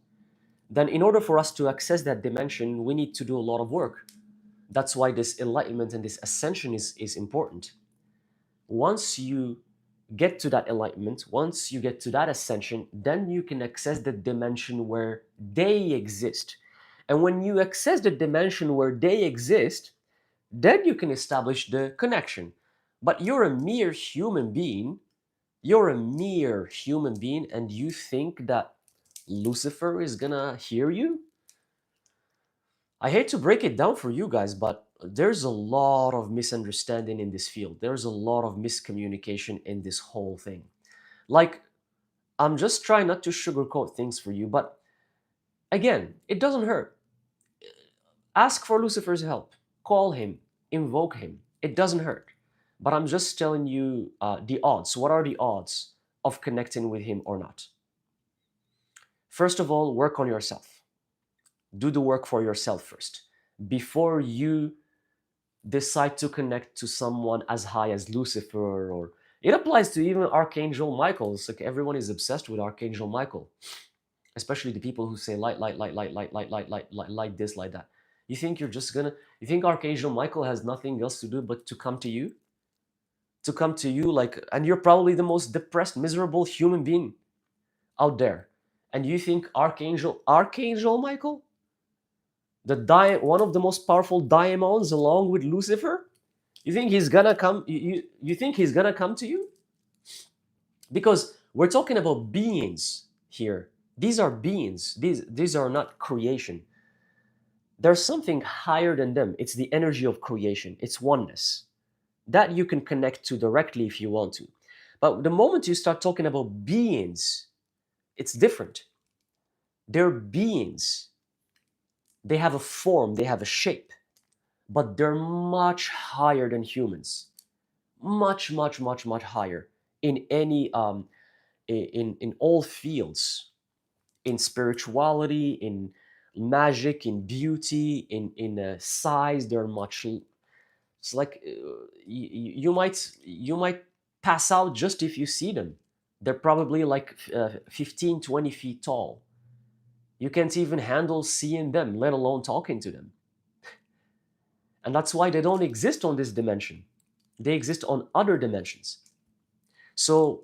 S1: then in order for us to access that dimension, we need to do a lot of work. That's why this enlightenment and this ascension is important. Once you get to that enlightenment, once you get to that ascension, then you can access the dimension where they exist. And when you access the dimension where they exist, then you can establish the connection. But you're a mere human being. You're a mere human being, and you think that Lucifer is gonna hear you? I hate to break it down for you guys, but there's a lot of misunderstanding in this field. There's a lot of miscommunication in this whole thing. Like, I'm just trying not to sugarcoat things for you, but again, it doesn't hurt. Ask for Lucifer's help. Call him. Invoke him. It doesn't hurt. But I'm just telling you the odds. What are the odds of connecting with him or not? First of all, work on yourself. Do the work for yourself first, before you decide to connect to someone as high as Lucifer, or it applies to even Archangel Michael. It's like everyone is obsessed with Archangel Michael, especially the people who say light, light, light, light, light, light, light, light, light, light this, like that. You think Archangel Michael has nothing else to do but to come to you? to come to you, like, and you're probably the most depressed, miserable human being out there, and you think Archangel Michael, one of the most powerful daimons, along with Lucifer, you think he's gonna come? You think he's gonna come to you? Because we're talking about beings here. These are beings. These are not creation. There's something higher than them. It's the energy of creation. It's oneness that you can connect to directly if you want to. But the moment you start talking about beings, it's different. They're beings. They have a form, they have a shape, but they're much higher than humans. Much, much, much, much higher in any in all fields, in spirituality, in magic, in beauty, in size. They're much. It's like you might pass out just if you see them. They're probably like 15, 20 feet tall. You can't even handle seeing them, let alone talking to them. And that's why they don't exist on this dimension. They exist on other dimensions. So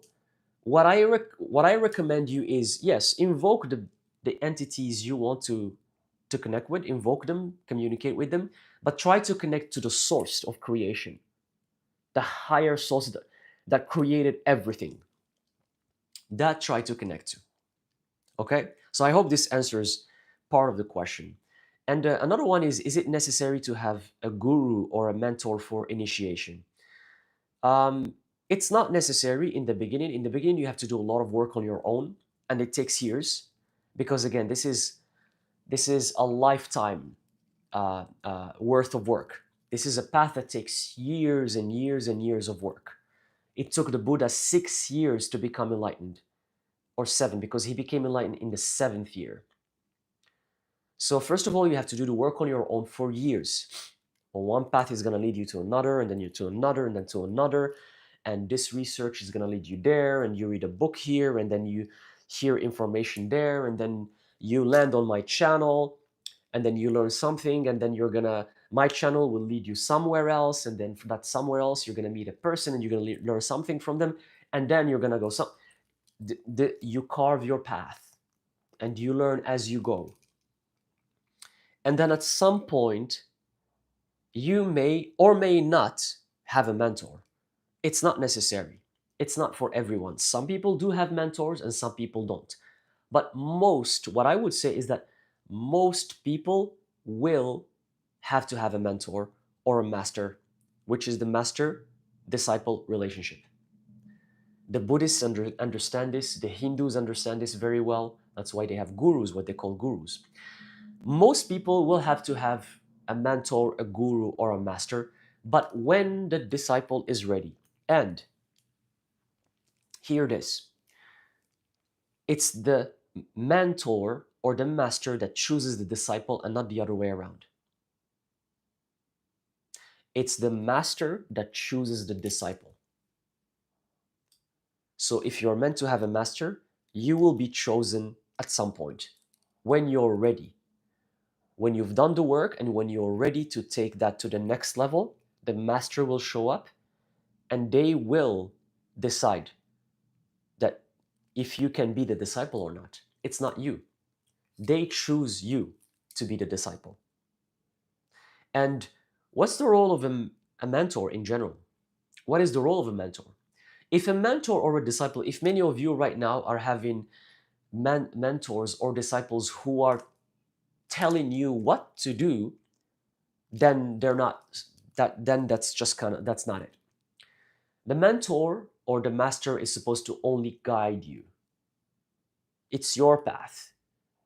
S1: what I recommend you is, yes, invoke the entities you want to connect with, invoke them, communicate with them, but try to connect to the source of creation, the higher source that created everything. That try to connect to. Okay? So I hope this answers part of the question. And another one is it necessary to have a guru or a mentor for initiation? It's not necessary in the beginning. In the beginning, you have to do a lot of work on your own, and it takes years, because again, this is a lifetime worth of work. This is a path that takes years and years and years of work. It took the Buddha 6 years to become enlightened, or 7, because he became enlightened in the 7th year. So first of all, you have to do the work on your own for years. Well, one path is going to lead you to another, and then you to another, and then to another. And this research is going to lead you there, and you read a book here, and then you hear information there, and then you land on my channel, and then you learn something, and then my channel will lead you somewhere else, and then from that somewhere else, you're going to meet a person, and you're going to learn something from them, and then you're going to go you carve your path, and you learn as you go. And then at some point, you may or may not have a mentor. It's not necessary. It's not for everyone. Some people do have mentors and some people don't. But what I would say is that most people will have to have a mentor or a master, which is the master-disciple relationship. The Buddhists understand this. The Hindus understand this very well. That's why they have gurus, what they call gurus. Most people will have to have a mentor, a guru, or a master, but when the disciple is ready. And hear this. It's the mentor or the master that chooses the disciple and not the other way around. It's the master that chooses the disciple. So if you're meant to have a master, you will be chosen at some point when you're ready. When you've done the work and when you're ready to take that to the next level, the master will show up and they will decide that if you can be the disciple or not. It's not you. They choose you to be the disciple. And what's the role of a mentor in general? What is the role of a mentor? If a mentor or a disciple, if many of you right now are having mentors or disciples who are telling you what to do, then they're not then that's not it. The mentor or the master is supposed to only guide you. It's your path.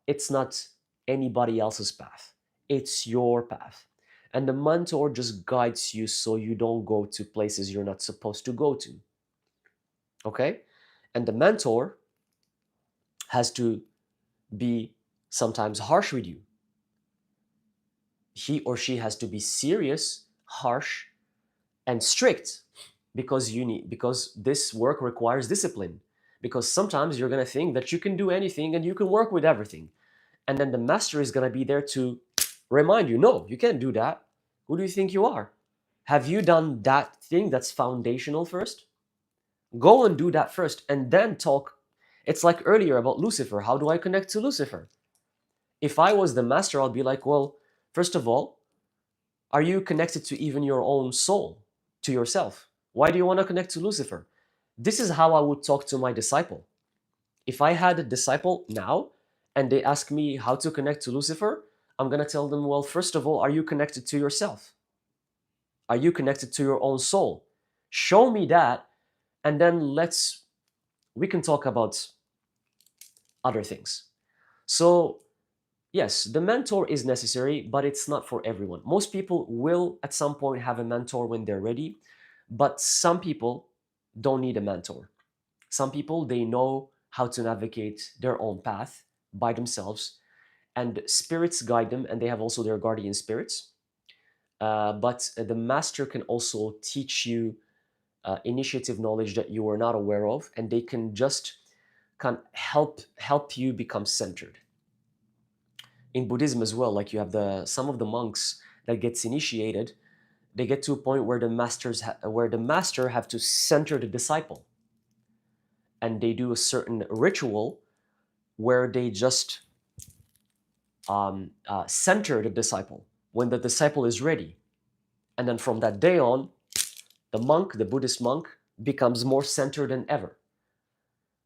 S1: It's not anybody else's path. It's your path. And the mentor just guides you so you don't go to places you're not supposed to go to. Okay? And the mentor has to be sometimes harsh with you. He or she has to be serious, harsh, and strict because this work requires discipline. Because sometimes you're going to think that you can do anything and you can work with everything. And then the master is going to be there to remind you, no, you can't do that. Who do you think you are? Have you done that thing that's foundational first? Go and do that first, and then talk. It's like earlier about Lucifer. How do I connect to Lucifer? If I was the master, I'll be like, well, first of all, are you connected to even your own soul, to yourself? Why do you want to connect to Lucifer? This is how I would talk to my disciple. If I had a disciple now and they ask me how to connect to Lucifer, I'm going to tell them, well, first of all, are you connected to yourself? Are you connected to your own soul? Show me that, and then we can talk about other things. So, yes, the mentor is necessary, but it's not for everyone. Most people will at some point have a mentor when they're ready, but some people don't need a mentor. Some people, they know how to navigate their own path by themselves, and spirits guide them, and they have also their guardian spirits. But the master can also teach you initiative knowledge that you are not aware of, and they can just help you become centered. In Buddhism as well, like you have some of the monks that gets initiated, they get to a point where where the master have to center the disciple, and they do a certain ritual where they just center the disciple when the disciple is ready, and then from that day on, the Buddhist monk, becomes more centered than ever.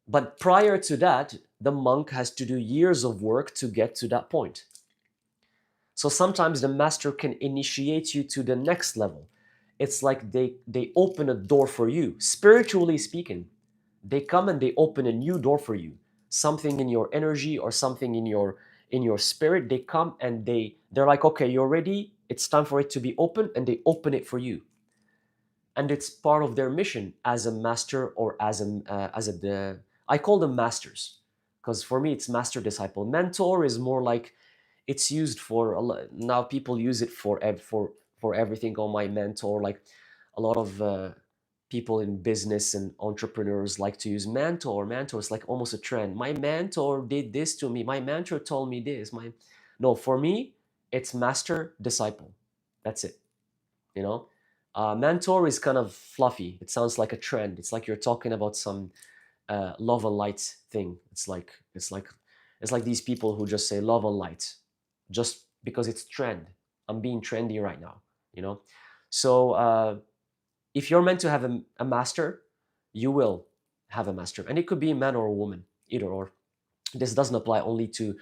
S1: But prior to that, the monk has to do years of work to get to that point. So sometimes the master can initiate you to the next level. It's like they open a door for you. Spiritually speaking, they come and they open a new door for you. Something in your energy or something in your spirit, they come and they're like, okay, you're ready. It's time for it to be open, and they open it for you. And it's part of their mission as a master, or I call them masters, because for me it's master disciple. Mentor is more like, it's used for now people use it for everything. Oh, my mentor, like a lot of people in business and entrepreneurs like to use mentor. It's like almost a trend. My mentor did this to me, my mentor told me this. My No, for me it's master disciple. That's it. you know Mentor is kind of fluffy. It sounds like a trend. It's like you're talking about some love and light thing. It's like these people who just say love and light just because it's trend. I'm being trendy right now. So if you're meant to have a master, you will have a master, and it could be a man or a woman, either or. This doesn't apply only to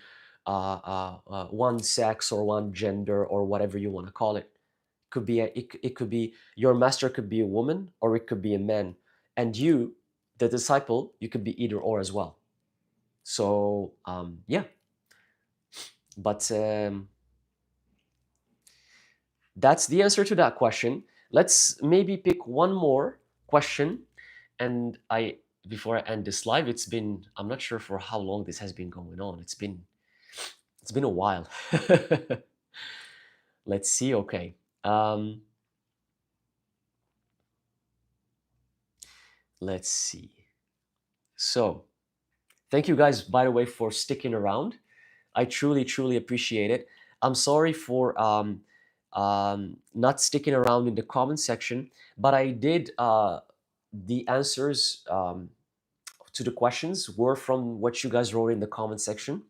S1: one sex or one gender or whatever you want to call it. It could be your master could be a woman, or it could be a man, and you, the disciple, you could be either or as well. So yeah, but that's the answer to that question. Let's maybe pick one more question, and I before I end this live, I'm not sure for how long this has been going on. It's been a while. Let's see. Okay. Let's see. So, thank you guys, by the way, for sticking around. I truly, truly appreciate it. I'm sorry for not sticking around in the comment section, but I did. The answers to the questions were from what you guys wrote in the comment section.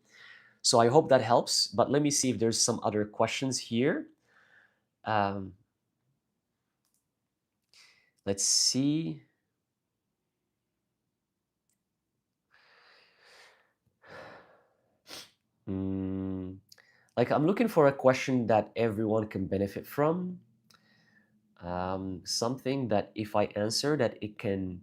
S1: So I hope that helps. But let me see if there's some other questions here. Let's see. Like, I'm looking for a question that everyone can benefit from. Something that if I answer that it can.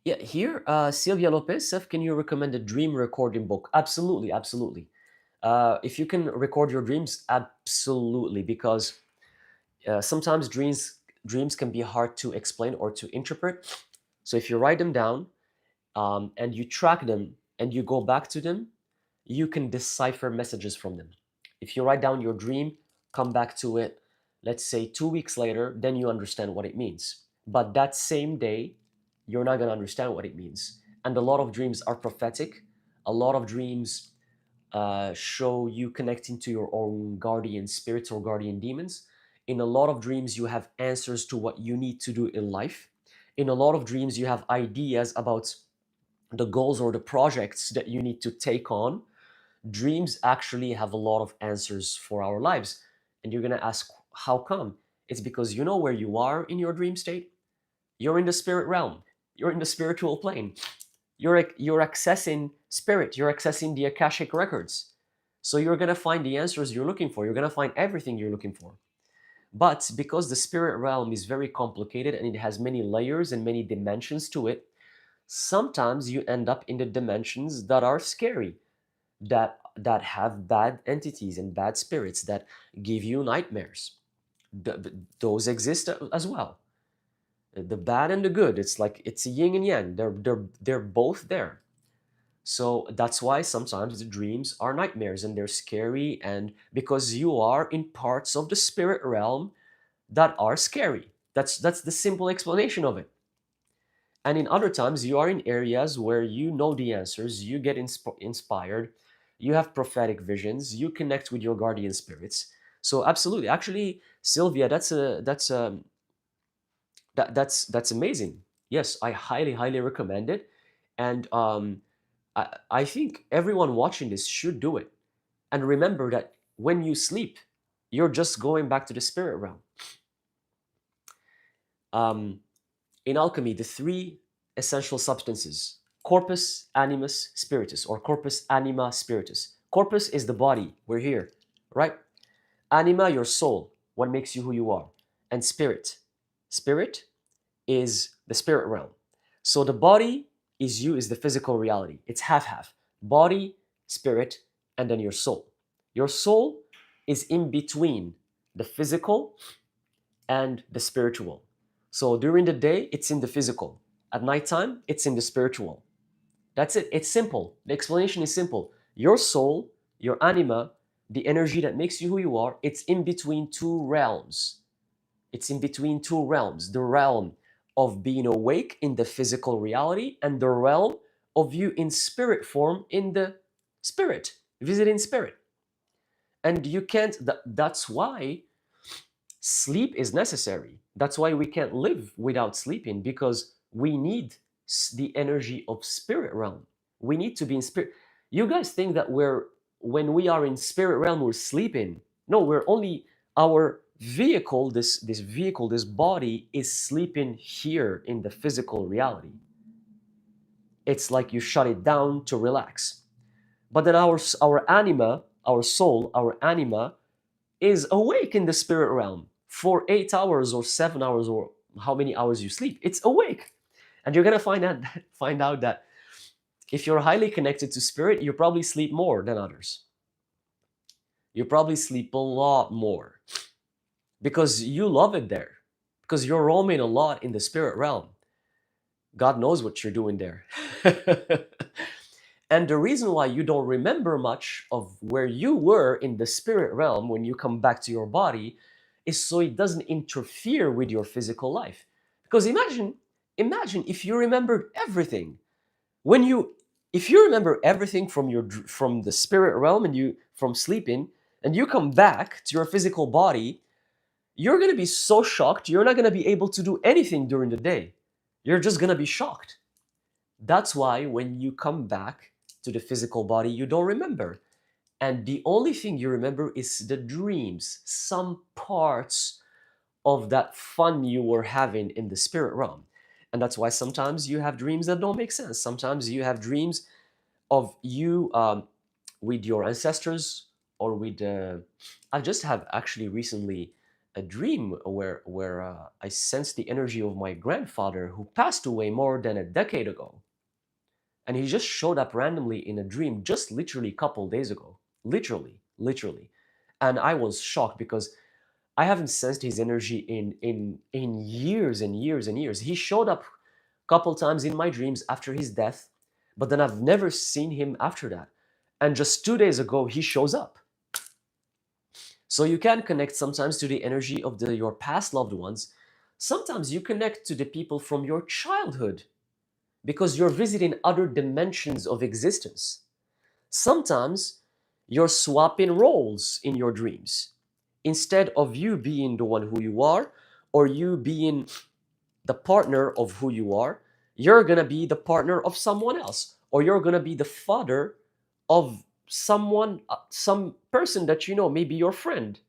S1: Yeah, here, Silvia Lopez, Sef, can you recommend a dream recording book? Absolutely, absolutely. If you can record your dreams, absolutely, because sometimes dreams can be hard to explain or to interpret. So if you write them down, and you track them and you go back to them, you can decipher messages from them. If you write down your dream, come back to it, let's say 2 weeks later, then you understand what it means. But that same day, you're not going to understand what it means. And a lot of dreams are prophetic. A lot of dreams show you connecting to your own guardian spirits or guardian demons. In a lot of dreams, you have answers to what you need to do in life. In a lot of dreams, you have ideas about the goals or the projects that you need to take on. Dreams actually have a lot of answers for our lives. And you're going to ask, how come? It's because you know where you are in your dream state. You're in the spirit realm. You're in the spiritual plane. You're accessing spirit. You're accessing the Akashic records. So you're going to find the answers you're looking for. You're going to find everything you're looking for. But because the spirit realm is very complicated and it has many layers and many dimensions to it, sometimes you end up in the dimensions that are scary, that have bad entities and bad spirits that give you nightmares. Those exist as well. The bad and the good. It's like it's a yin and yang. They're both there. So that's why sometimes the dreams are nightmares and they're scary, and because you are in parts of the spirit realm that are scary. That's the simple explanation of it. And in other times, you are in areas where you know the answers, you get inspired, you have prophetic visions, you connect with your guardian spirits. So absolutely, actually, Sylvia, that's amazing. Yes, I highly recommend it, and I think everyone watching this should do it. And remember that when you sleep, you're just going back to the spirit realm. In alchemy, the three essential substances: corpus, animus, spiritus, or corpus, anima, spiritus. Corpus is the body, we're here, right? Anima, your soul, what makes you who you are. And spirit is the spirit realm. So the body is you, is the physical reality. It's half-half. Body, spirit, and then your soul. Your soul is in between the physical and the spiritual. So during the day, it's in the physical. At nighttime, it's in the spiritual. That's it. It's simple. The explanation is simple. Your soul, your anima, the energy that makes you who you are, it's in between two realms. It's in between two realms. The realm of being awake in the physical reality and the realm of you in spirit form in the spirit, visiting spirit. And you can't, that's why sleep is necessary. That's why we can't live without sleeping, because we need the energy of spirit realm. We need to be in spirit. You guys think that when we are in spirit realm, we're sleeping. No, we're only, our vehicle, this vehicle, this body is sleeping here in the physical reality. It's like you shut it down to relax. But then our anima, our soul, our anima is awake in the spirit realm for 8 hours or 7 hours or how many hours you sleep. It's awake. And you're going to find out that if you're highly connected to spirit, you probably sleep more than others. You probably sleep a lot more because you love it there, because you're roaming a lot in the spirit realm. God knows what you're doing there. And the reason why you don't remember much of where you were in the spirit realm when you come back to your body is so it doesn't interfere with your physical life. Because imagine if you remembered everything. If you remember everything from the spirit realm and you from sleeping, and you come back to your physical body, you're going to be so shocked, you're not going to be able to do anything during the day. You're just going to be shocked. That's why when you come back to the physical body, you don't remember. And the only thing you remember is the dreams, some parts of that fun you were having in the spirit realm. And that's why sometimes you have dreams that don't make sense. Sometimes you have dreams of you with your ancestors or with... I just have actually recently a dream where I sensed the energy of my grandfather who passed away more than a decade ago. And he just showed up randomly in a dream just literally a couple days ago. Literally. And I was shocked because I haven't sensed his energy in years and years and years. He showed up a couple times in my dreams after his death, but then I've never seen him after that. And just 2 days ago, he shows up. So you can connect sometimes to the energy of your past loved ones. Sometimes you connect to the people from your childhood because you're visiting other dimensions of existence. Sometimes You're swapping roles in your dreams. Instead of you being the one who you are, or you being the partner of who you are, you're going to be the partner of someone else, or you're going to be the father of someone, some person that you know, maybe your friend.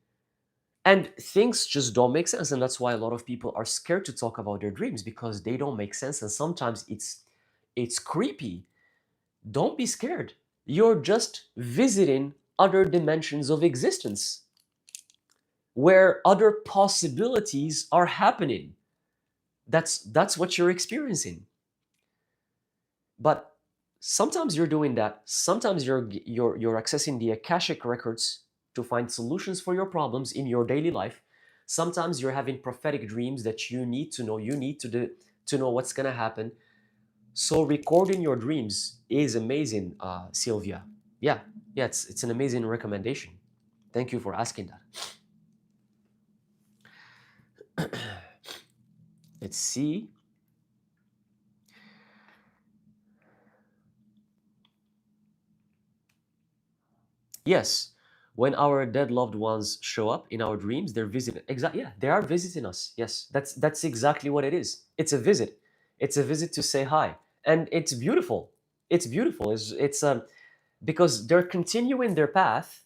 S1: And things just don't make sense. And that's why a lot of people are scared to talk about their dreams, because they don't make sense. And sometimes it's creepy. Don't be scared. You're just visiting other dimensions of existence where other possibilities are happening. That's what you're experiencing. But sometimes you're doing that. Sometimes you're accessing the Akashic records to find solutions for your problems in your daily life. Sometimes you're having prophetic dreams that you need to know. You need to do to know what's gonna happen. So recording your dreams is amazing, Sylvia. Yeah, yeah, it's an amazing recommendation. Thank you for asking that. Let's see. Yes, when our dead loved ones show up in our dreams, they're visiting. Exactly. Yeah, they are visiting us. Yes, that's exactly what it is. It's a visit. It's a visit to say hi, and it's beautiful. It's beautiful. It's because they're continuing their path,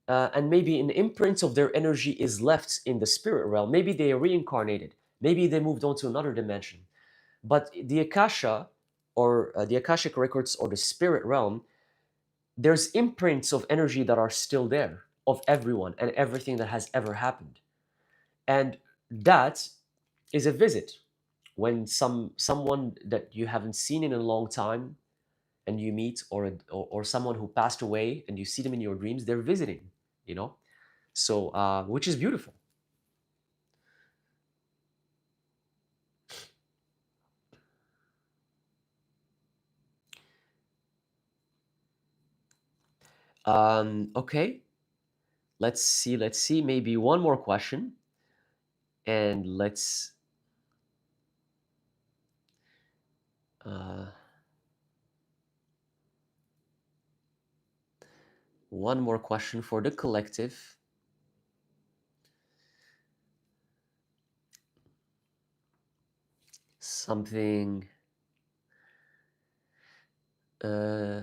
S1: and maybe an imprint of their energy is left in the spirit realm. Maybe they reincarnated. Maybe they moved on to another dimension. But the Akasha, or the Akashic records, or the spirit realm, there's imprints of energy that are still there of everyone and everything that has ever happened. And that is a visit. When someone that you haven't seen in a long time and you meet, or someone who passed away and you see them in your dreams, they're visiting, you know. So which is beautiful. Okay, let's see, maybe one more question, and let's uh, one more question for the collective. Something, uh,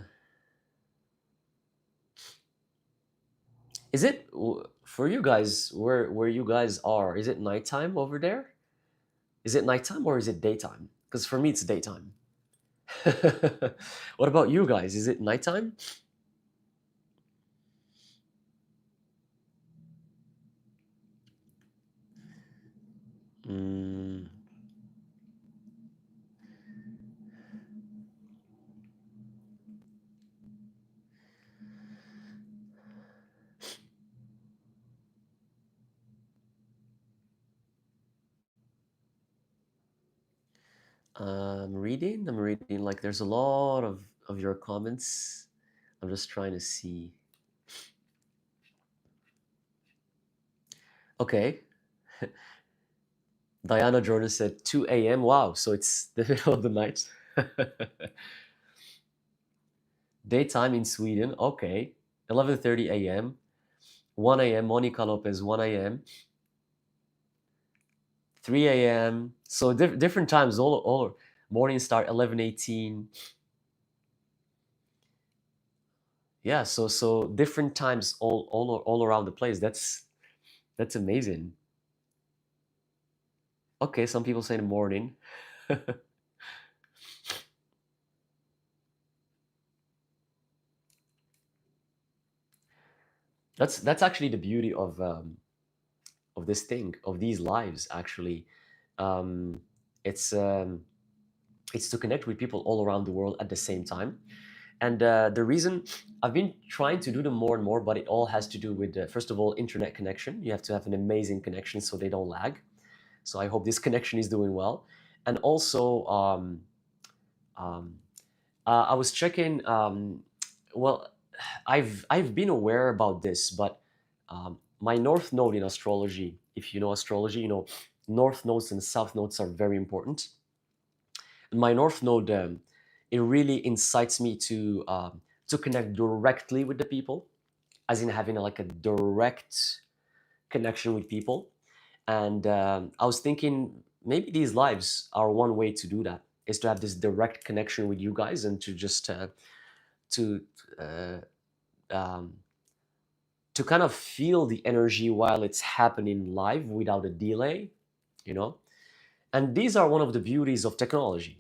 S1: is it for you guys, where you guys are? Is it nighttime over there? Is it nighttime or is it daytime? Because for me, it's daytime. What about you guys? Is it nighttime? Mm, I'm reading. I'm reading. Like, there's a lot of your comments. I'm just trying to see. Okay. Diana Jordan said 2 a.m. Wow. So it's the middle of the night. Daytime in Sweden. Okay. 11:30 a.m. 1 a.m. Monica Lopez, 1 a.m. 3 a.m. So different times. All morning start 11:18. Yeah. So different times all around the place. That's amazing. Okay. Some people say in the morning. That's actually the beauty of this thing, of these lives. Actually, um, it's um, it's to connect with people all around the world at the same time. And the reason I've been trying to do them more and more, but it all has to do with, first of all, internet connection. You have to have an amazing connection so they don't lag. So I hope this connection is doing well. And also, um, I was checking. Well, I've been aware about this, but my north node in astrology, if you know astrology, you know north nodes and south nodes are very important. And my north node, it really incites me to connect directly with the people. as in having like a direct connection with people. And I was thinking maybe these lives are one way to do that, is to have this direct connection with you guys and to just to uh, um, to kind of feel the energy while it's happening live without a delay, you know. And these are one of the beauties of technology.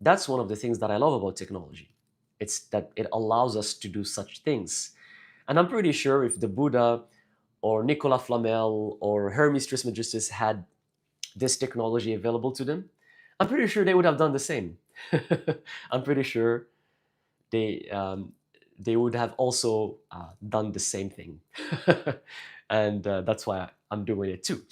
S1: That's one of the things that I love about technology. It's that it allows us to do such things. And I'm pretty sure if the Buddha or Nicolas Flamel or Hermes Trismegistus had this technology available to them, I'm pretty sure they would have done the same. I'm pretty sure they they would have also done the same thing, and that's why I'm doing it too.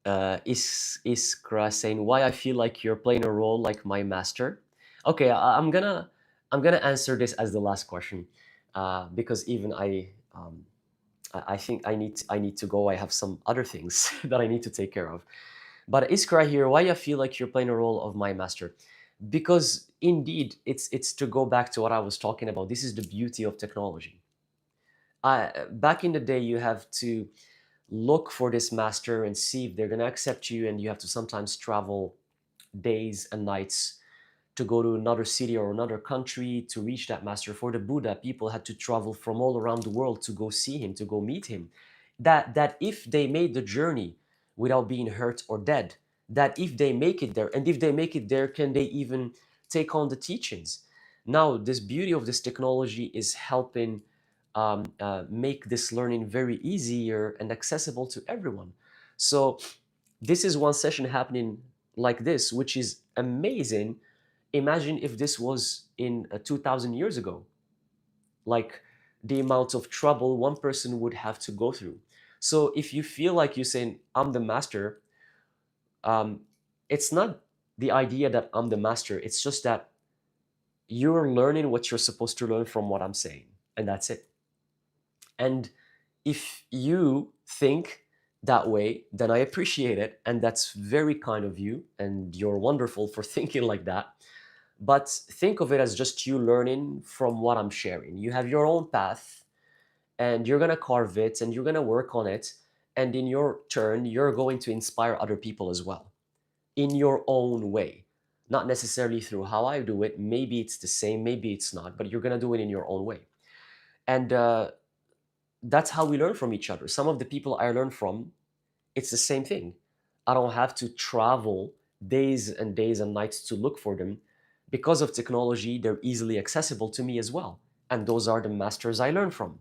S1: Iskra saying why I feel like you're playing a role like my master. Okay, I'm gonna answer this as the last question because even I think I need to go. I have some other things that I need to take care of. But Iskra here, why I feel like you're playing a role of my master? Because indeed, it's to go back to what I was talking about. This is the beauty of technology. Back in the day, you have to look for this master and see if they're going to accept you, and you have to sometimes travel days and nights to go to another city or another country to reach that master. For the Buddha, people had to travel from all around the world to go see him, to go meet him. That if they made the journey without being hurt or dead, that if they make it there, and if they make it there, can they even take on the teachings? Now, this beauty of this technology is helping make this learning very easier and accessible to everyone. So this is one session happening like this, which is amazing. Imagine if this was in 2000 years ago, like the amount of trouble one person would have to go through. So if you feel like you're saying, I'm the master, um, it's not the idea that I'm the master, it's just that you're learning what you're supposed to learn from what I'm saying, and that's it. And if you think that way, then I appreciate it, and that's very kind of you, and you're wonderful for thinking like that. But think of it as just you learning from what I'm sharing. You have your own path, and you're going to carve it, and you're going to work on it, and in your turn, you're going to inspire other people as well in your own way. Not necessarily through how I do it. Maybe it's the same, maybe it's not, but you're going to do it in your own way. And that's how we learn from each other. Some of the people I learn from, it's the same thing. I don't have to travel days and days and nights to look for them. Because of technology, they're easily accessible to me as well. And those are the masters I learn from.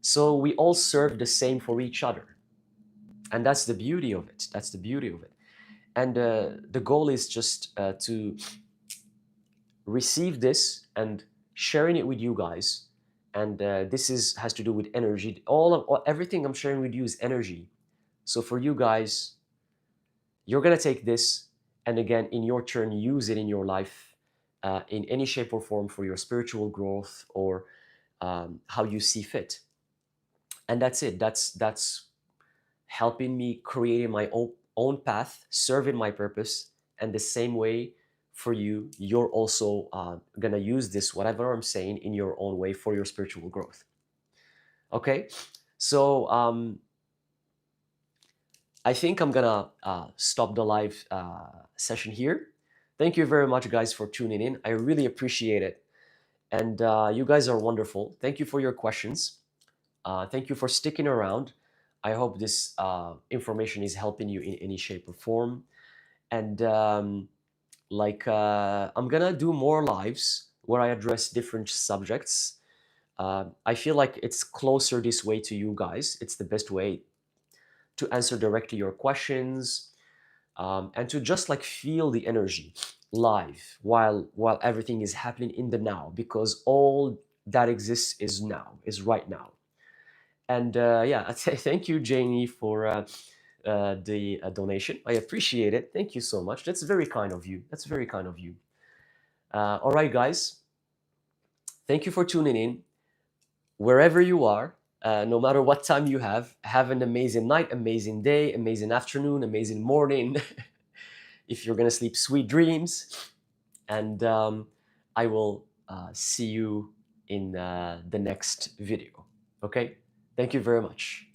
S1: So we all serve the same for each other. And that's the beauty of it. That's the beauty of it. And the goal is just to receive this and sharing it with you guys. And this has to do with energy. Everything I'm sharing with you is energy. So for you guys, you're gonna take this and again, in your turn, use it in your life in any shape or form for your spiritual growth or how you see fit. And that's it. That's helping me creating my own path, serving my purpose, and the same way for you, you're also gonna use this, whatever I'm saying, in your own way for your spiritual growth. Okay, so I think I'm gonna stop the live session here. Thank you very much, guys, for tuning in. I really appreciate it. And you guys are wonderful. Thank you for your questions. Thank you for sticking around. I hope this information is helping you in any shape or form. And I'm gonna do more lives where I address different subjects. I feel like it's closer this way to you guys. It's the best way to answer directly your questions and to just like feel the energy live while everything is happening in the now, because all that exists is now, is right now. And yeah, thank you, Janie, for the donation. I appreciate it. Thank you so much. That's very kind of you. That's very kind of you. All right, guys. Thank you for tuning in. Wherever you are, no matter what time you have an amazing night, amazing day, amazing afternoon, amazing morning. If you're gonna sleep, sweet dreams, and I will see you in the next video. Okay, thank you very much.